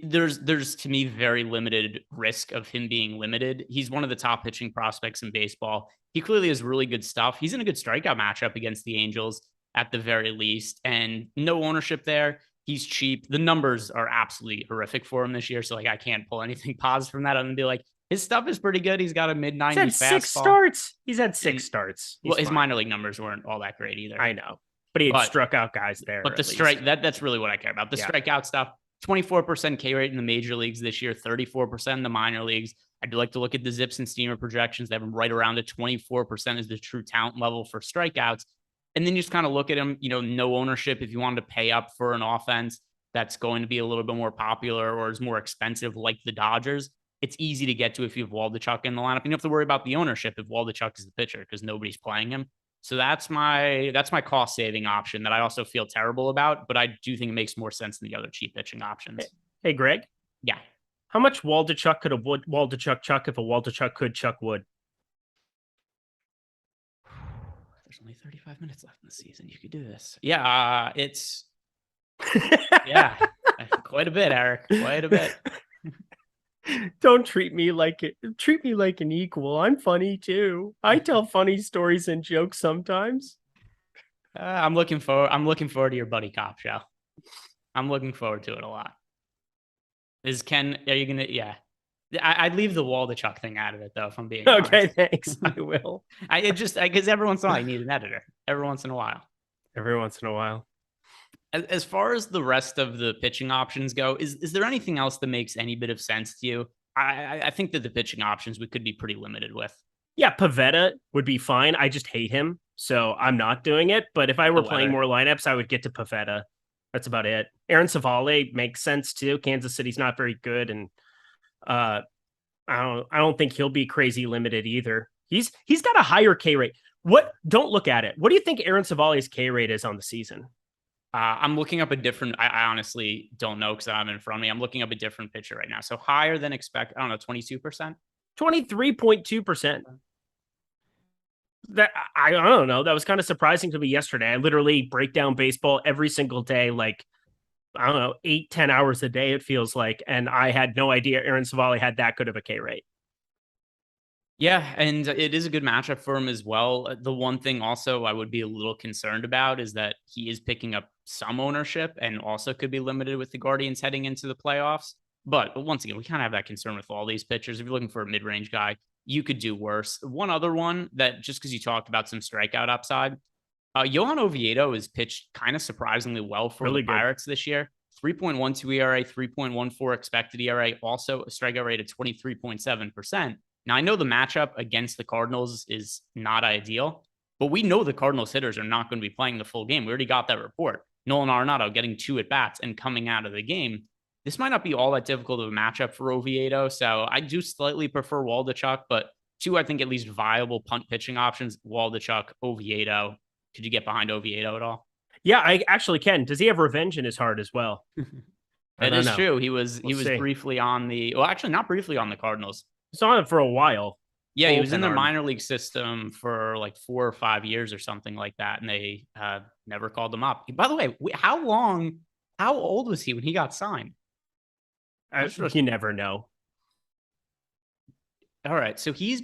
there's to me very limited risk of him being limited. He's one of the top pitching prospects in baseball. He clearly has really good stuff. He's in a good strikeout matchup against the Angels at the very least, and no ownership there. He's cheap. The numbers are absolutely horrific for him this year. So I can't pull anything positive from that other than be like, his stuff is pretty good. He's got a mid-90s fastball. 6 starts. He's had 6 starts. His minor league numbers weren't all that great either. I know. But he had struck out guys there. But the strike, that's really what I care about. The strikeout stuff, 24% K rate in the major leagues this year, 34% in the minor leagues. I do like to look at the Zips and Steamer projections. They have him right around at 24% is the true talent level for strikeouts. And then you just kind of look at him, no ownership. If you wanted to pay up for an offense that's going to be a little bit more popular or is more expensive, like the Dodgers, it's easy to get to if you have Waldichuk in the lineup. You don't have to worry about the ownership if Waldichuk is the pitcher because nobody's playing him. So that's my cost saving option that I also feel terrible about, but I do think it makes more sense than the other cheap pitching options. Hey, Greg. Yeah. How much Waldichuk could a Waldichuk chuck if a Waldichuk could chuck wood? There's only 35 minutes left in the season. You could do this. Yeah, it's quite a bit, Eric. Quite a bit. Don't treat me like an equal. I'm funny too. I tell funny stories and jokes sometimes. I'm looking forward to your buddy cop show. I'm looking forward to it a lot. Is Ken? Are you gonna? Yeah, I'd leave the Waldichuk thing out of it though. If I'm being okay, honest. thanks. I will. Because every once in a while you need an editor. Every once in a while. As far as the rest of the pitching options go, is there anything else that makes any bit of sense to you? I think that the pitching options we could be pretty limited with. Yeah, Pavetta would be fine. I just hate him, so I'm not doing it. But if I were playing more lineups, I would get to Pavetta. That's about it. Aaron Savale makes sense too. Kansas City's not very good, and I don't think he'll be crazy limited either. He's got a higher K rate. What? Don't look at it. What do you think Aaron Savale's K rate is on the season? I'm looking up a different. I honestly don't know because I'm in front of me. I'm looking up a different pitcher right now. So higher than expected. I don't know, 22%, 23.2%. That I don't know. That was kind of surprising to me yesterday. I literally break down baseball every single day, like I don't know, 8-10 hours a day. It feels like, and I had no idea Aaron Savale had that good of a K rate. Yeah, and it is a good matchup for him as well. The one thing also I would be a little concerned about is that he is picking up some ownership and also could be limited with the Guardians heading into the playoffs. But once again, we kind of have that concern with all these pitchers. If you're looking for a mid-range guy, you could do worse. One other one that just because you talked about some strikeout upside, Johan Oviedo has pitched kind of surprisingly well for the Pirates this year. 3.12 ERA, 3.14 expected ERA, also a strikeout rate of 23.7%. Now, I know the matchup against the Cardinals is not ideal, but we know the Cardinals hitters are not going to be playing the full game. We already got that report. Nolan Arenado getting 2 at-bats and coming out of the game. This might not be all that difficult of a matchup for Oviedo, so I do slightly prefer Waldichuk, but 2, I think, at least viable punt pitching options, Waldichuk, Oviedo. Could you get behind Oviedo at all? Yeah, I actually can. Does he have revenge in his heart as well? That is true. He was briefly on not briefly on the Cardinals. He's on it for a while. Yeah, he was in their minor league system for like 4 or 5 years or something like that, and they never called him up. By the way, how old was he when he got signed? You never know. All right, so he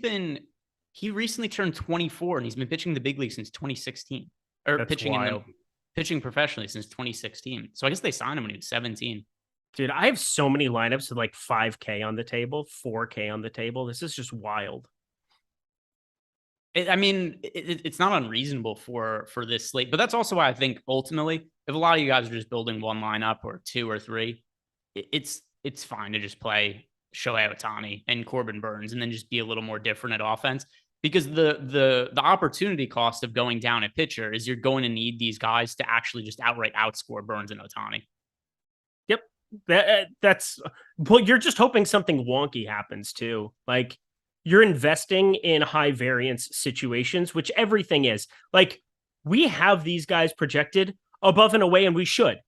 recently turned 24, and he's been pitching the big league since 2016, or That's pitching professionally since 2016. So I guess they signed him when he was 17. Dude, I have so many lineups with like 5K on the table, 4K on the table. This is just wild. It's not unreasonable for this slate, but that's also why I think ultimately, if a lot of you guys are just building one lineup or 2 or 3, it's fine to just play Shohei Ohtani and Corbin Burns and then just be a little more different at offense, because the opportunity cost of going down at pitcher is you're going to need these guys to actually just outright outscore Burns and Ohtani. Yep. You're just hoping something wonky happens too. Like, you're investing in high variance situations, which everything is. Like, we have these guys projected above and away, and we should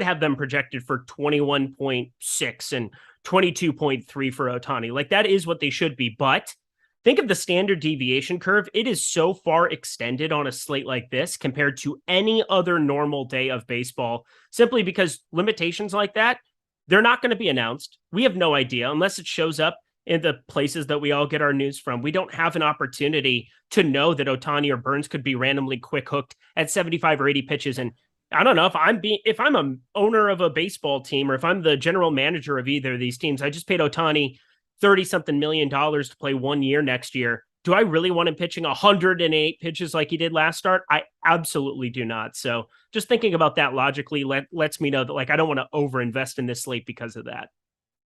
have them projected for 21.6 and 22.3 for Ohtani. Like, that is what they should be. But think of the standard deviation curve. It is so far extended on a slate like this compared to any other normal day of baseball, simply because limitations like that, they're not going to be announced. We have no idea unless it shows up in the places that we all get our news from. We don't have an opportunity to know that Ohtani or Burns could be randomly quick hooked at 75 or 80 pitches. And I don't know if I'm an owner of a baseball team, or if I'm the general manager of either of these teams, I just paid Ohtani $30-something million to play 1 year next year. Do I really want him pitching 108 pitches like he did last start? I absolutely do not. So just thinking about that logically lets me know that, like, I don't want to overinvest in this slate because of that.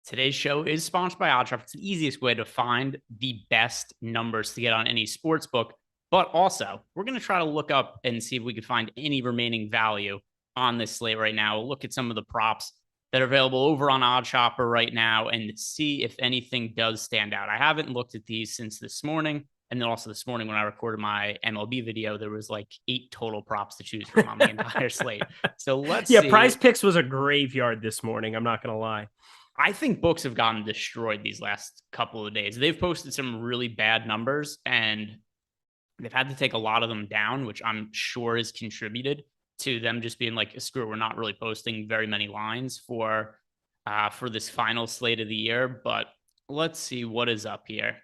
Today's show is sponsored by OddsSharp. It's the easiest way to find the best numbers to get on any sports book. But also, we're going to try to look up and see if we can find any remaining value on this slate right now. We'll look at some of the props that are available over on OddsShopper right now and see if anything does stand out. I haven't looked at these since this morning. And then also this morning when I recorded my MLB video, there was like 8 total props to choose from on the entire slate. So let's see. Prize Picks was a graveyard this morning. I'm not going to lie. I think books have gotten destroyed these last couple of days. They've posted some really bad numbers, and they've had to take a lot of them down, which I'm sure has contributed to them just being like, screw it, we're not really posting very many lines for this final slate of the year. But let's see what is up here.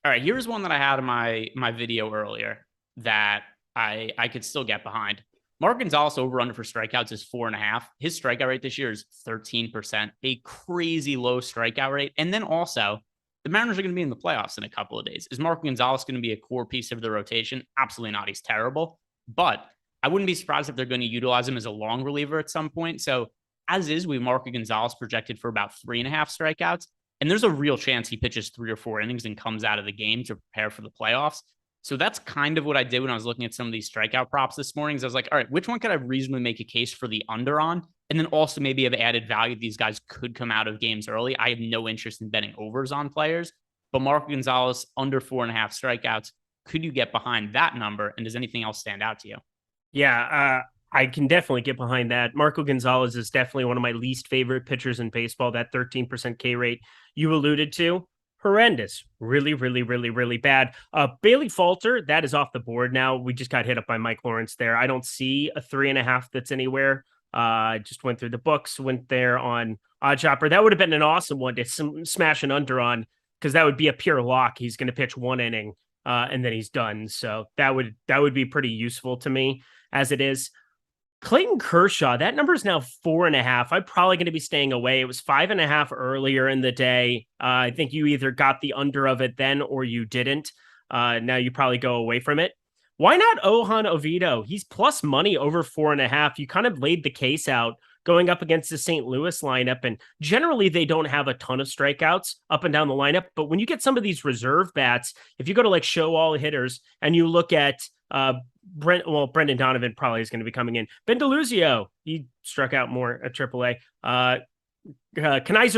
All right, here's one that I had in my video earlier that I could still get behind. Mark Gonzalez over under for strikeouts is 4.5. His strikeout rate this year is 13%, a crazy low strikeout rate. And then also, the Mariners are going to be in the playoffs in a couple of days. Is Mark Gonzalez going to be a core piece of the rotation? Absolutely not. He's terrible. But I wouldn't be surprised if they're going to utilize him as a long reliever at some point. So as is, we have Marco Gonzalez projected for about 3.5 strikeouts. And there's a real chance he pitches 3 or 4 innings and comes out of the game to prepare for the playoffs. So that's kind of what I did when I was looking at some of these strikeout props this morning. I was like, all right, which one could I reasonably make a case for the under on? And then also maybe have added value. These guys could come out of games early. I have no interest in betting overs on players, but Marco Gonzalez under 4.5 strikeouts. Could you get behind that number? And does anything else stand out to you? Yeah, I can definitely get behind that. Marco Gonzalez is definitely one of my least favorite pitchers in baseball. That 13% K rate you alluded to, horrendous. Really, really, really, really bad. Bailey Falter, that is off the board now. We just got hit up by Mike Lawrence there. I don't see a 3.5 that's anywhere. Just went through the books, went there on OddsShopper. That would have been an awesome one to smash an under on, because that would be a pure lock. He's going to pitch 1 inning and then he's done. So that would be pretty useful to me as it is. Clayton Kershaw, that number is now 4.5. I'm probably going to be staying away. It was 5.5 earlier in the day. I think you either got the under of it then or you didn't. Now you probably go away from it. Why not Johan Oviedo? He's plus money over 4.5. You kind of laid the case out going up against the St. Louis lineup, and generally they don't have a ton of strikeouts up and down the lineup. But when you get some of these reserve bats, if you go to like show all hitters and you look at Brendan Donovan probably is going to be coming in. Ben DeLuzio, he struck out more at AAA. Kaiser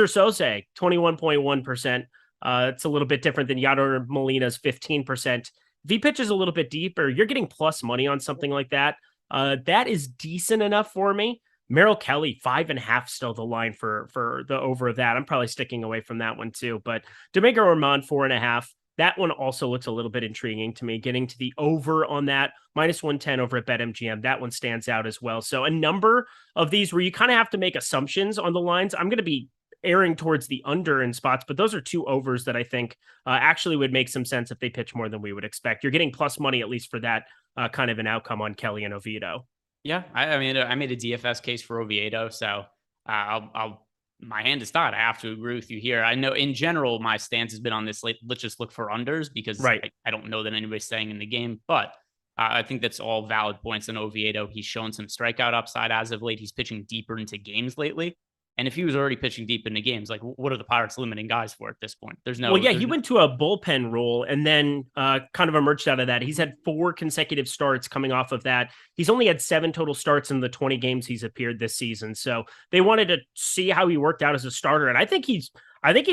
Sose, 21.1%. It's a little bit different than Yadier Molina's 15%. If he pitches a little bit deeper, you're getting plus money on something like that. That is decent enough for me. Merrill Kelly, 5.5 still the line for the over of that. I'm probably sticking away from that one too. But Domingo Germán, 4.5. That one also looks a little bit intriguing to me. Getting to the over on that, -110 over at BetMGM. That one stands out as well. So a number of these where you kind of have to make assumptions on the lines. I'm going to be erring towards the under in spots, but those are 2 overs that I think actually would make some sense if they pitch more than we would expect. You're getting plus money, at least for that kind of an outcome on Kelly and Oviedo. Yeah, I mean, I made a DFS case for Oviedo, so I'll my hand is tied. I have to agree with you here. I know in general, my stance has been on this. Let's just look for unders because I don't know that anybody's staying in the game, but I think that's all valid points in Oviedo. He's shown some strikeout upside as of late. He's pitching deeper into games lately. And if he was already pitching deep into games, like what are the Pirates limiting guys for at this point? There's no. Well, yeah, he went to a bullpen role and then kind of emerged out of that. He's had 4 consecutive starts coming off of that. He's only had 7 total starts in the 20 games he's appeared this season. So they wanted to see how he worked out as a starter, and I think he's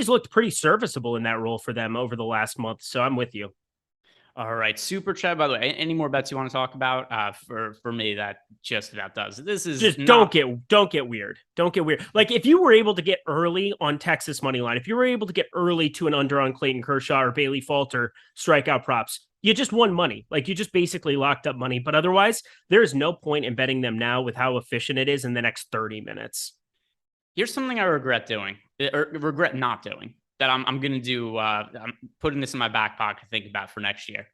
looked pretty serviceable in that role for them over the last month. So I'm with you. All right, Super Chat. By the way, any more bets you want to talk about? For me, that just about does. This is just don't get weird. Don't get weird. Like if you were able to get early on Texas money line, if you were able to get early to an under on Clayton Kershaw or Bailey Falter strikeout props, you just won money. Like you just basically locked up money. But otherwise, there is no point in betting them now with how efficient it is in the next 30 minutes. Here's something I regret doing, or regret not doing. That I'm going to do, I'm putting this in my back pocket to think about for next year.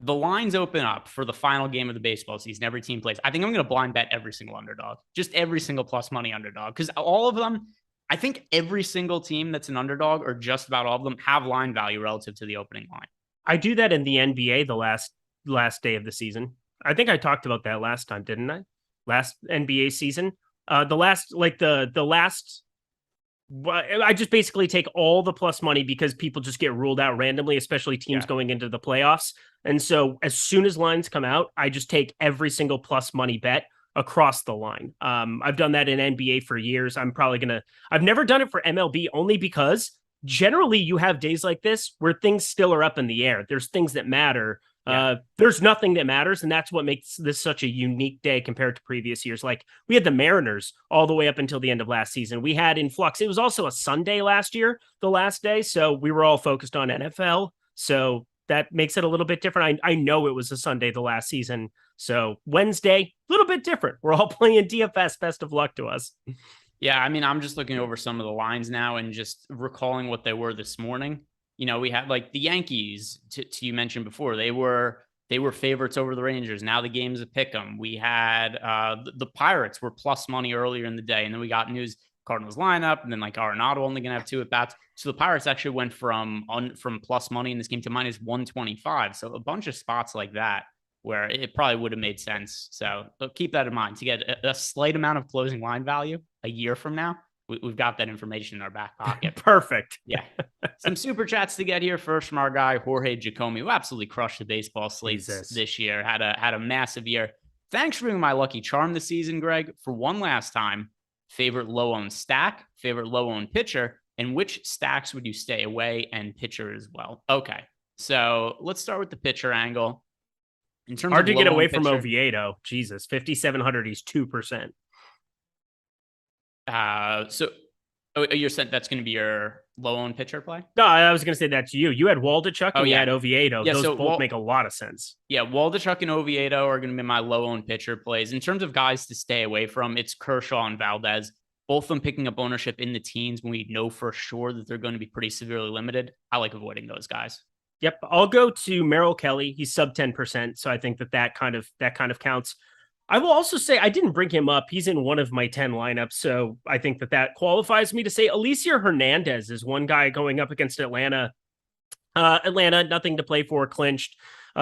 The lines open up for the final game of the baseball season. Every team plays. I think I'm going to blind bet every single underdog, just every single plus money underdog. Because all of them, I think every single team that's an underdog or just about all of them have line value relative to the opening line. I do that in the NBA the last day of the season. I think I talked about that last time, didn't I? Last NBA season. I just basically take all the plus money because people just get ruled out randomly, especially teams going into the playoffs. And so as soon as lines come out, I just take every single plus money bet across the line. I've done that in NBA for years. I've never done it for MLB only because generally you have days like this where things still are up in the air. There's things that matter. There's nothing that matters, and that's what makes this such a unique day compared to previous years. Like we had the Mariners all the way up until the end of last season. We had in flux. It was also a Sunday last year, the last day, so we were all focused on NFL. So that makes it a little bit different. I know it was a Sunday the last season, so Wednesday a little bit different. We're all playing DFS. Best of luck to us. Yeah, I mean, I'm just looking over some of the lines now and just recalling what they were this morning. You know, we had like the Yankees, to you mentioned before, they were favorites over the Rangers. Now the game's a pick 'em. We had the Pirates were plus money earlier in the day, and then we got news Cardinals lineup, and then like Arenado only going to have 2 at bats. So the Pirates actually went from plus money in this game to -125. So a bunch of spots like that where it probably would have made sense. So keep that in mind. To get a slight amount of closing line value a year from now, we've got that information in our back pocket. Perfect. Yeah. Some super chats to get here. First from our guy, Jorge Giacomi, who absolutely crushed the baseball slates this year. Had a massive year. Thanks for being my lucky charm this season, Greg. For one last time, favorite low-owned stack, favorite low-owned pitcher, and which stacks would you stay away, and pitcher as well? Okay. So let's start with the pitcher angle. In terms Hard of to get away pitcher, from Oviedo. Jesus, 5,700. He's 2%. You're saying that's going to be your low-owned pitcher play? No, I was going to say that to you. You had Waldichuk and you had Oviedo. Yeah, those both make a lot of sense. Yeah, Waldichuk and Oviedo are going to be my low-owned pitcher plays. In terms of guys to stay away from, it's Kershaw and Valdez. Both of them picking up ownership in the teens when we know for sure that they're going to be pretty severely limited. I like avoiding those guys. Yep, I'll go to Merrill Kelly. He's sub 10%, so I think that kind of counts. I will also say I didn't bring him up. He's in one of my 10 lineups, so I think that qualifies me to say Alicia Hernandez is one guy going up against Atlanta. Atlanta, nothing to play for, clinched.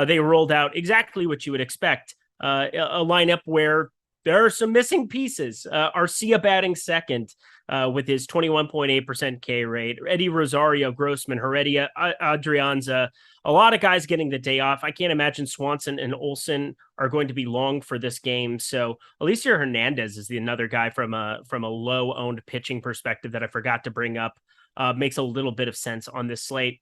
They rolled out exactly what you would expect. A lineup where there are some missing pieces. Arcia batting second with his 21.8% K rate. Eddie Rosario, Grossman, Heredia, Adrianza. A lot of guys getting the day off. I can't imagine Swanson and Olsen are going to be long for this game. So Alicia Hernandez is another guy from a low-owned pitching perspective that I forgot to bring up. Makes a little bit of sense on this slate.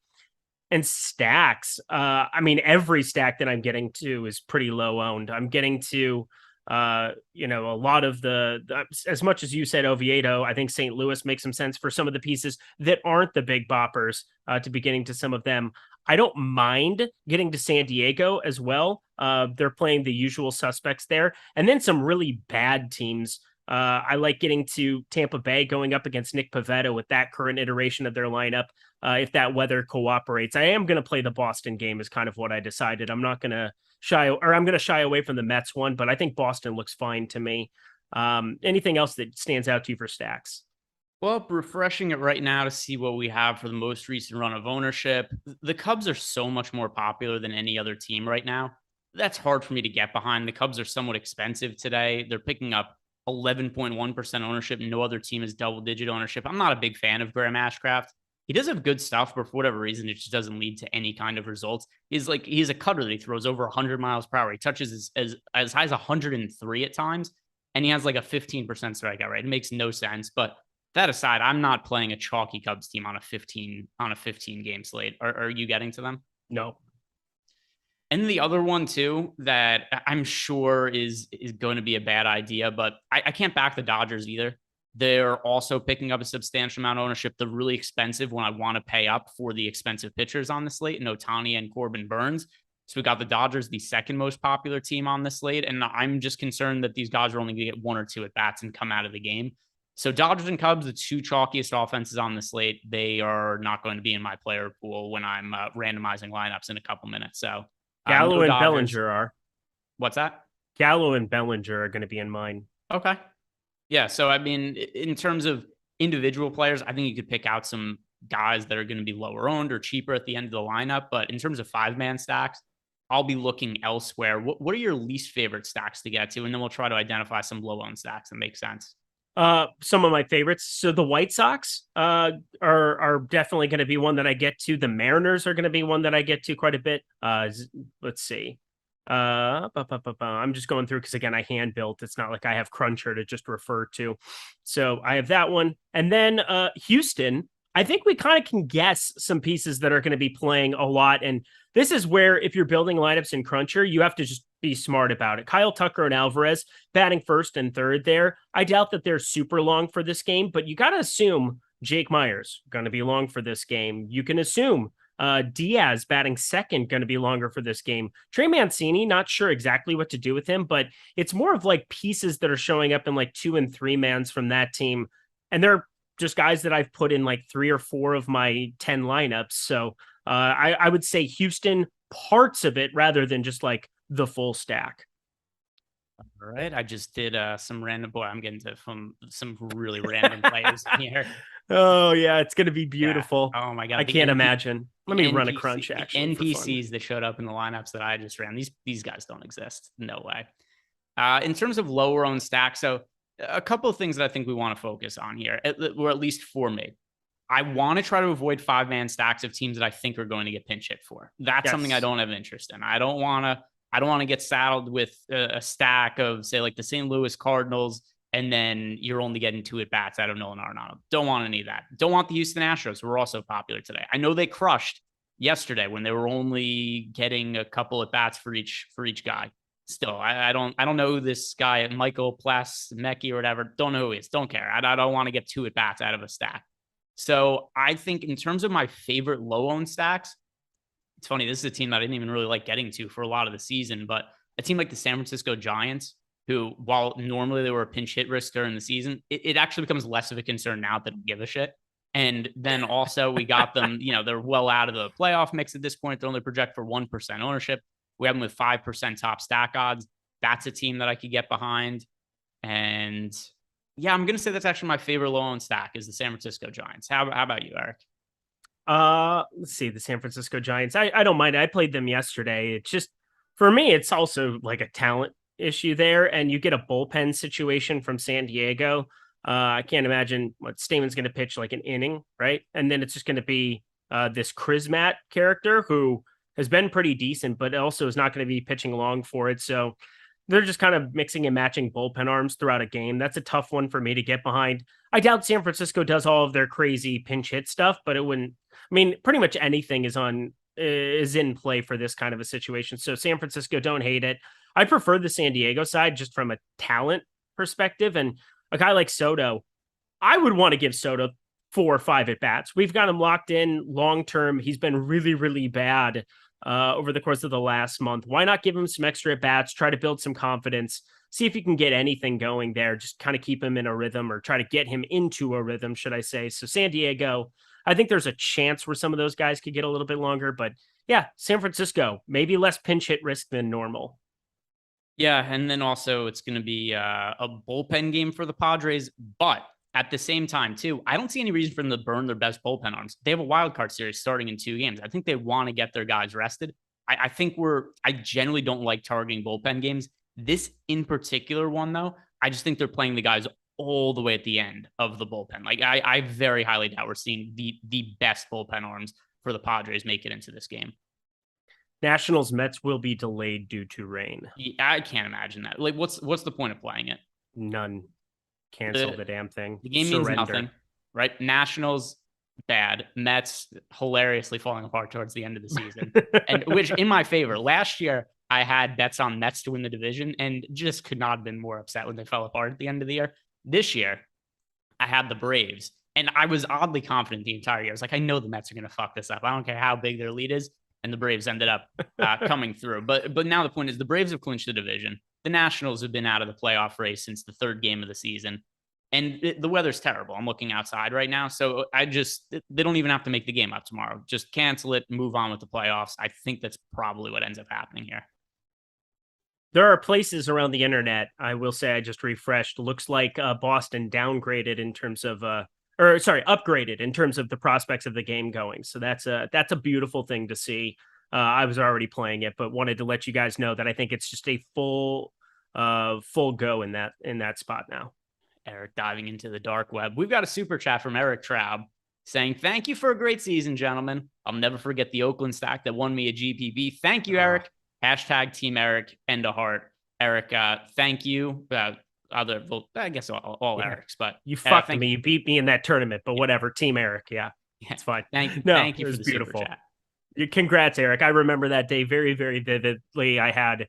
And stacks. I mean, every stack that I'm getting to is pretty low-owned. I'm getting to a lot of the as much as you said Oviedo, I think St. Louis makes some sense for some of the pieces that aren't the big boppers to be getting to some of them. I don't mind getting to San Diego as well. They're playing the usual suspects there. And then some really bad teams. I like getting to Tampa Bay going up against Nick Pivetta with that current iteration of their lineup. If that weather cooperates, I am going to play the Boston game is kind of what I decided. I'm going to shy away from the Mets one, but I think Boston looks fine to me. Anything else that stands out to you for stacks? Well, refreshing it right now to see what we have for the most recent run of ownership. The Cubs are so much more popular than any other team right now. That's hard for me to get behind. The Cubs are somewhat expensive today. They're picking up 11.1% ownership. No other team has double-digit ownership. I'm not a big fan of Graham Ashcraft. He does have good stuff, but for whatever reason, it just doesn't lead to any kind of results. He's a cutter that he throws over 100 miles per hour. He touches as high as 103 at times, and he has like a 15% strikeout rate. It makes no sense. But that aside, I'm not playing a chalky Cubs team on a 15 game slate. Are you getting to them? No. And the other one too that I'm sure is going to be a bad idea, but I can't back the Dodgers either. They're also picking up a substantial amount of ownership. They're really expensive when I want to pay up for the expensive pitchers on the slate, and Ohtani and Corbin Burns. So we got the Dodgers, the second most popular team on the slate, and I'm just concerned that these guys are only going to get one or two at bats and come out of the game. So Dodgers and Cubs, the two chalkiest offenses on the slate, they are not going to be in my player pool when I'm randomizing lineups in a couple minutes. So Gallo and Bellinger are. What's that? Gallo and Bellinger are going to be in mine. Okay. Yeah. So, I mean, in terms of individual players, I think you could pick out some guys that are going to be lower owned or cheaper at the end of the lineup. But in terms of 5-man stacks, I'll be looking elsewhere. What are your least favorite stacks to get to? And then we'll try to identify some low owned stacks that make sense. Some of my favorites. So the White Sox are definitely going to be one that I get to. The Mariners are going to be one that I get to quite a bit. Let's see. I'm just going through because again, I hand built. It's not like I have Cruncher to just refer to. So I have that one. And then Houston, I think we kind of can guess some pieces that are going to be playing a lot. And this is where if you're building lineups in Cruncher, you have to just be smart about it. Kyle Tucker and Alvarez batting first and third there. I doubt that they're super long for this game, but you got to assume Jake Myers going to be long for this game. You can assume Diaz batting second going to be longer for this game. Trey Mancini, not sure exactly what to do with him, but it's more of like pieces that are showing up in like 2 and 3 mans from that team. And they're just guys that I've put in like 3 or 4 of my 10 lineups. So I would say Houston, parts of it rather than just like the full stack. All right. I just did some random I'm getting to from some really random players here. Oh yeah, it's gonna be beautiful. Yeah. Oh my god. I can't imagine. Let me run a crunch actually. NPCs that showed up in the lineups that I just ran. These guys don't exist. No way. In terms of lower owned stacks, so a couple of things that I think we want to focus on here, or at least for me. I want to try to avoid 5-man stacks of teams that I think are going to get pinch hit for. That's something I don't have interest in. I don't want to get saddled with a stack of, say, like the St. Louis Cardinals, and then you're only getting 2 at bats out of Nolan Arenado. Don't want any of that. Don't want the Houston Astros, who are also popular today. I know they crushed yesterday when they were only getting a couple at bats for each guy. Still, I don't know who this guy, Michael Plasmecki or whatever. Don't know who he is. Don't care. I don't want to get 2 at bats out of a stack. So I think in terms of my favorite low owned stacks, it's funny. This is a team that I didn't even really like getting to for a lot of the season, but a team like the San Francisco Giants, who, while normally they were a pinch hit risk during the season, it actually becomes less of a concern now that we give a shit. And then also we got them, they're well out of the playoff mix at this point. They're only project for 1% ownership. We have them with 5% top stack odds. That's a team that I could get behind. And yeah, I'm going to say that's actually my favorite low owned stack is the San Francisco Giants. How about you, Eric? Let's see, the San Francisco Giants. I don't mind. I played them yesterday. It's just, for me, it's also like a talent issue there. And you get a bullpen situation from San Diego. I can't imagine what Stamen's going to pitch like an inning, right? And then it's just going to be this Chrismat character who has been pretty decent, but also is not going to be pitching along for it. So they're just kind of mixing and matching bullpen arms throughout a game. That's a tough one for me to get behind. I doubt San Francisco does all of their crazy pinch hit stuff, but it wouldn't. I mean, pretty much anything is in play for this kind of a situation. So San Francisco, don't hate it. I prefer the San Diego side just from a talent perspective. And a guy like Soto, I would want to give Soto 4 or 5 at bats. We've got him locked in long term. He's been really, really bad over the course of the last month. Why not give him some extra at bats, try to build some confidence, see if you can get anything going there, just kind of keep him in a rhythm or try to get him into a rhythm, should I say. So San Diego, I think there's a chance where some of those guys could get a little bit longer, but yeah, San Francisco, maybe less pinch hit risk than normal. Yeah, and then also it's going to be a bullpen game for the Padres, but at the same time, too, I don't see any reason for them to burn their best bullpen arms. They have a wild card series starting in 2 games. I think they want to get their guys rested. I generally don't like targeting bullpen games. This in particular one, though, I just think they're playing the guys all the way at the end of the bullpen. Like I very highly doubt we're seeing the best bullpen arms for the Padres make it into this game. Nationals Mets will be delayed due to rain. Yeah, I can't imagine that. Like, what's the point of playing it? None. Cancel the damn thing. The game means nothing, right? Nationals, bad. Mets, hilariously falling apart towards the end of the season. And which, in my favor, last year, I had bets on Mets to win the division and just could not have been more upset when they fell apart at the end of the year. This year, I had the Braves, and I was oddly confident the entire year. I was like, I know the Mets are going to fuck this up. I don't care how big their lead is. And the Braves ended up coming through. But now the point is the Braves have clinched the division. The Nationals have been out of the playoff race since the 3rd game of the season. And the weather's terrible. I'm looking outside right now. So they don't even have to make the game up tomorrow. Just cancel it, move on with the playoffs. I think that's probably what ends up happening here. There are places around the internet, I will say, I just refreshed. Looks like Boston downgraded in terms of, upgraded in terms of the prospects of the game going. So that's a beautiful thing to see. I was already playing it, but wanted to let you guys know that I think it's just a full go in that spot now. Eric diving into the dark web. We've got a super chat from Eric Traub saying, "Thank you for a great season, gentlemen. I'll never forget the Oakland stack that won me a GPP. Thank you, Eric. Hashtag Team Eric and a heart. Eric, thank you. I guess all Eric's, but you fucked me. You beat me in that tournament, but whatever. Team Eric. Yeah, it's fine. Thank you for the beautiful super chat. Congrats, Eric. I remember that day very, very vividly. I had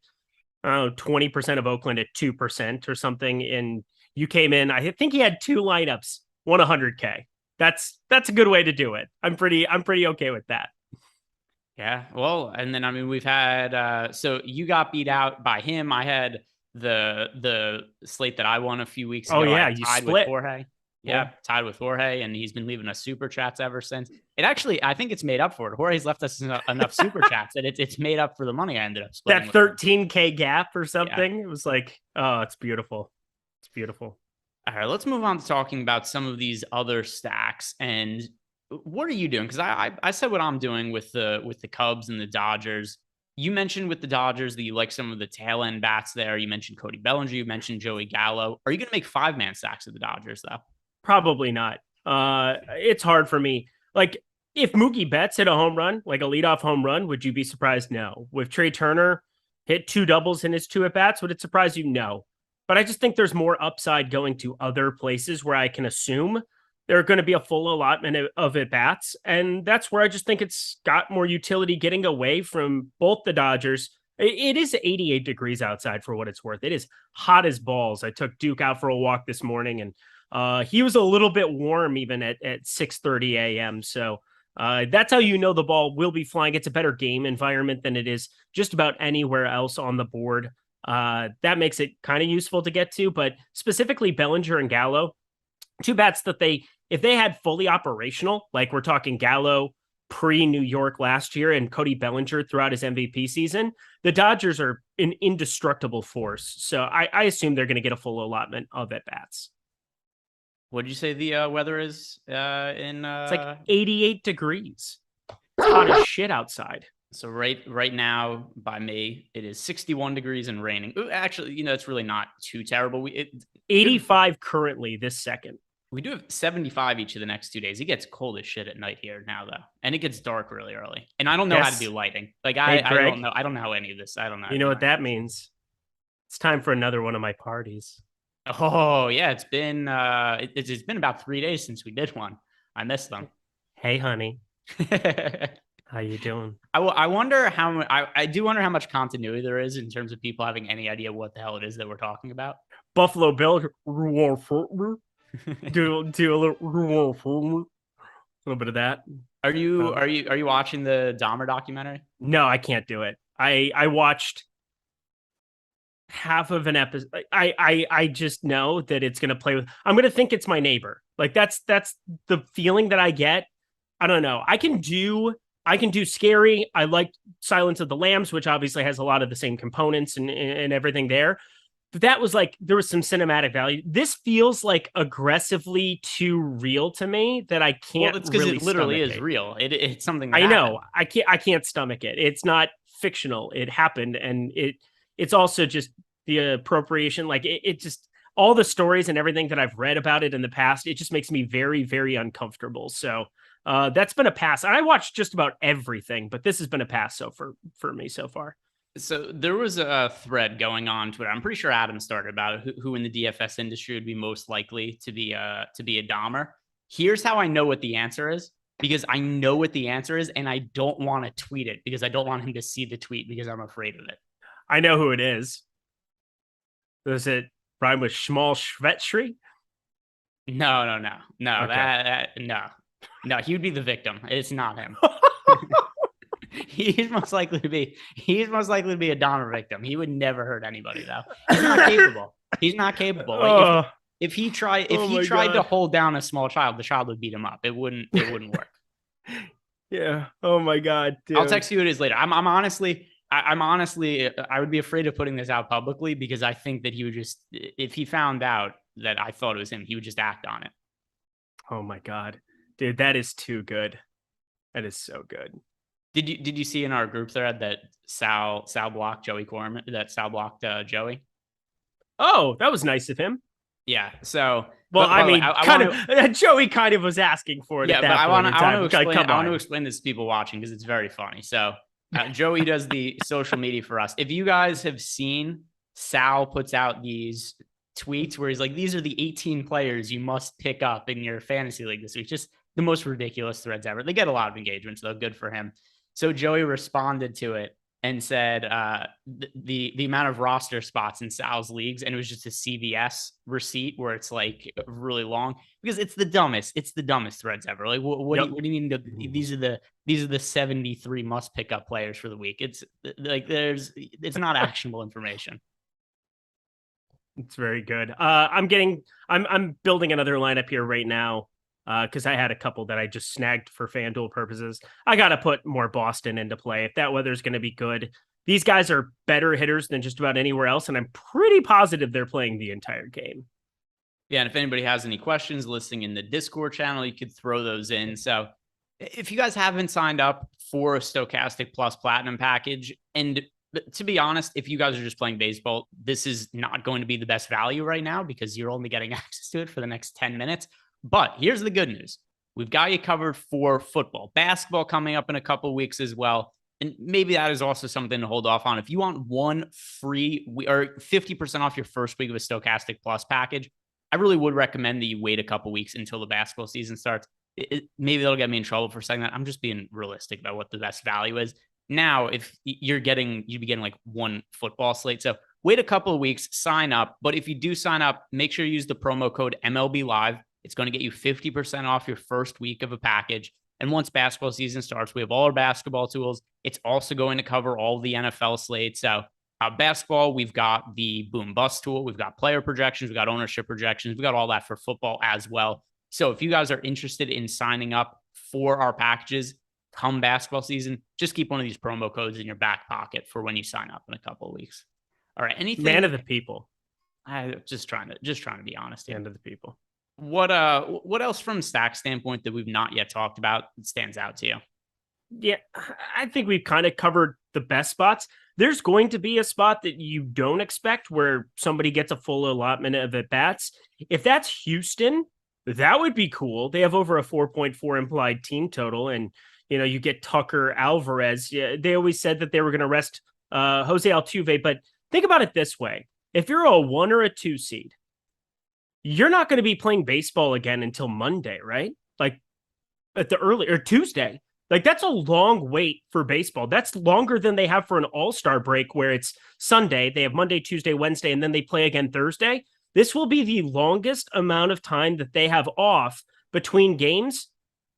20% of Oakland at 2% or something, and you came in. I think he had 2 lineups, won 100K. That's a good way to do it. I'm pretty okay with that. Yeah. Well, and then we've had so you got beat out by him. I had the slate that I won a few weeks ago. Oh yeah, you tied split. with Jorge. Yeah, tied with Jorge, and he's been leaving us super chats ever since. It actually, I think it's made up for it. Jorge's left us enough super chats that it's made up for the money I ended up splitting. That 13K gap or something. Yeah. It was like, oh, it's beautiful. It's beautiful. All right, let's move on to talking about some of these other stacks. And what are you doing? Because I said what I'm doing with the Cubs and the Dodgers. You mentioned with the Dodgers that you like some of the tail end bats there. You mentioned Cody Bellinger. You mentioned Joey Gallo. Are you going to make 5-man stacks of the Dodgers though? Probably not. It's hard for me. Like if Mookie Betts hit a home run, like a leadoff home run, would you be surprised? No. With Trey Turner hit 2 doubles in his 2 at-bats, would it surprise you? No. But I just think there's more upside going to other places where I can assume there are going to be a full allotment of at-bats. And that's where I just think it's got more utility getting away from both the Dodgers. It is 88 degrees outside for what it's worth. It is hot as balls. I took Duke out for a walk this morning, and he was a little bit warm even at 6:30 a.m. So that's how you know the ball will be flying. It's a better game environment than it is just about anywhere else on the board. That makes it kind of useful to get to, but specifically Bellinger and Gallo, 2 bats that if they had fully operational, like we're talking Gallo pre-New York last year and Cody Bellinger throughout his MVP season, the Dodgers are an indestructible force. So I assume they're going to get a full allotment of at-bats. What did you say the weather is in? It's like 88 degrees. It's hot as shit outside. So right now by me, it is 61 degrees and raining. Ooh, actually, it's really not too terrible. 85 currently this second. We do have 75 each of the next 2 days. It gets cold as shit at night here now, though. And it gets dark really early. And I don't know how to do lighting. Like, I don't know. I don't know how any of this. I don't know. You know what that means? It's time for another one of my parties. Oh, yeah. It's been it's been about 3 days since we did one. I missed them. Hey, honey. How you doing? I wonder how I do wonder how much continuity there is in terms of people having any idea what the hell it is that we're talking about. Buffalo Bill do a little bit of that. Are you watching the Dahmer documentary? No, I can't do it. I watched half of an episode. I just know that it's gonna play with. I'm gonna think it's my neighbor. Like that's the feeling that I get. I don't know. I can do scary. I like Silence of the Lambs, which obviously has a lot of the same components and everything there. But that was like, there was some cinematic value. This feels like aggressively too real to me that I can't. Well, it's because it literally is real. It's something that I know. I can't stomach it. It's not fictional. It happened, and it's also just the appropriation. Like it just all the stories and everything that I've read about it in the past. It just makes me very, very uncomfortable. So that's been a pass. I watched just about everything, but this has been a pass for me so far. So there was a thread going on Twitter. I'm pretty sure Adam started about it, who in the DFS industry would be most likely to be a Dahmer. Here's how I know what the answer is, because I know what the answer is, and I don't want to tweet it because I don't want him to see the tweet because I'm afraid of it. I know who it is. Does it rhyme with Schmal Schvetschry? No. Okay. No. He would be the victim. It's not him. He's most likely to be a Dahmer victim. He would never hurt anybody though. He's not capable. Like, if he tried to hold down a small child, the child would beat him up. It wouldn't work. Yeah. Oh my God. Dude. I'll text you what it is later. I'm honestly, I would be afraid of putting this out publicly because I think that he would just, if he found out that I thought it was him, he would just act on it. Oh my God, dude, that is too good. That is so good. Did you see in our group thread that Sal blocked Joey Corman? That Sal blocked Joey. Oh, that was nice of him. Yeah. So, Joey kind of was asking for it. Yeah, but I want to explain this to people watching because it's very funny. So, Joey does the social media for us. If you guys have seen, Sal puts out these tweets where he's like, "These are the 18 players you must pick up in your fantasy league this week." Just the most ridiculous threads ever. They get a lot of engagement, so good for him. So Joey responded to it and said the amount of roster spots in Sal's leagues, and it was just a CVS receipt where it's like really long because it's the dumbest threads ever. Like what do you mean? These are the 73 must pick up players for the week. It's like it's not actionable information. It's very good. I'm building another lineup here right now because I had a couple that I just snagged for FanDuel purposes. I got to put more Boston into play. If that weather's going to be good, these guys are better hitters than just about anywhere else, and I'm pretty positive they're playing the entire game. Yeah, and if anybody has any questions listening in the Discord channel, you could throw those in. So if you guys haven't signed up for a Stokastic Plus Platinum package, and to be honest, if you guys are just playing baseball, this is not going to be the best value right now because you're only getting access to it for the next 10 minutes. But here's the good news. We've got you covered for football, basketball coming up in a couple of weeks as well. And maybe that is also something to hold off on. If you want one free or 50% off your first week of a Stokastic Plus package, I really would recommend that you wait a couple weeks until the basketball season starts. Maybe that'll get me in trouble for saying that. I'm just being realistic about what the best value is. Now, if you'd be getting like one football slate. So wait a couple of weeks, sign up. But if you do sign up, make sure you use the promo code MLB Live. It's going to get you 50% off your first week of a package. And once basketball season starts, we have all our basketball tools. It's also going to cover all the NFL slates. So basketball, we've got the boom bust tool. We've got player projections. We've got ownership projections. We've got all that for football as well. So if you guys are interested in signing up for our packages come basketball season, just keep one of these promo codes in your back pocket for when you sign up in a couple of weeks. All right. Anything? Man of the people. Just trying to be honest here. Man of the people. What else from stack standpoint that we've not yet talked about that stands out to you? Yeah, I think we've kind of covered the best spots. There's going to be a spot that you don't expect where somebody gets a full allotment of at-bats. If that's Houston, that would be cool. They have over a 4.4 implied team total, and you get Tucker, Alvarez. Yeah, they always said that they were going to rest Jose Altuve, but think about it this way. If you're a 1 or a 2 seed, you're not going to be playing baseball again until Monday, right? Like at the early or Tuesday. Like that's a long wait for baseball. That's longer than they have for an all-star break where it's Sunday. They have Monday, Tuesday, Wednesday, and then they play again Thursday. This will be the longest amount of time that they have off between games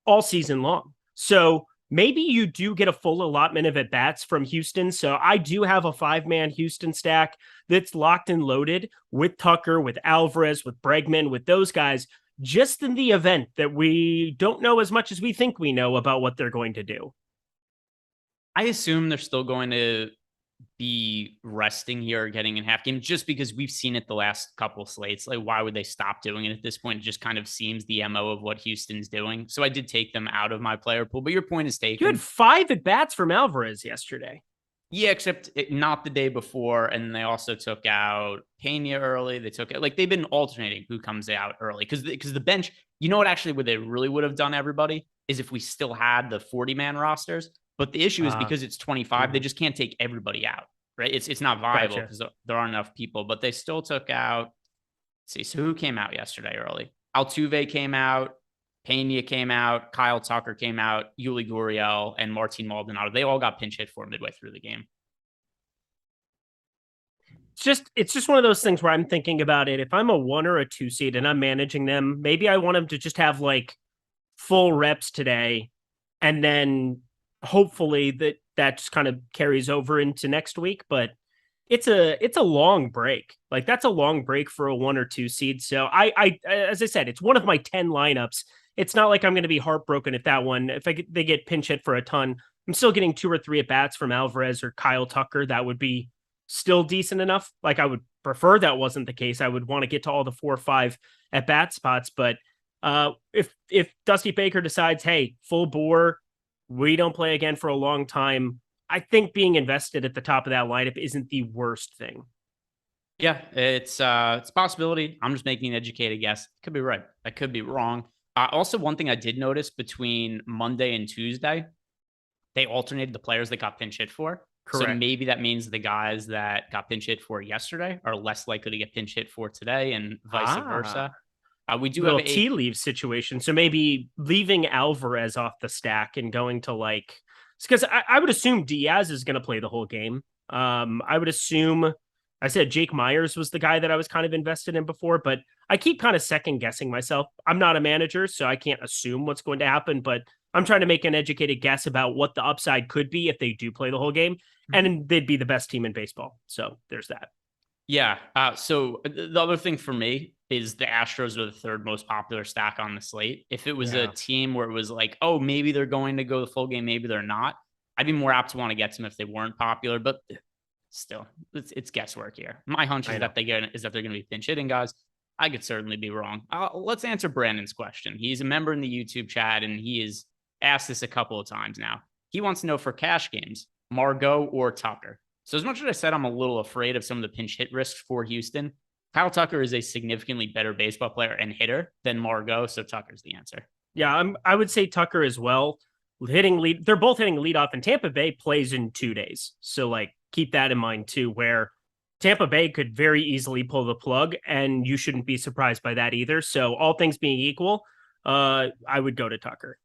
all season long. So maybe you do get a full allotment of at-bats from Houston. So I do have a 5-man Houston stack that's locked and loaded with Tucker, with Alvarez, with Bregman, with those guys, just in the event that we don't know as much as we think we know about what they're going to do. I assume they're still going to be resting here, getting in half game, just because we've seen it the last couple slates. Like, why would they stop doing it at this point? It just kind of seems the MO of what Houston's doing. So I did take them out of my player pool, but your point is taken. You had 5 at-bats from Alvarez yesterday. Yeah, except not the day before. And they also took out Pena early. They took it, like, they've been alternating who comes out early because the bench, what actually what they really would have done, everybody, is if we still had the 40-man rosters. But the issue is because it's 25, they just can't take everybody out, right? It's not viable because there aren't enough people, but they still took out. Let's see. So who came out yesterday early? Altuve came out. Pena came out, Kyle Tucker came out, Yuli Gurriel, and Martin Maldonado. They all got pinch hit for midway through the game. It's just one of those things where I'm thinking about it. If I'm a 1 or a 2 seed and I'm managing them, maybe I want them to just have like full reps today, and then hopefully that just kind of carries over into next week. But it's a long break. Like that's a long break for a 1 or 2 seed. So I as I said, it's one of my 10 lineups. It's not like I'm going to be heartbroken at that one. If they get pinch hit for a ton, I'm still getting 2 or 3 at bats from Alvarez or Kyle Tucker. That would be still decent enough. Like I would prefer that wasn't the case. I would want to get to all the 4 or 5 at bat spots. But if Dusty Baker decides, hey, full bore, we don't play again for a long time, I think being invested at the top of that lineup isn't the worst thing. Yeah, it's a possibility. I'm just making an educated guess. Could be right. I could be wrong. Also, one thing I did notice between Monday and Tuesday, they alternated the players that got pinch hit for. Correct. So maybe that means the guys that got pinch hit for yesterday are less likely to get pinch hit for today, and vice versa. We do have a tea leave situation. So maybe leaving Alvarez off the stack and going to because I would assume Diaz is going to play the whole game. I would assume, I said Jake Myers was the guy that I was kind of invested in before, but I keep kind of second guessing myself. I'm not a manager, so I can't assume what's going to happen, but I'm trying to make an educated guess about what the upside could be if they do play the whole game, and they'd be the best team in baseball. So there's that. Yeah. So the other thing for me is the Astros are the third most popular stack on the slate. If it was a team where it was like, oh, maybe they're going to go the full game, maybe they're not, I'd be more apt to want to get them if they weren't popular. But still, it's guesswork here. My hunch is that they're going to be pinch hitting guys. I could certainly be wrong. Let's answer Brandon's question. He's a member in the YouTube chat, and he has asked this a couple of times now. He wants to know for cash games, Margot or Tucker. So as much as I said I'm a little afraid of some of the pinch hit risks for Houston, Kyle Tucker is a significantly better baseball player and hitter than Margot, so Tucker's the answer. Yeah, I would say Tucker as well. Hitting lead, they're both hitting leadoff, and Tampa Bay plays in 2 days. So like keep that in mind too, where Tampa Bay could very easily pull the plug, and you shouldn't be surprised by that either. So all things being equal, I would go to Tucker.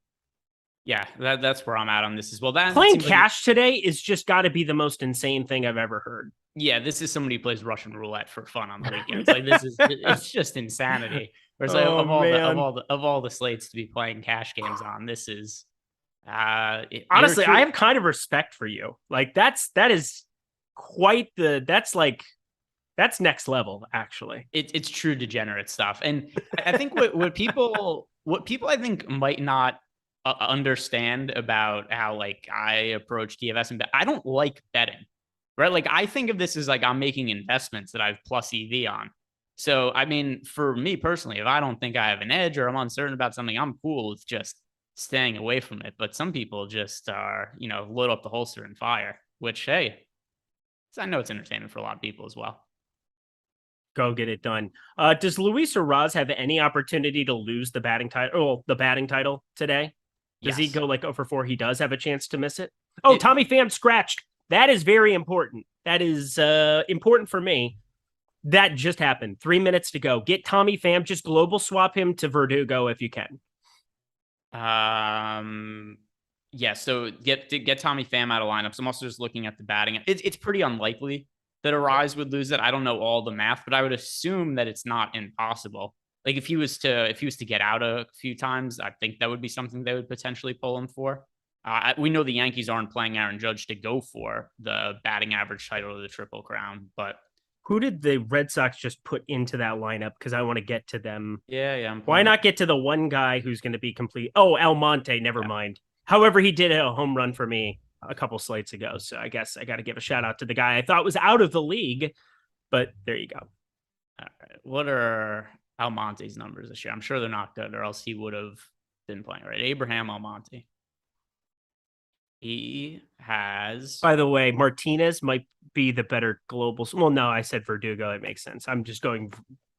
Yeah, that's where I'm at on this as well. Playing cash today is just got to be the most insane thing I've ever heard. Yeah, this is somebody who plays Russian roulette for fun on the weekends. Like it's just insanity. Whereas of all the slates to be playing cash games on, this is honestly, I have kind of respect for you. Like that is quite that's next level actually. It's true degenerate stuff. And I think what people I think might not understand about how like I approach DFS and I don't like betting, right? Like I think of this as like I'm making investments that I have plus EV on. So, I mean, for me personally, if I don't think I have an edge or I'm uncertain about something, I'm cool with just staying away from it. But some people just are, load up the holster and fire, which, hey, I know it's entertainment for a lot of people as well. Go get it done. Does Luis Urias have any opportunity to lose the batting title today? Does he go like 0-for-4? He does have a chance to miss it. Oh, Tommy Pham scratched. That is very important. That is important for me. That just happened. 3 minutes to go. Get Tommy Pham. Just global swap him to Verdugo if you can. Yeah. So get Tommy Pham out of lineups. I'm also just looking at the batting. It's pretty unlikely that Urias would lose it. I don't know all the math, but I would assume that it's not impossible. Like if he was to get out a few times, I think that would be something they would potentially pull him for. We know the Yankees aren't playing Aaron Judge to go for the batting average title of the Triple Crown, but who did the Red Sox just put into that lineup? Because I want to get to them. Yeah. Why not get to the one guy who's going to be complete? Oh, Almonte. Never mind. However, he did a home run for me a couple slates ago, so I guess I got to give a shout out to the guy I thought was out of the league. But there you go. All right. What are Almonte's numbers this year? I'm sure they're not good, or else he would have been playing, right? Abraham Almonte. He has. By the way, Martinez might be the better global. Well, no, I said Verdugo. It makes sense. I'm just going.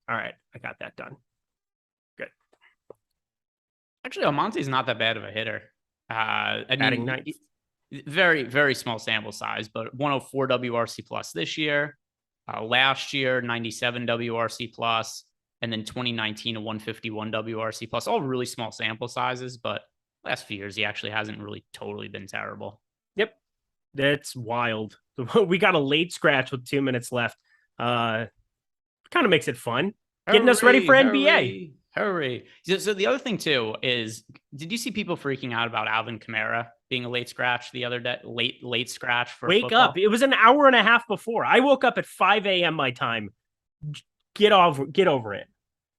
All right, I got that done. Good. Actually, Almonte's not that bad of a hitter. Adding 90. Very, very small sample size, but 104 WRC plus this year. Last year, 97 WRC plus, and then 2019 a 151 WRC plus. All really small sample sizes, but last few years he actually hasn't really totally been terrible. Yep, that's wild. We got a late scratch with 2 minutes left. Kind of makes it fun, getting us ready for NBA. Hurry! So the other thing too is, did you see people freaking out about Alvin Kamara being a late scratch the other day? Late scratch for wake football? Up! It was an hour and a half before. I woke up at 5 a.m. my time. Get over it.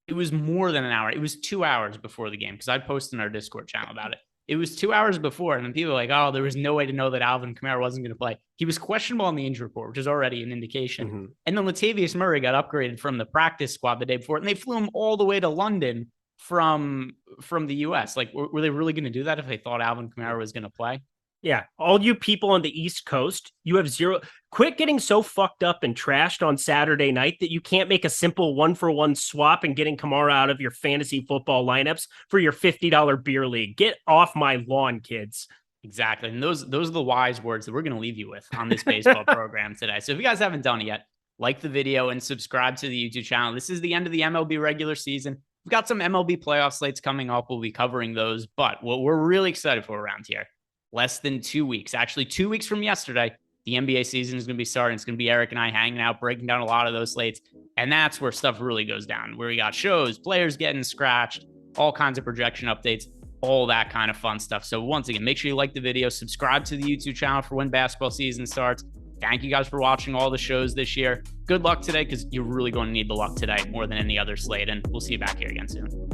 It was more than an hour. It was 2 hours before the game because I posted in our Discord channel about it. It was 2 hours before, and then people were like, oh, there was no way to know that Alvin Kamara wasn't going to play. He was questionable on the injury report, which is already an indication. Mm-hmm. And then Latavius Murray got upgraded from the practice squad the day before, and they flew him all the way to London from the U.S. Like, were they really going to do that if they thought Alvin Kamara was going to play? Yeah, all you people on the East Coast, you have zero. Quit getting so fucked up and trashed on Saturday night that you can't make a simple 1-for-1 swap and getting Kamara out of your fantasy football lineups for your $50 beer league. Get off my lawn, kids. Exactly. And those are the wise words that we're going to leave you with on this baseball program today. So if you guys haven't done it yet, like the video and subscribe to the YouTube channel. This is the end of the MLB regular season. We've got some MLB playoff slates coming up. We'll be covering those. But what we're really excited for around here, less than 2 weeks, actually 2 weeks from yesterday, the NBA season is going to be starting. It's going to be Eric and I hanging out, breaking down a lot of those slates. And that's where stuff really goes down, where we got shows, players getting scratched, all kinds of projection updates, all that kind of fun stuff. So once again, make sure you like the video, subscribe to the YouTube channel for when basketball season starts. Thank you guys for watching all the shows this year. Good luck today, because you're really going to need the luck today more than any other slate. And we'll see you back here again soon.